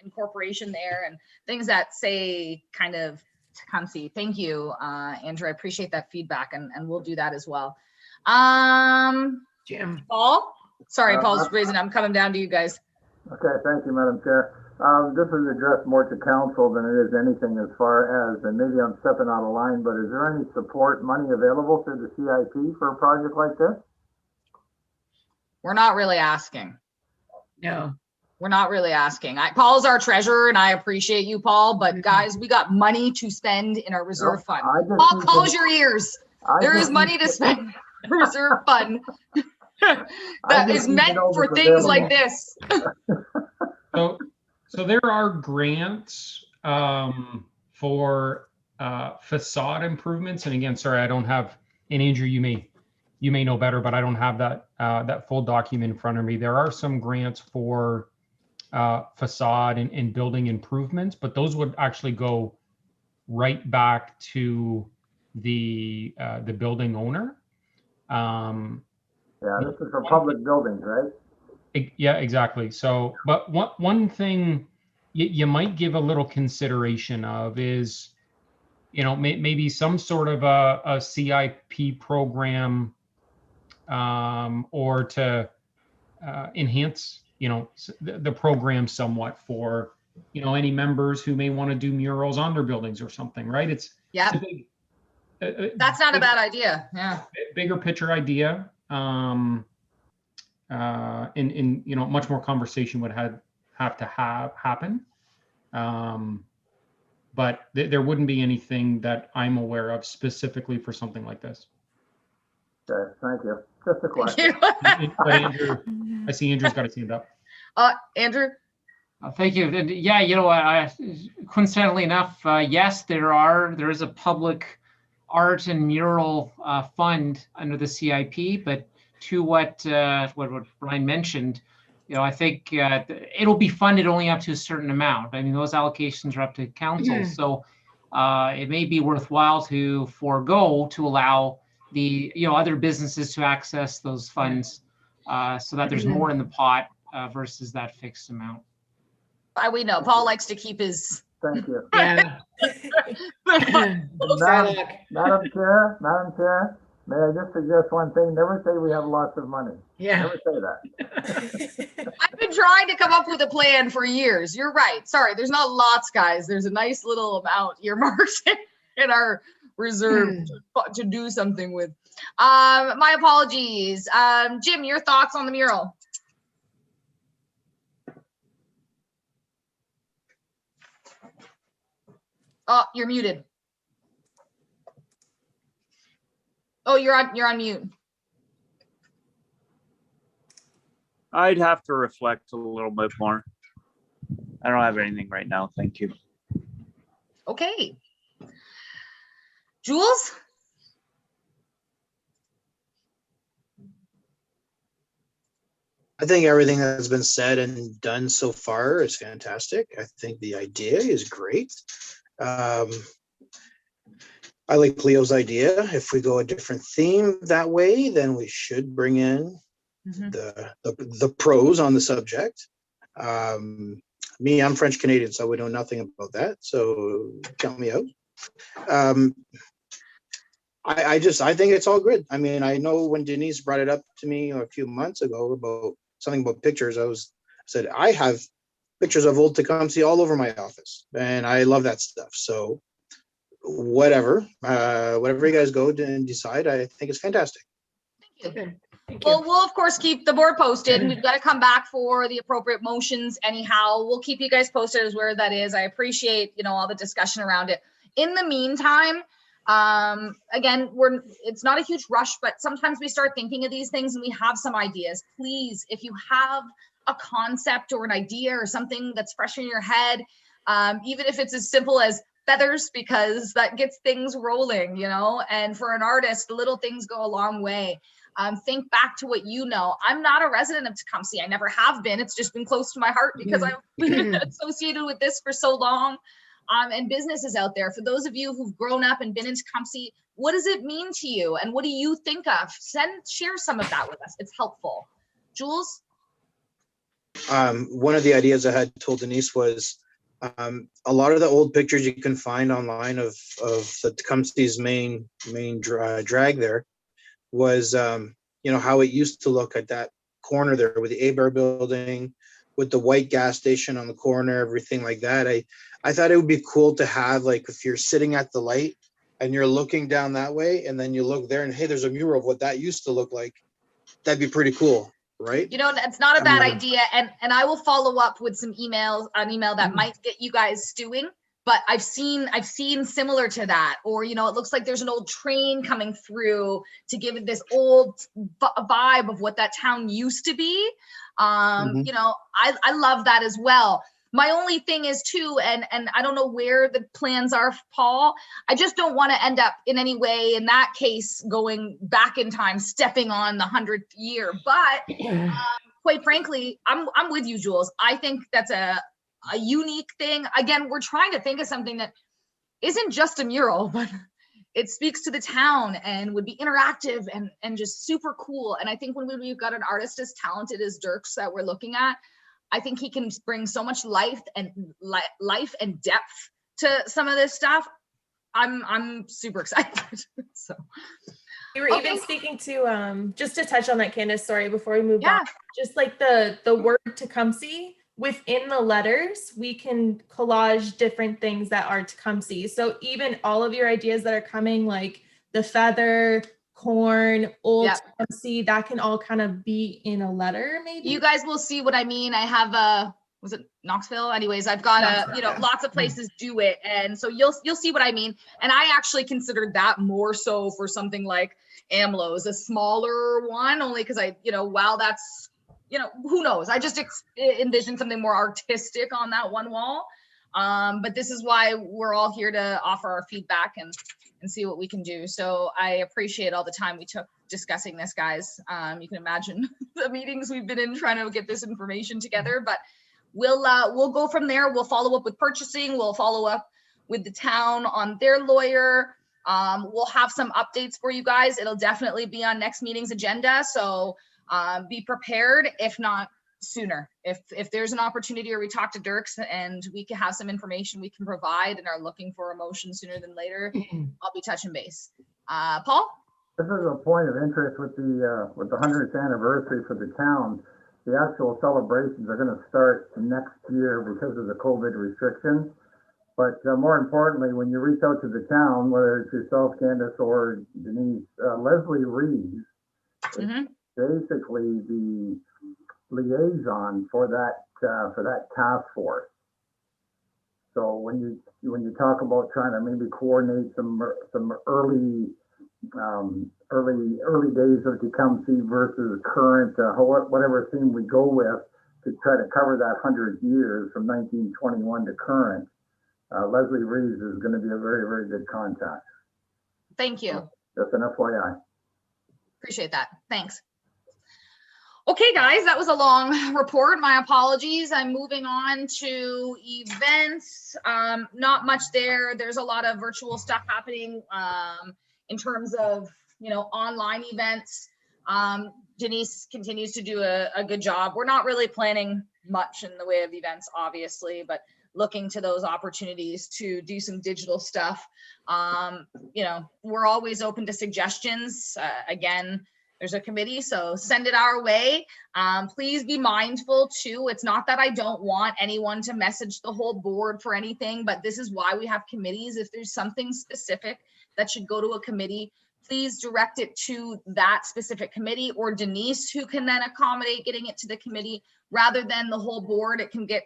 incorporation there, and things that say kind of Tecumseh. Thank you, Andrew. I appreciate that feedback, and we'll do that as well. Jim. Paul? Sorry, Paul's raising. I'm coming down to you guys. Okay, thank you, Madam Chair. This is addressed more to council than it is anything as far as, and maybe I'm stepping out of line, but is there any support money available through the CIP for a project like this? We're not really asking. No. We're not really asking. Paul's our treasurer, and I appreciate you, Paul, but guys, we got money to spend in our reserve fund. Paul, close your ears. There is money to spend in the reserve fund that is meant for things like this. So there are grants for facade improvements, and again, sorry, I don't have. And Andrew, you may know better, but I don't have that full document in front of me. There are some grants for facade and building improvements, but those would actually go right back to the building owner. Yeah, this is for public buildings, right? Yeah, exactly. So, but one thing you might give a little consideration of is, maybe some sort of a CIP program, or to enhance, the program somewhat for, any members who may want to do murals on their buildings or something, right? It's a big, That's not a bad idea. Yeah. bigger picture idea. In much more conversation would have to happen. But there wouldn't be anything that I'm aware of specifically for something like this. Okay, thank you. Just a question. But Andrew, I see Andrew's got his hand up. Andrew? Thank you. And yeah, coincidentally enough, yes, there is a public art and mural fund under the CIP, but to what Brian mentioned, I think it'll be funded only up to a certain amount. I mean, those allocations are up to council, so it may be worthwhile to forego to allow the other businesses to access those funds, so that there's more in the pot versus that fixed amount. We know Paul likes to keep his. Thank you. Yeah. Madam Chair, may I just suggest one thing? Never say we have lots of money. Yeah. Never say that. I've been trying to come up with a plan for years. You're right. Sorry, there's not lots, guys. There's a nice little amount earmarked in our reserve to do something with. My apologies. Jim, your thoughts on the mural? Oh, you're muted. Oh, you're on mute. I'd have to reflect a little bit more. I don't have anything right now. Thank you. Okay. Jules? I think everything that's been said and done so far is fantastic. I think the idea is great. I like Leo's idea. If we go a different theme that way, then we should bring in the pros on the subject. Me, I'm French Canadian, so we know nothing about that. So count me out. I think it's all good. I mean, I know when Denise brought it up to me a few months ago about something about pictures, I said I have pictures of Old Tecumseh all over my office, and I love that stuff. So whatever you guys go and decide, I think it's fantastic. Thank you. Well, we'll of course keep the board posted. We've got to come back for the appropriate motions anyhow. We'll keep you guys posted as where that is. I appreciate, all the discussion around it. In the meantime, again, it's not a huge rush, but sometimes we start thinking of these things and we have some ideas. Please, if you have a concept or an idea or something that's fresh in your head, even if it's as simple as feathers, because that gets things rolling, and for an artist, little things go a long way. Think back to what you know. I'm not a resident of Tecumseh. I never have been. It's just been close to my heart because I've been associated with this for so long. And businesses out there, for those of you who've grown up and been in Tecumseh, what does it mean to you? And what do you think of? Share some of that with us. It's helpful. Jules? One of the ideas I had told Denise was a lot of the old pictures you can find online of the Tecumseh's main drag there was, how it used to look at that corner there with the A-Bear building, with the white gas station on the corner, everything like that. I thought it would be cool to have, like, if you're sitting at the light and you're looking down that way and then you look there and, hey, there's a mural of what that used to look like. That'd be pretty cool, right? It's not a bad idea. And I will follow up with an email that might get you guys stewing. But I've seen similar to that, or, it looks like there's an old train coming through to give it this old vibe of what that town used to be. I love that as well. My only thing is too, and I don't know where the plans are, Paul, I just don't want to end up in any way, in that case, going back in time, stepping on the 100th year. But quite frankly, I'm with you, Jules. I think that's a unique thing. Again, we're trying to think of something that isn't just a mural, but it speaks to the town and would be interactive and just super cool. And I think when we've got an artist as talented as Dirks that we're looking at, I think he can bring so much life and depth to some of this stuff. I'm super excited. So We were even speaking to just to touch on that, Candace, sorry, before we move Yeah. on, just like the word Tecumseh, within the letters, we can collage different things that are Tecumseh. So even all of your ideas that are coming, like the feather, corn, old Yep. Tecumseh, that can all kind of be in a letter, maybe. You guys will see what I mean. I have was it Knoxville? Anyways, I've got Knoxville, lots of places do it. And so you'll see what I mean. And I actually considered that more so for something like AMLO's, a smaller one, only because while that's, who knows? I just envisioned something more artistic on that one wall. But this is why we're all here to offer our feedback and see what we can do. So I appreciate all the time we took discussing this, guys. You can imagine the meetings we've been in trying to get this information together, but we'll go from there. We'll follow up with purchasing. We'll follow up with the town on their lawyer. We'll have some updates for you guys. It'll definitely be on next meeting's agenda. So be prepared, if not sooner. If there's an opportunity or we talk to Dirks and we can have some information we can provide and are looking for a motion sooner than later, I'll be touching base. Paul? This is a point of interest with the 100th anniversary for the town. The actual celebrations are going to start next year because of the COVID restrictions. But more importantly, when you reach out to the town, whether it's yourself, Candace, or Denise, Leslie Reeves is basically the liaison for that task force. So when you talk about trying to maybe coordinate some early days of Tecumseh versus current, whatever theme we go with to try to cover that 100 years from 1921 to current, Leslie Reeves is going to be a very, very good contact. Thank you. Just an FYI. Appreciate that. Thanks. Okay, guys, that was a long report. My apologies. I'm moving on to events. Not much there. There's a lot of virtual stuff happening in terms of, online events. Denise continues to do a good job. We're not really planning much in the way of events, obviously, but looking to those opportunities to do some digital stuff. We're always open to suggestions. Again, there's a committee, so send it our way. Please be mindful too. It's not that I don't want anyone to message the whole board for anything, but this is why we have committees. If there's something specific that should go to a committee, please direct it to that specific committee or Denise, who can then accommodate getting it to the committee rather than the whole board. It can get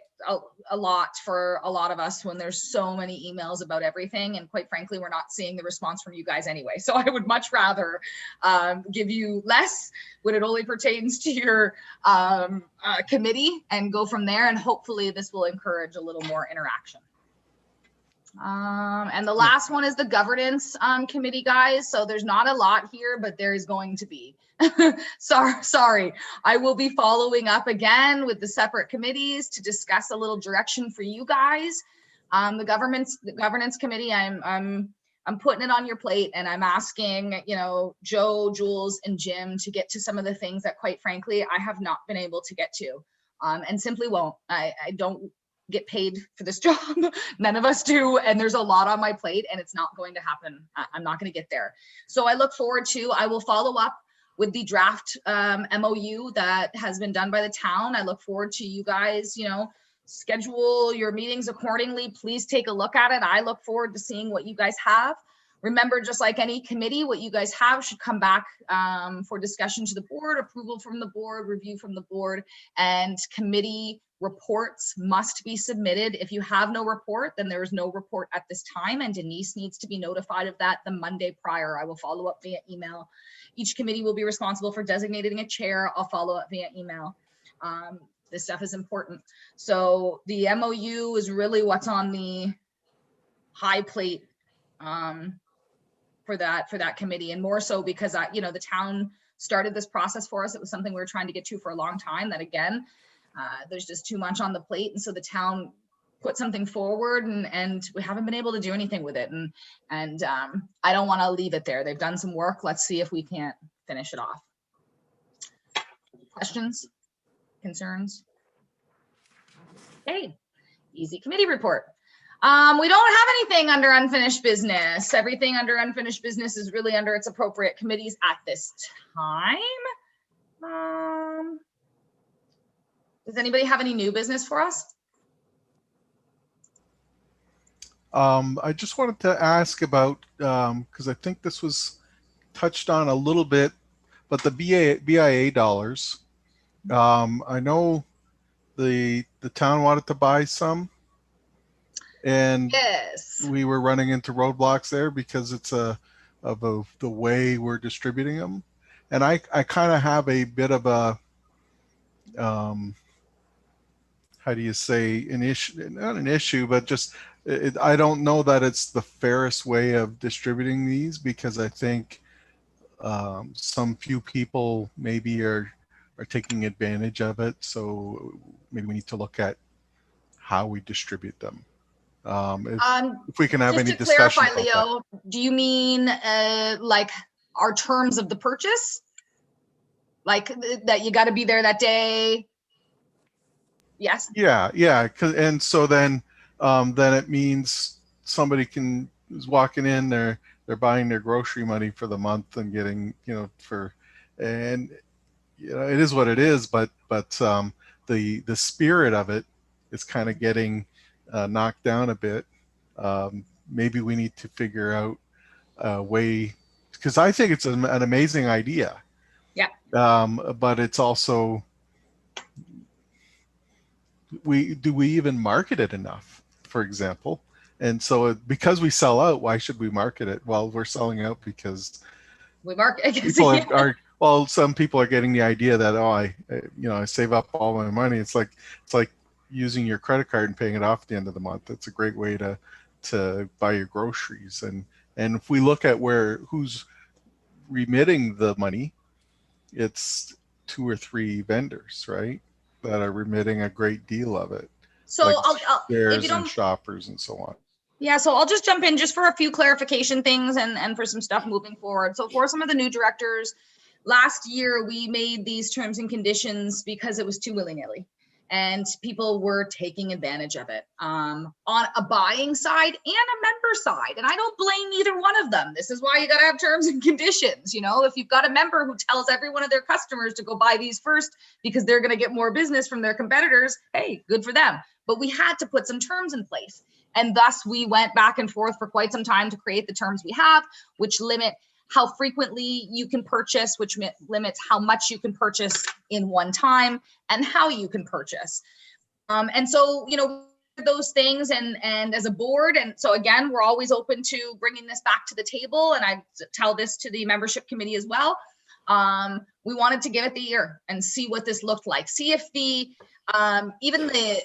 a lot for a lot of us when there's so many emails about everything. And quite frankly, we're not seeing the response from you guys anyway. So I would much rather give you less when it only pertains to your committee and go from there. And hopefully this will encourage a little more interaction. And the last one is the governance committee, guys. So there's not a lot here, but there is going to be. Sorry. I will be following up again with the separate committees to discuss a little direction for you guys. The governance committee, I'm putting it on your plate, and I'm asking, Joe, Jules, and Jim to get to some of the things that, quite frankly, I have not been able to get to, and simply won't. I don't get paid for this job. None of us do. And there's a lot on my plate and it's not going to happen. I'm not going to get there. So I look forward to, I will follow up with the draft MOU that has been done by the town. I look forward to you guys, schedule your meetings accordingly. Please take a look at it. I look forward to seeing what you guys have. Remember, just like any committee, what you guys have should come back for discussion to the board, approval from the board, review from the board, and committee reports must be submitted. If you have no report, then there is no report at this time, and Denise needs to be notified of that the Monday prior. I will follow up via email. Each committee will be responsible for designating a chair. I'll follow up via email. This stuff is important. So the MOU is really what's on the high plate for that committee, and more so because the town started this process for us. It was something we were trying to get to for a long time. That again, there's just too much on the plate, and so the town put something forward, and we haven't been able to do anything with it. And I don't want to leave it there. They've done some work. Let's see if we can't finish it off. Questions, concerns? Okay, easy committee report. We don't have anything under unfinished business. Everything under unfinished business is really under its appropriate committees at this time. Does anybody have any new business for us? I just wanted to ask about, because I think this was touched on a little bit, but the BIA dollars. I know the town wanted to buy some, and yes, we were running into roadblocks there because it's the way we're distributing them. And I kind of have a bit of a, how do you say, an issue, not an issue, but just, I don't know that it's the fairest way of distributing these, because I think some few people maybe are taking advantage of it. So maybe we need to look at how we distribute them. If we can have any discussion about Leo, that. Do you mean like our terms of the purchase? Like that you got to be there that day? Yes. Yeah. And so then it means somebody is walking in, they're buying their grocery money for the month and getting, and it is what it is, but the spirit of it is kind of getting knocked down a bit. Maybe we need to figure out a way, because I think it's an amazing idea. Yeah. But it's also, do we even market it enough, for example? And so because we sell out, why should we market it? Well, we're selling out because we market. People well, some people are getting the idea that, I save up all my money. It's like using your credit card and paying it off at the end of the month. It's a great way to buy your groceries. And if we look at who's remitting the money, it's 2 or 3 vendors, right, that are remitting a great deal of it. So like if you don't, and Shoppers and so on. Yeah, so I'll just jump in just for a few clarification things and for some stuff moving forward. So for some of the new directors, last year we made these terms and conditions because it was too willy-nilly and people were taking advantage of it on a buying side and a member side. And I don't blame either one of them. This is why you got to have terms and conditions. If you've got a member who tells every one of their customers to go buy these first because they're going to get more business from their competitors, hey, good for them. But we had to put some terms in place. And thus we went back and forth for quite some time to create the terms we have, which limit how frequently you can purchase, which limits how much you can purchase in one time and how you can purchase. And so, those things and as a board. And so again, we're always open to bringing this back to the table. And I tell this to the membership committee as well. We wanted to give it the year and see what this looked like. See if the, even the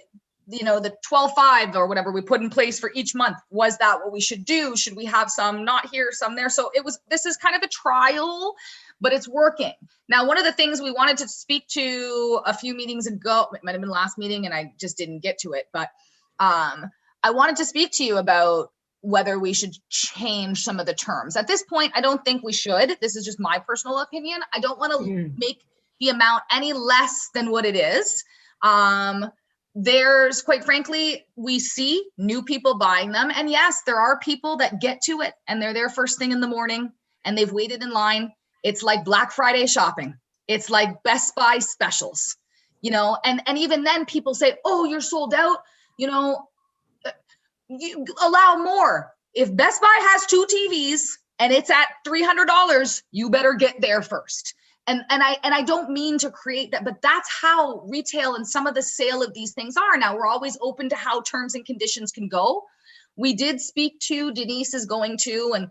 12.5 or whatever we put in place for each month, was that what we should do? Should we have some not here, some there? So this is kind of a trial, but it's working. Now, one of the things we wanted to speak to a few meetings ago, it might've been last meeting and I just didn't get to it, but I wanted to speak to you about whether we should change some of the terms. At this point, I don't think we should. This is just my personal opinion. I don't want to make the amount any less than what it is. There's, quite frankly, we see new people buying them. And yes, there are people that get to it and they're there first thing in the morning and they've waited in line. It's like Black Friday shopping. It's like Best Buy specials, and even then people say, oh, you're sold out, you allow more. If Best Buy has 2 TVs and it's at $300, you better get there first. And I don't mean to create that, but that's how retail and some of the sale of these things are. Now, we're always open to how terms and conditions can go. We did speak to, Denise is going to,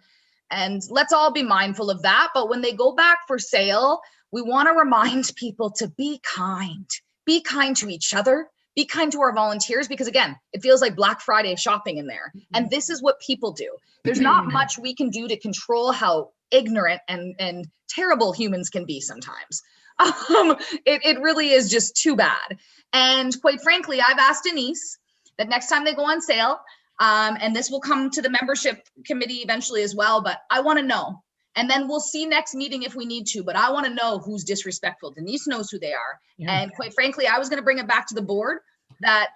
and let's all be mindful of that. But when they go back for sale, we want to remind people to be kind to each other, be kind to our volunteers, because again, it feels like Black Friday shopping in there. And this is what people do. There's not much we can do to control how ignorant and terrible humans can be sometimes. It really is just too bad. And quite frankly, I've asked Denise, that next time they go on sale, and this will come to the membership committee eventually as well, but I want to know. And then we'll see next meeting if we need to, but I want to know who's disrespectful. Denise knows who they are. Yeah. And quite frankly, I was going to bring it back to the board that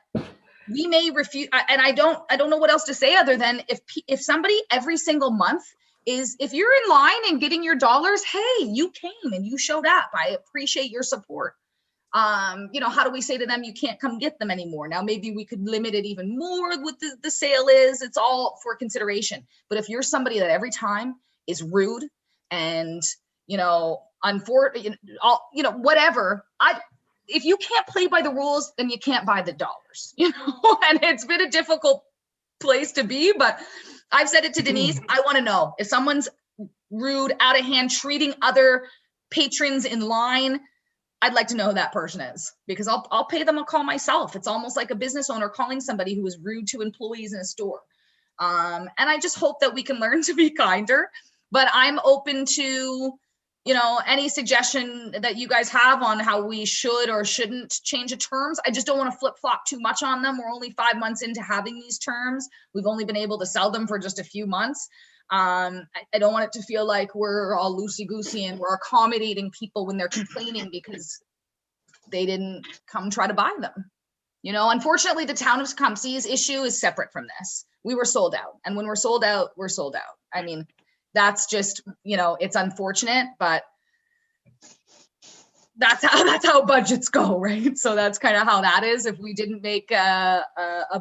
we may refuse, and I don't know what else to say other than if somebody every single month is, if you're in line and getting your dollars, hey, you came and you showed up. I appreciate your support. You know, how do we say to them, you can't come get them anymore? Now, maybe we could limit it even more what the sale is. It's all for consideration. But if you're somebody that every time is rude and, you know, whatever, if you can't play by the rules, then you can't buy the dollars, you know, and it's been a difficult place to be, but I've said it to Denise, I want to know if someone's rude, out of hand, treating other patrons in line, I'd like to know who that person is, because I'll pay them a call myself. It's almost like a business owner calling somebody who is rude to employees in a store. And I just hope that we can learn to be kinder, but I'm open to, you know, any suggestion that you guys have on how we should or shouldn't change the terms. I just don't want to flip flop too much on them. We're only 5 months into having these terms. We've only been able to sell them for just a few months. I don't want it to feel like we're all loosey-goosey and we're accommodating people when they're complaining because they didn't come try to buy them. You know, unfortunately, the town of Tecumseh's issue is separate from this. We were sold out, and when we're sold out, we're sold out. I mean, that's just, you know, it's unfortunate, but that's how budgets go, right? So that's kind of how that is. If we didn't make a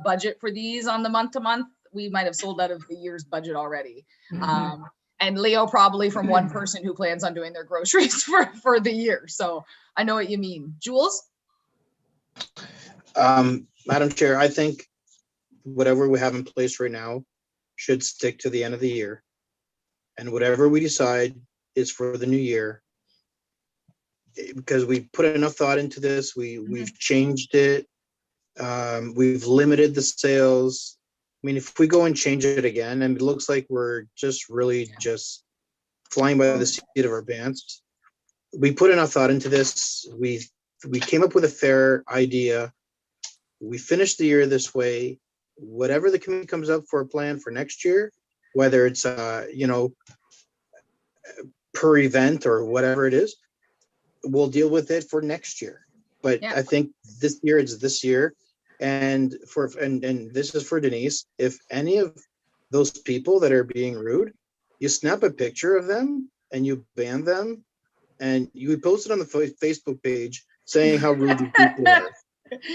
budget for these on the month to month, we might have sold out of the year's budget already. And Leo probably from one person who plans on doing their groceries for the year. So I know what you mean. Jules? Madam Chair, I think whatever we have in place right now should stick to the end of the year. And whatever we decide is for the new year, because we put enough thought into this, we've changed it. We've limited the sales. I mean, if we go and change it again, and it looks like we're just really just flying by the seat of our pants. We put enough thought into this. We came up with a fair idea. We finished the year this way. Whatever the committee comes up for a plan for next year, whether it's you know, per event or whatever it is, we'll deal with it for next year. But I think this year it's this year. And this is for Denise. If any of those people that are being rude, you snap a picture of them and you ban them, and you post it on the Facebook page saying how rude these people are.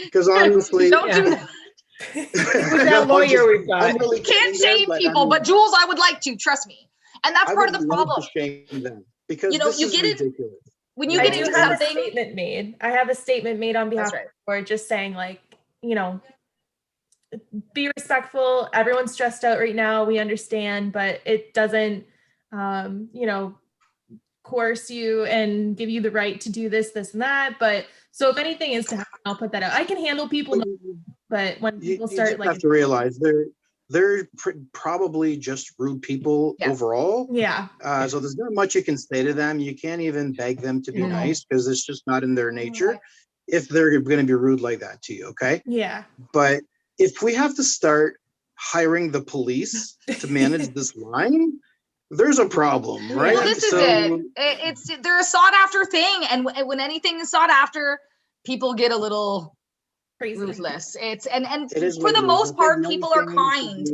Because honestly, don't do that. Who's that lawyer we've got? Really Can't shame people, but Jules, I would like to, trust me. And that's part of the problem. Shame them, because you know, this you is get it ridiculous. when you I get do into have something. a statement made. I have a statement made on behalf That's of the board, just saying, like, you know, be respectful. Everyone's stressed out right now. We understand, but it doesn't, you know, coerce you and give you the right to do this, this, and that. But so if anything is to happen, I'll put that out. I can handle people, but when people start just like, have to realize they're probably just rude people overall. Yeah. So there's not much you can say to them. You can't even beg them to be nice, because it's just not in their nature if they're going to be rude like that to you. Okay. Yeah. But if we have to start hiring the police to manage this line, there's a problem, right? Well, this is it. They're a sought after thing, and when anything is sought after, people get a little ruthless. It's and for the most part, people are kind.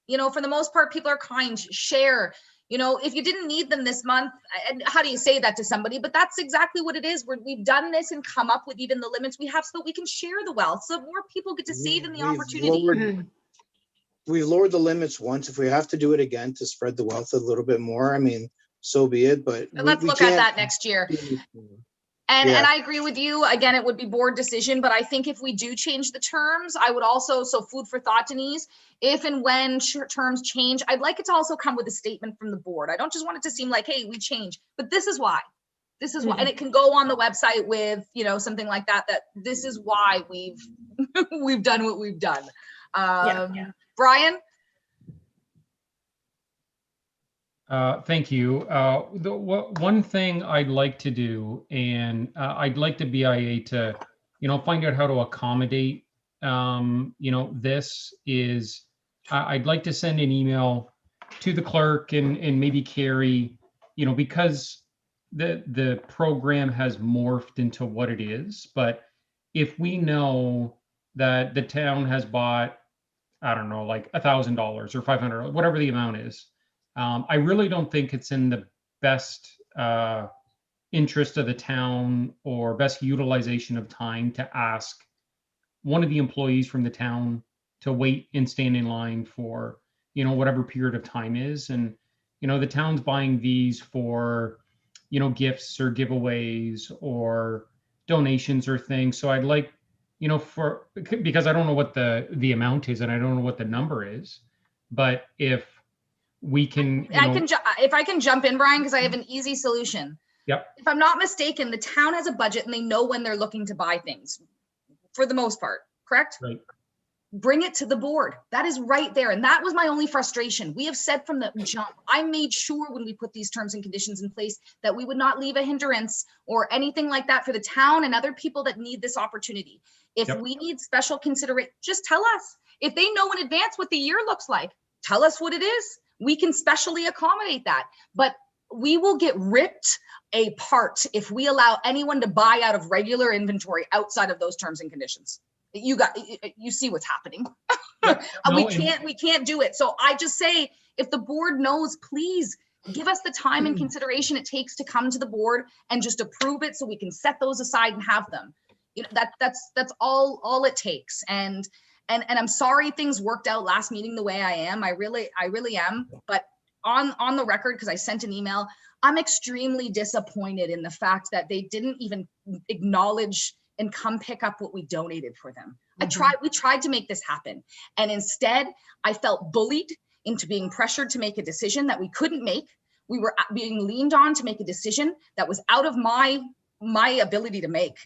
You know, for the most part, people are kind. Share. You know, if you didn't need them this month, and how do you say that to somebody? But that's exactly what it is. We've done this and come up with even the limits we have so that we can share the wealth, so more people get to save in the opportunity. We've lowered the limits once. If we have to do it again to spread the wealth a little bit more, I mean, so be it. But let's look at that next year. And I agree with you. Again, it would be board decision, but I think if we do change the terms, I would also, so food for thought, Denise, if and when terms change, I'd like it to also come with a statement from the board. I don't just want it to seem like, hey, we changed, but this is why. This is why, and it can go on the website with, you know, something like that, that this is why we've done what we've done. Brian? Thank you. One thing I'd like to do, and I'd like the BIA to, you know, find out how to accommodate this is, I'd like to send an email to the clerk and maybe Carrie, because the program has morphed into what it is. But if we know that the town has bought, I don't know, like $1,000 or $500, whatever the amount is, I really don't think it's in the best interest of the town or best utilization of time to ask one of the employees from the town to wait and stand in line for, whatever period of time is. And, the town's buying these for, gifts or giveaways or donations or things. So I'd like, because I don't know what the amount is and I don't know what the number is, but if we can, if I can jump in, Brian, because I have an easy solution. Yep. If I'm not mistaken, the town has a budget and they know when they're looking to buy things for the most part, correct? Right. Bring it to the board. That is right there. And that was my only frustration. We have said from the jump, I made sure when we put these terms and conditions in place that we would not leave a hindrance or anything like that for the town and other people that need this opportunity. If we need special consideration, just tell us. If they know in advance what the year looks like, tell us what it is. We can specially accommodate that. But we will get ripped apart if we allow anyone to buy out of regular inventory outside of those terms and conditions. You see what's happening. We can't do it. So I just say, if the board knows, please give us the time and consideration it takes to come to the board and just approve it so we can set those aside and have them. That's all it takes. And I'm sorry things worked out last meeting the way I am. I really am. But on the record, because I sent an email, I'm extremely disappointed in the fact that they didn't even acknowledge and come pick up what we donated for them. We tried to make this happen. And instead I felt bullied into being pressured to make a decision that we couldn't make. We were being leaned on to make a decision that was out of my ability to make.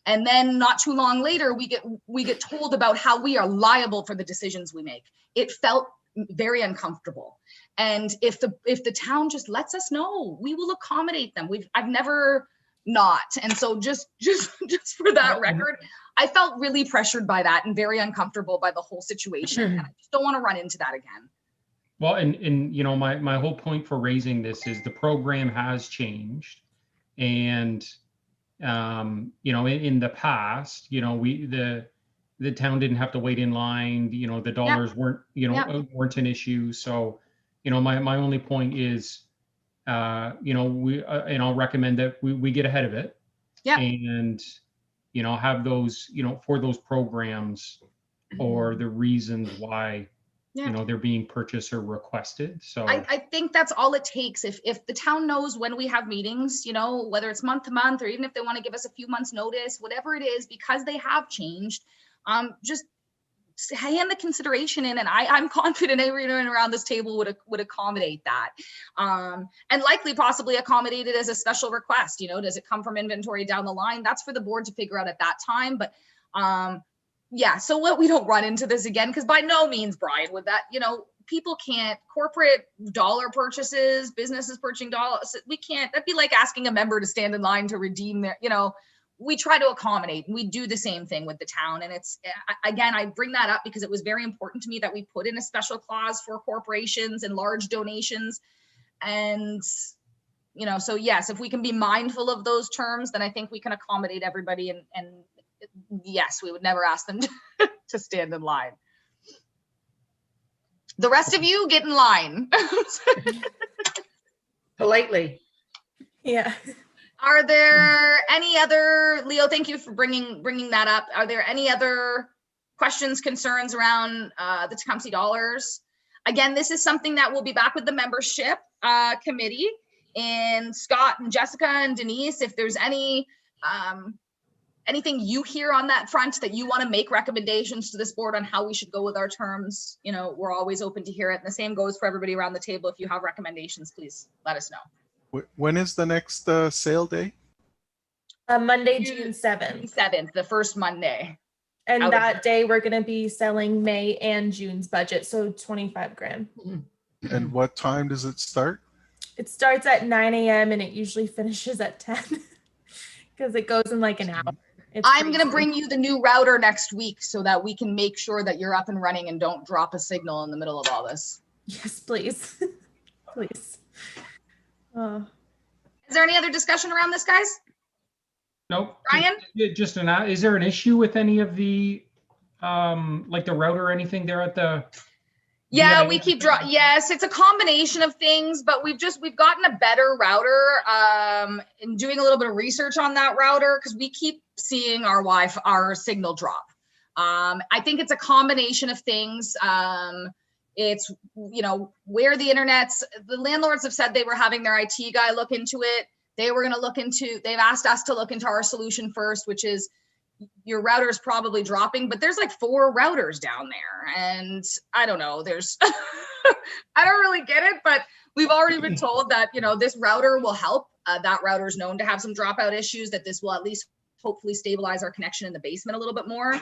And then not too long later, we get told about how we are liable for the decisions we make. It felt very uncomfortable. And if the town just lets us know, we will accommodate them. I've never not. And so just for that record, I felt really pressured by that and very uncomfortable by the whole situation. And I just don't want to run into that again. Well, and my whole point for raising this is the program has changed. And in the past, the town didn't have to wait in line, the dollars weren't an issue. So, my only point is, and I'll recommend that we get ahead of it. Yeah. And, have those, for those programs or the reasons why, they're being purchased or requested. So I think that's all it takes. If the town knows when we have meetings, whether it's month to month, or even if they want to give us a few months notice, whatever it is, because they have changed, just hand the consideration in, and I'm confident everyone around this table would accommodate that, and likely possibly accommodate it as a special request. Does it come from inventory down the line? That's for the board to figure out at that time. But yeah, so what, we don't run into this again, because by no means, Brian, with that, people can't, corporate dollar purchases, businesses purchasing dollars, we can't, that'd be like asking a member to stand in line to redeem their, we try to accommodate, and we do the same thing with the town. And it's, again, I bring that up because it was very important to me that we put in a special clause for corporations and large donations. And, so yes, if we can be mindful of those terms, then I think we can accommodate everybody. And yes, we would never ask them to stand in line. The rest of you get in line. Politely. Yeah. Are there any other, Leo, thank you for bringing that up. Are there any other questions, concerns around the Tecumseh dollars? Again, this is something that will be back with the membership committee, and Scott and Jessica and Denise, if there's any anything you hear on that front that you want to make recommendations to this board on how we should go with our terms, we're always open to hear it. And the same goes for everybody around the table. If you have recommendations, please let us know. When is the next sale day? Monday, June 7th. 7th, the first Monday. And that day we're going to be selling May and June's budget, so 25 grand. And what time does it start? It starts at 9 a.m. and it usually finishes at 10 because it goes in like an hour. I'm going to crazy. bring you the new router next week so that we can make sure that you're up and running and don't drop a signal in the middle of all this. Yes, please. Please. Oh. Is there any other discussion around this, guys? Nope. Ryan? Just is there an issue with any of the, like the router or anything there at the? Yeah, VIA? we keep yes, it's a combination of things, but we've gotten a better router, and doing a little bit of research on that router because we keep seeing our signal drop. I think it's a combination of things. It's, where the landlords have said they were having their IT guy look into it. They've asked us to look into our solution first, which is your router is probably dropping, but there's like 4 routers down there. And I don't know, I don't really get it, but we've already been told that, this router will help. That router is known to have some dropout issues, that this will at least hopefully stabilize our connection in the basement a little bit more.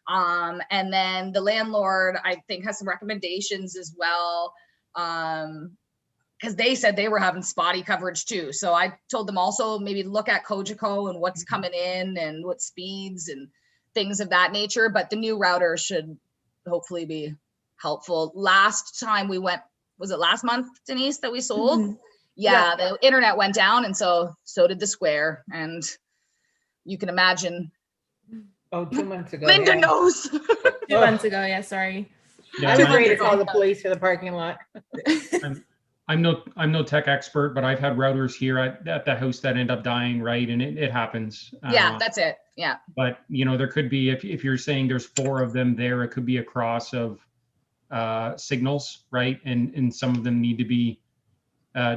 And then the landlord, I think, has some recommendations as well. Because they said they were having spotty coverage too. So I told them also maybe look at Cogeco and what's coming in and what speeds and things of that nature. But the new router should hopefully be helpful. Last time we went, was it last month, Denise, that we sold? Mhm. Yeah, the internet went down, and so did the Square. And you can imagine. Oh, 2 months ago. Linda yeah. knows. 2 months ago, yeah, sorry. Yeah, I was mine- ready to call the police for the parking lot. I'm no tech expert, but I've had routers here at the house that end up dying, right? And it happens. Yeah, that's it. Yeah. But there could be, if you're saying there's 4 of them there, it could be a cross of signals, right? And some of them need to be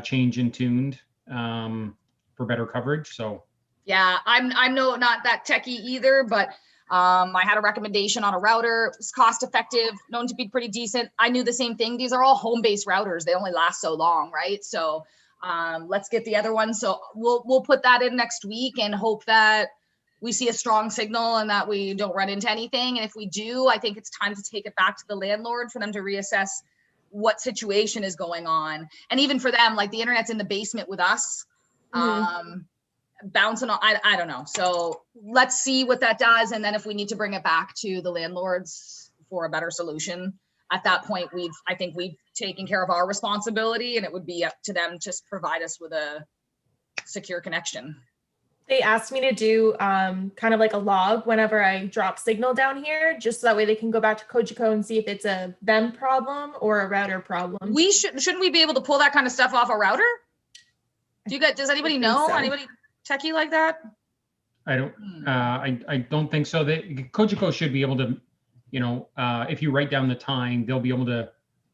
changed and tuned for better coverage. So Yeah, I'm not that techie either, but I had a recommendation on a router. It was cost effective, known to be pretty decent. I knew the same thing. These are all home-based routers. They only last so long, right? So let's get the other one. So we'll put that in next week and hope that we see a strong signal and that we don't run into anything. And if we do, I think it's time to take it back to the landlord for them to reassess what situation is going on. And even for them, like the internet's in the basement with us. Bouncing on, I don't know. So let's see what that does. And then if we need to bring it back to the landlords for a better solution, at that point, I think we've taken care of our responsibility, and it would be up to them to provide us with a secure connection. They asked me to do kind of like a log whenever I drop signal down here, just so that way they can go back to Cogeco and see if it's a them problem or a router problem. Shouldn't we be able to pull that kind of stuff off a router? Does anybody know? so. Anybody techie like that? I don't. I don't think so. Cogeco should be able to, if you write down the time, they'll be able to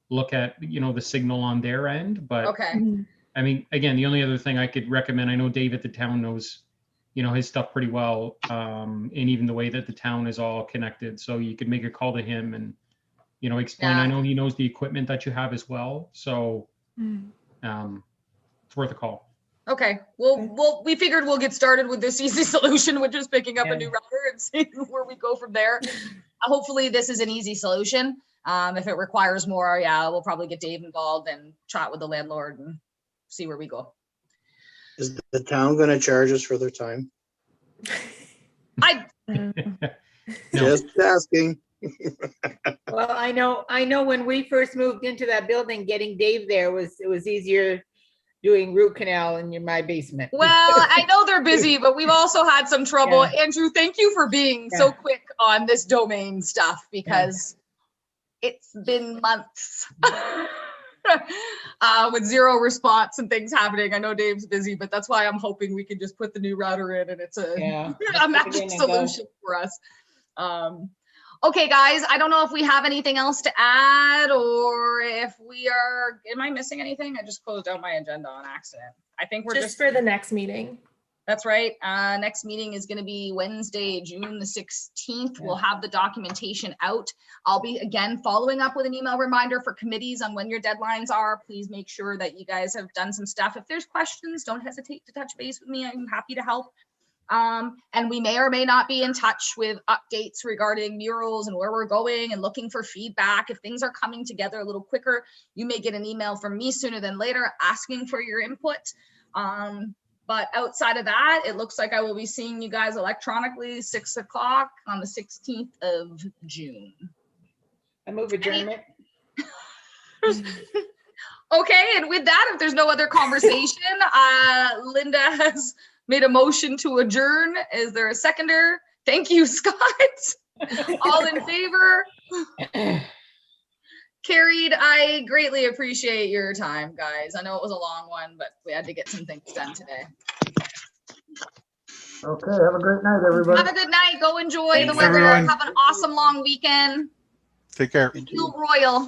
look at the signal on their end. But Okay. I mean, again, the only other thing I could recommend, I know Dave at the town knows, his stuff pretty well, and even the way that the town is all connected. So you could make a call to him and, explain. Yeah. I know he knows the equipment that you have as well. So it's worth a call. Okay. Well, we figured we'll get started with this easy solution, which is picking up a new router and seeing where we go from there. Hopefully this is an easy solution. If it requires more, we'll probably get Dave involved and chat with the landlord and see where we go. Is the town going to charge us for their time? No. Just asking. Well, I know when we first moved into that building, getting Dave there was easier doing root canal in my basement. Well, I know they're busy, but we've also had some trouble. Yeah. Andrew, thank you for being so quick on this domain stuff, because it's been months with zero response and things happening. I know Dave's busy, but that's why I'm hoping we can just put the new router in and it's a magic solution for us. Okay, guys, I don't know if we have anything else to add, or if we are, am I missing anything? I just closed out my agenda on accident. I think we're just for the next meeting. That's right. Next meeting is going to be Wednesday, June the 16th. We'll have the documentation out. I'll be again following up with an email reminder for committees on when your deadlines are. Please make sure that you guys have done some stuff. If there's questions, don't hesitate to touch base with me. I'm happy to help. And we may or may not be in touch with updates regarding murals and where we're going and looking for feedback. If things are coming together a little quicker, you may get an email from me sooner than later asking for your input. But outside of that, it looks like I will be seeing you guys electronically 6 o'clock on the 16th of June. I move adjournment. Okay, and with that, if there's no other conversation, Linda has made a motion to adjourn. Is there a seconder? Thank you, Scott. All in favor? Carried. I greatly appreciate your time, guys. I know it was a long one, but we had to get some things done today. Okay, have a great night, everybody. Have a good night. Go enjoy Thanks, the weather. everyone. Have an awesome long weekend. Take care. Feel royal.